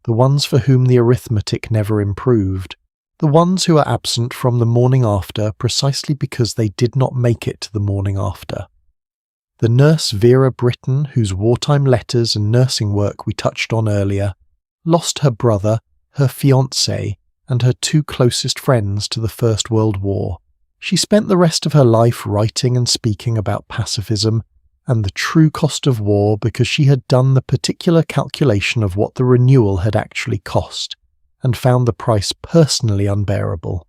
Speaker 1: the ones for whom the arithmetic never improved, the ones who are absent from the morning after precisely because they did not make it to the morning after. The nurse Vera Britton, whose wartime letters and nursing work we touched on earlier, lost her brother, her fiancé, and her two closest friends to the First World War. She spent the rest of her life writing and speaking about pacifism and the true cost of war because she had done the particular calculation of what the renewal had actually cost, and found the price personally unbearable.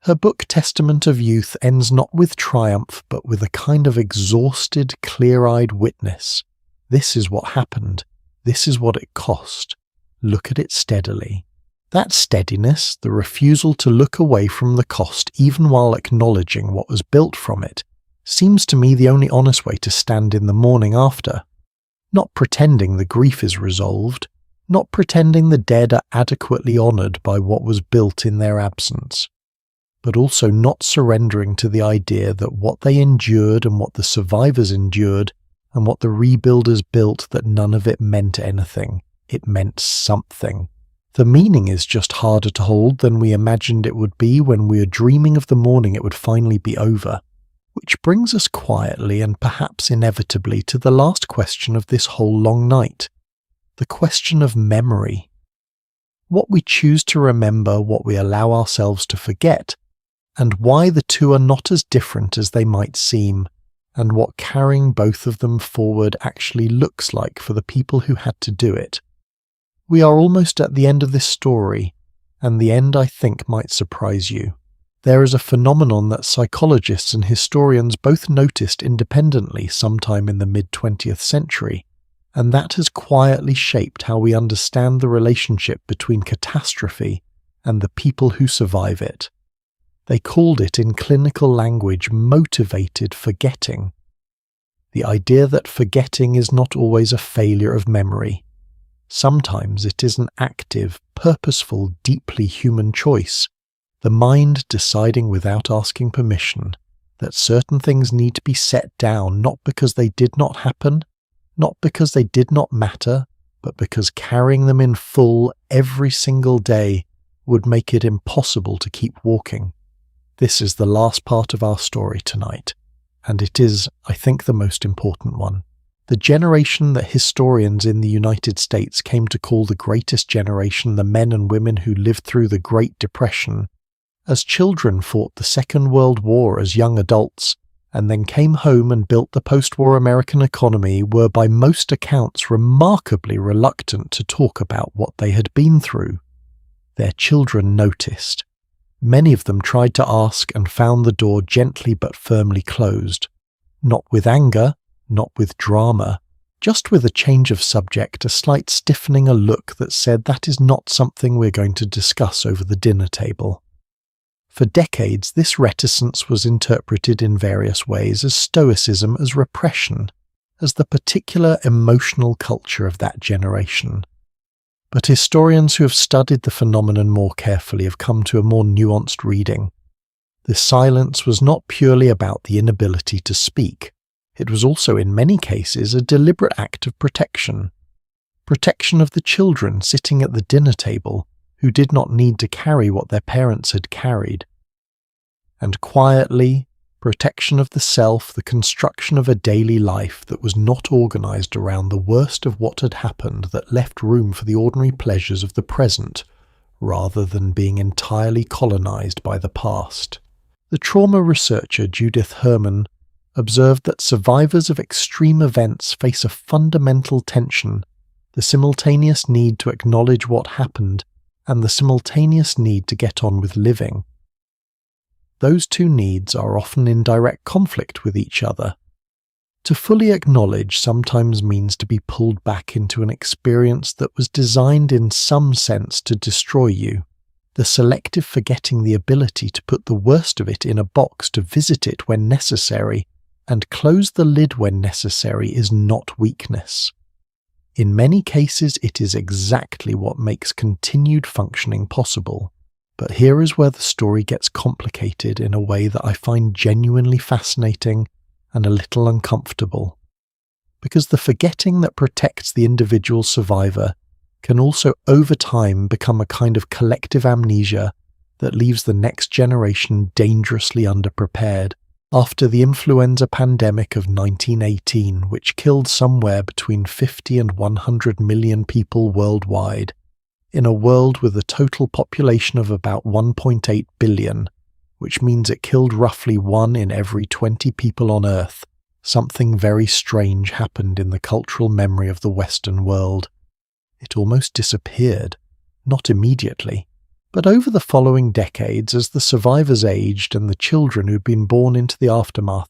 Speaker 1: Her book Testament of Youth ends not with triumph but with a kind of exhausted, clear-eyed witness. This is what happened. This is what it cost. Look at it steadily. That steadiness, the refusal to look away from the cost even while acknowledging what was built from it, seems to me the only honest way to stand in the morning after. Not pretending the grief is resolved, not pretending the dead are adequately honoured by what was built in their absence, but also not surrendering to the idea that what they endured and what the survivors endured and what the rebuilders built, that none of it meant anything. It meant something. The meaning is just harder to hold than we imagined it would be when we were dreaming of the morning it would finally be over. Which brings us quietly and perhaps inevitably to the last question of this whole long night. The question of memory. What we choose to remember, what we allow ourselves to forget, and why the two are not as different as they might seem, and what carrying both of them forward actually looks like for the people who had to do it. We are almost at the end of this story, and the end I think might surprise you. There is a phenomenon that psychologists and historians both noticed independently sometime in the mid-20th century, and that has quietly shaped how we understand the relationship between catastrophe and the people who survive it. They called it in clinical language motivated forgetting. The idea that forgetting is not always a failure of memory. Sometimes it is an active, purposeful, deeply human choice, the mind deciding without asking permission that certain things need to be set down not because they did not happen, not because they did not matter, but because carrying them in full every single day would make it impossible to keep walking. This is the last part of our story tonight, and it is, I think, the most important one. The generation that historians in the United States came to call the greatest generation, the men and women who lived through the Great Depression, as children fought the Second World War as young adults, and then came home and built the post-war American economy, were by most accounts remarkably reluctant to talk about what they had been through. Their children noticed. Many of them tried to ask and found the door gently but firmly closed. Not with anger, not with drama, just with a change of subject, a slight stiffening, a look that said that is not something we're going to discuss over the dinner table. For decades, this reticence was interpreted in various ways as stoicism, as repression, as the particular emotional culture of that generation. But historians who have studied the phenomenon more carefully have come to a more nuanced reading. The silence was not purely about the inability to speak. It was also, in many cases, a deliberate act of protection. Protection of the children sitting at the dinner table, who did not need to carry what their parents had carried. And quietly, protection of the self, the construction of a daily life that was not organized around the worst of what had happened, that left room for the ordinary pleasures of the present, rather than being entirely colonized by the past. The trauma researcher Judith Herman observed that survivors of extreme events face a fundamental tension, the simultaneous need to acknowledge what happened and the simultaneous need to get on with living. Those two needs are often in direct conflict with each other. To fully acknowledge sometimes means to be pulled back into an experience that was designed in some sense to destroy you. The selective forgetting the ability to put the worst of it in a box, to visit it when necessary, and close the lid when necessary is not weakness. In many cases, it is exactly what makes continued functioning possible. But here is where the story gets complicated in a way that I find genuinely fascinating and a little uncomfortable. Because the forgetting that protects the individual survivor can also over time become a kind of collective amnesia that leaves the next generation dangerously underprepared. After the influenza pandemic of 1918, which killed somewhere between 50 and 100 million people worldwide, in a world with a total population of about 1.8 billion, which means it killed roughly 1 in every 20 people on Earth, something very strange happened in the cultural memory of the Western world. It almost disappeared, not immediately, but over the following decades, as the survivors aged and the children who'd been born into the aftermath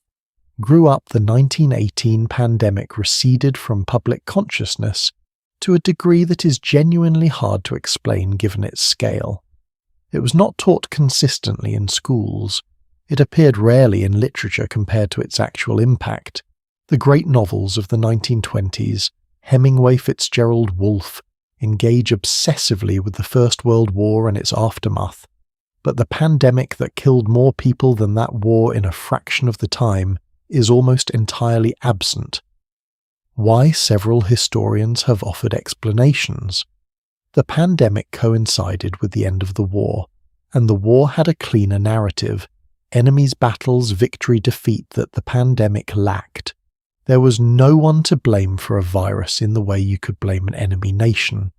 Speaker 1: grew up, the 1918 pandemic receded from public consciousness to a degree that is genuinely hard to explain given its scale. It was not taught consistently in schools. It appeared rarely in literature compared to its actual impact. The great novels of the 1920s, Hemingway, Fitzgerald, Woolf, engage obsessively with the First World War and its aftermath, but the pandemic that killed more people than that war in a fraction of the time is almost entirely absent. Why? Several historians have offered explanations. The pandemic coincided with the end of the war, and the war had a cleaner narrative, enemies, battles, victory, defeat, that the pandemic lacked. There was no one to blame for a virus in the way you could blame an enemy nation.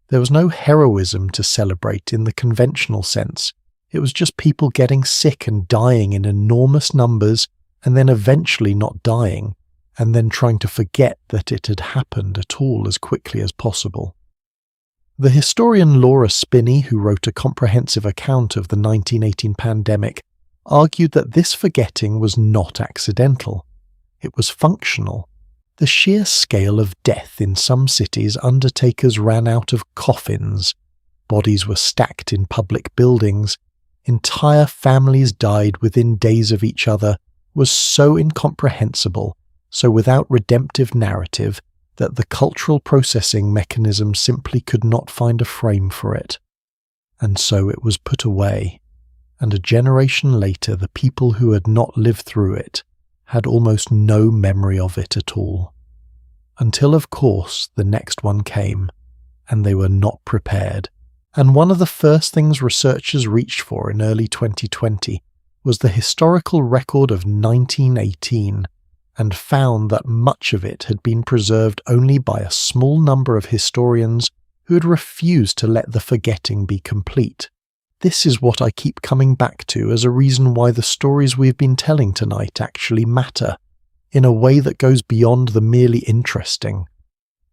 Speaker 1: There was no heroism to celebrate in the conventional sense. It was just people getting sick and dying in enormous numbers, and then eventually not dying, and then trying to forget that it had happened at all as quickly as possible. The historian Laura Spinney, who wrote a comprehensive account of the 1918 pandemic, argued that this forgetting was not accidental. It was functional. The sheer scale of death in some cities, undertakers ran out of coffins, bodies were stacked in public buildings, entire families died within days of each other, was so incomprehensible, so without redemptive narrative, that the cultural processing mechanism simply could not find a frame for it. And so it was put away, and a generation later the people who had not lived through it had almost no memory of it at all. Until, of course, the next one came, and they were not prepared. And one of the first things researchers reached for in early 2020 was the historical record of 1918, and found that much of it had been preserved only by a small number of historians who had refused to let the forgetting be complete. This is what I keep coming back to as a reason why the stories we've been telling tonight actually matter, in a way that goes beyond the merely interesting.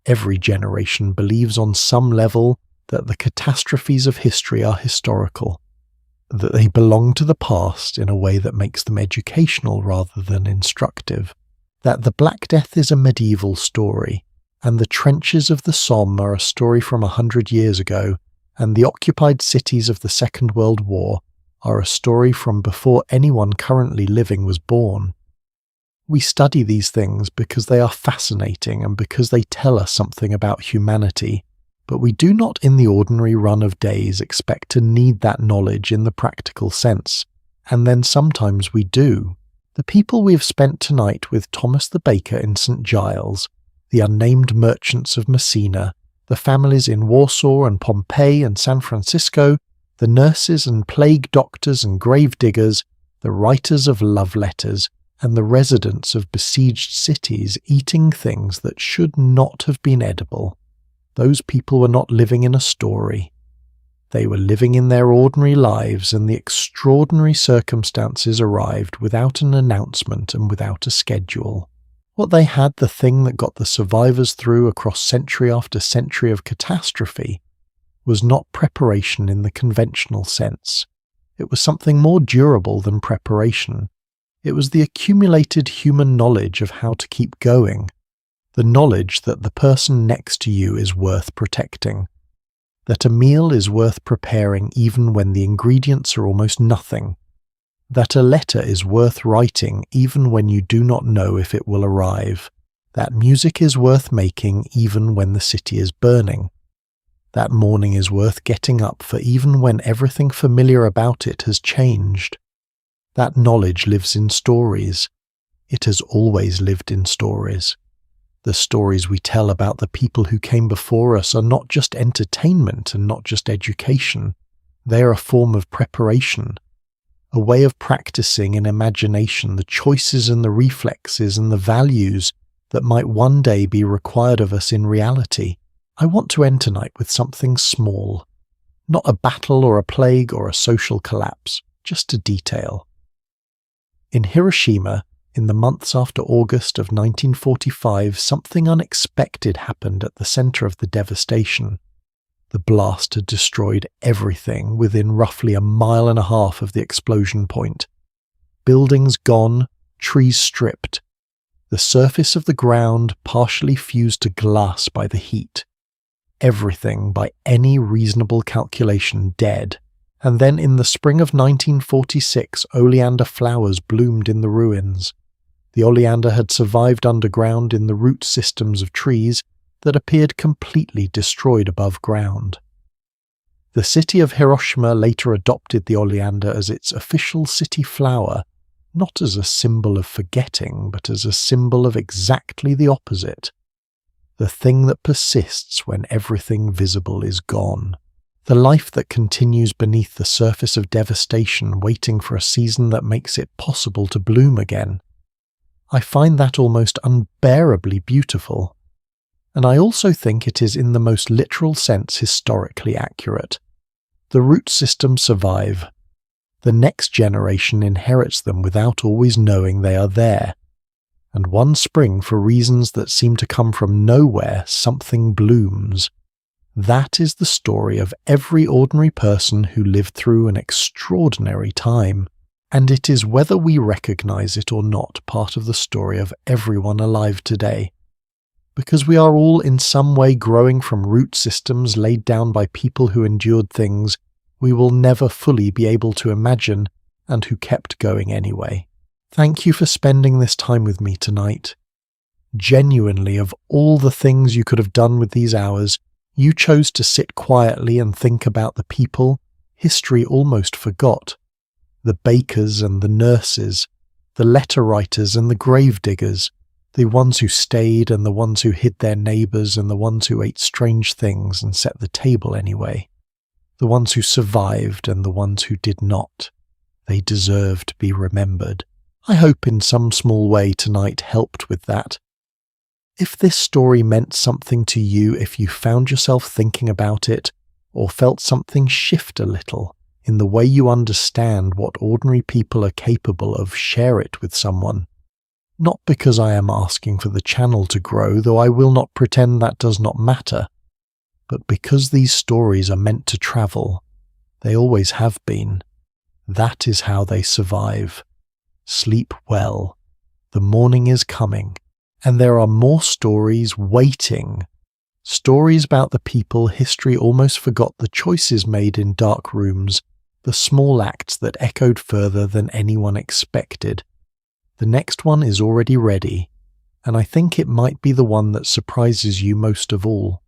Speaker 1: Every generation believes on some level that the catastrophes of history are historical. that they belong to the past in a way that makes them educational rather than instructive, that the Black Death is a medieval story, and the trenches of the Somme are a story from 100 years ago, and the occupied cities of the Second World War are a story from before anyone currently living was born. We study these things because they are fascinating and because they tell us something about humanity, but we do not in the ordinary run of days expect to need that knowledge in the practical sense, and then sometimes we do. The people we have spent tonight with Thomas the Baker in St. Giles, the unnamed merchants of Messina, the families in Warsaw and Pompeii and San Francisco, the nurses and plague doctors and grave diggers, the writers of love letters, and the residents of besieged cities eating things that should not have been edible. Those people were not living in a story. They were living in their ordinary lives, and the extraordinary circumstances arrived without an announcement and without a schedule. What they had, the thing that got the survivors through across century after century of catastrophe, was not preparation in the conventional sense. It was something more durable than preparation. It was the accumulated human knowledge of how to keep going, the knowledge that the person next to you is worth protecting, that a meal is worth preparing even when the ingredients are almost nothing, that a letter is worth writing even when you do not know if it will arrive, that music is worth making even when the city is burning, that morning is worth getting up for even when everything familiar about it has changed. That knowledge lives in stories. It has always lived in stories. The stories we tell about the people who came before us are not just entertainment and not just education. They are a form of preparation, a way of practicing in imagination the choices and the reflexes and the values that might one day be required of us in reality. I want to end tonight with something small, not a battle or a plague or a social collapse, just a detail. In Hiroshima, in the months after August of 1945, something unexpected happened at the center of the devastation. The blast had destroyed everything within roughly 1.5 miles of the explosion point. Buildings gone, trees stripped, the surface of the ground partially fused to glass by the heat. Everything, by any reasonable calculation, dead. And then in the spring of 1946, oleander flowers bloomed in the ruins. The oleander had survived underground in the root systems of trees that appeared completely destroyed above ground. The city of Hiroshima later adopted the oleander as its official city flower, not as a symbol of forgetting, but as a symbol of exactly the opposite. The thing that persists when everything visible is gone. The life that continues beneath the surface of devastation, waiting for a season that makes it possible to bloom again. I find that almost unbearably beautiful. And I also think it is in the most literal sense historically accurate. The root systems survive. The next generation inherits them without always knowing they are there. And one spring, for reasons that seem to come from nowhere, something blooms. That is the story of every ordinary person who lived through an extraordinary time. And it is, whether we recognize it or not, part of the story of everyone alive today. Because we are all in some way growing from root systems laid down by people who endured things we will never fully be able to imagine and who kept going anyway. Thank you for spending this time with me tonight. Genuinely, of all the things you could have done with these hours, you chose to sit quietly and think about the people history almost forgot. The bakers and the nurses, the letter writers and the grave diggers, the ones who stayed and the ones who hid their neighbours and the ones who ate strange things and set the table anyway. The ones who survived and the ones who did not. They deserve to be remembered. I hope in some small way tonight helped with that. If this story meant something to you, if you found yourself thinking about it, or felt something shift a little in the way you understand what ordinary people are capable of, share it with someone. Not because I am asking for the channel to grow, though I will not pretend that does not matter, but because these stories are meant to travel. They always have been. That is how they survive. Sleep well. The morning is coming, and there are more stories waiting. Stories about the people history almost forgot, the choices made in dark rooms, the small acts that echoed further than anyone expected. The next one is already ready, and I think it might be the one that surprises you most of all.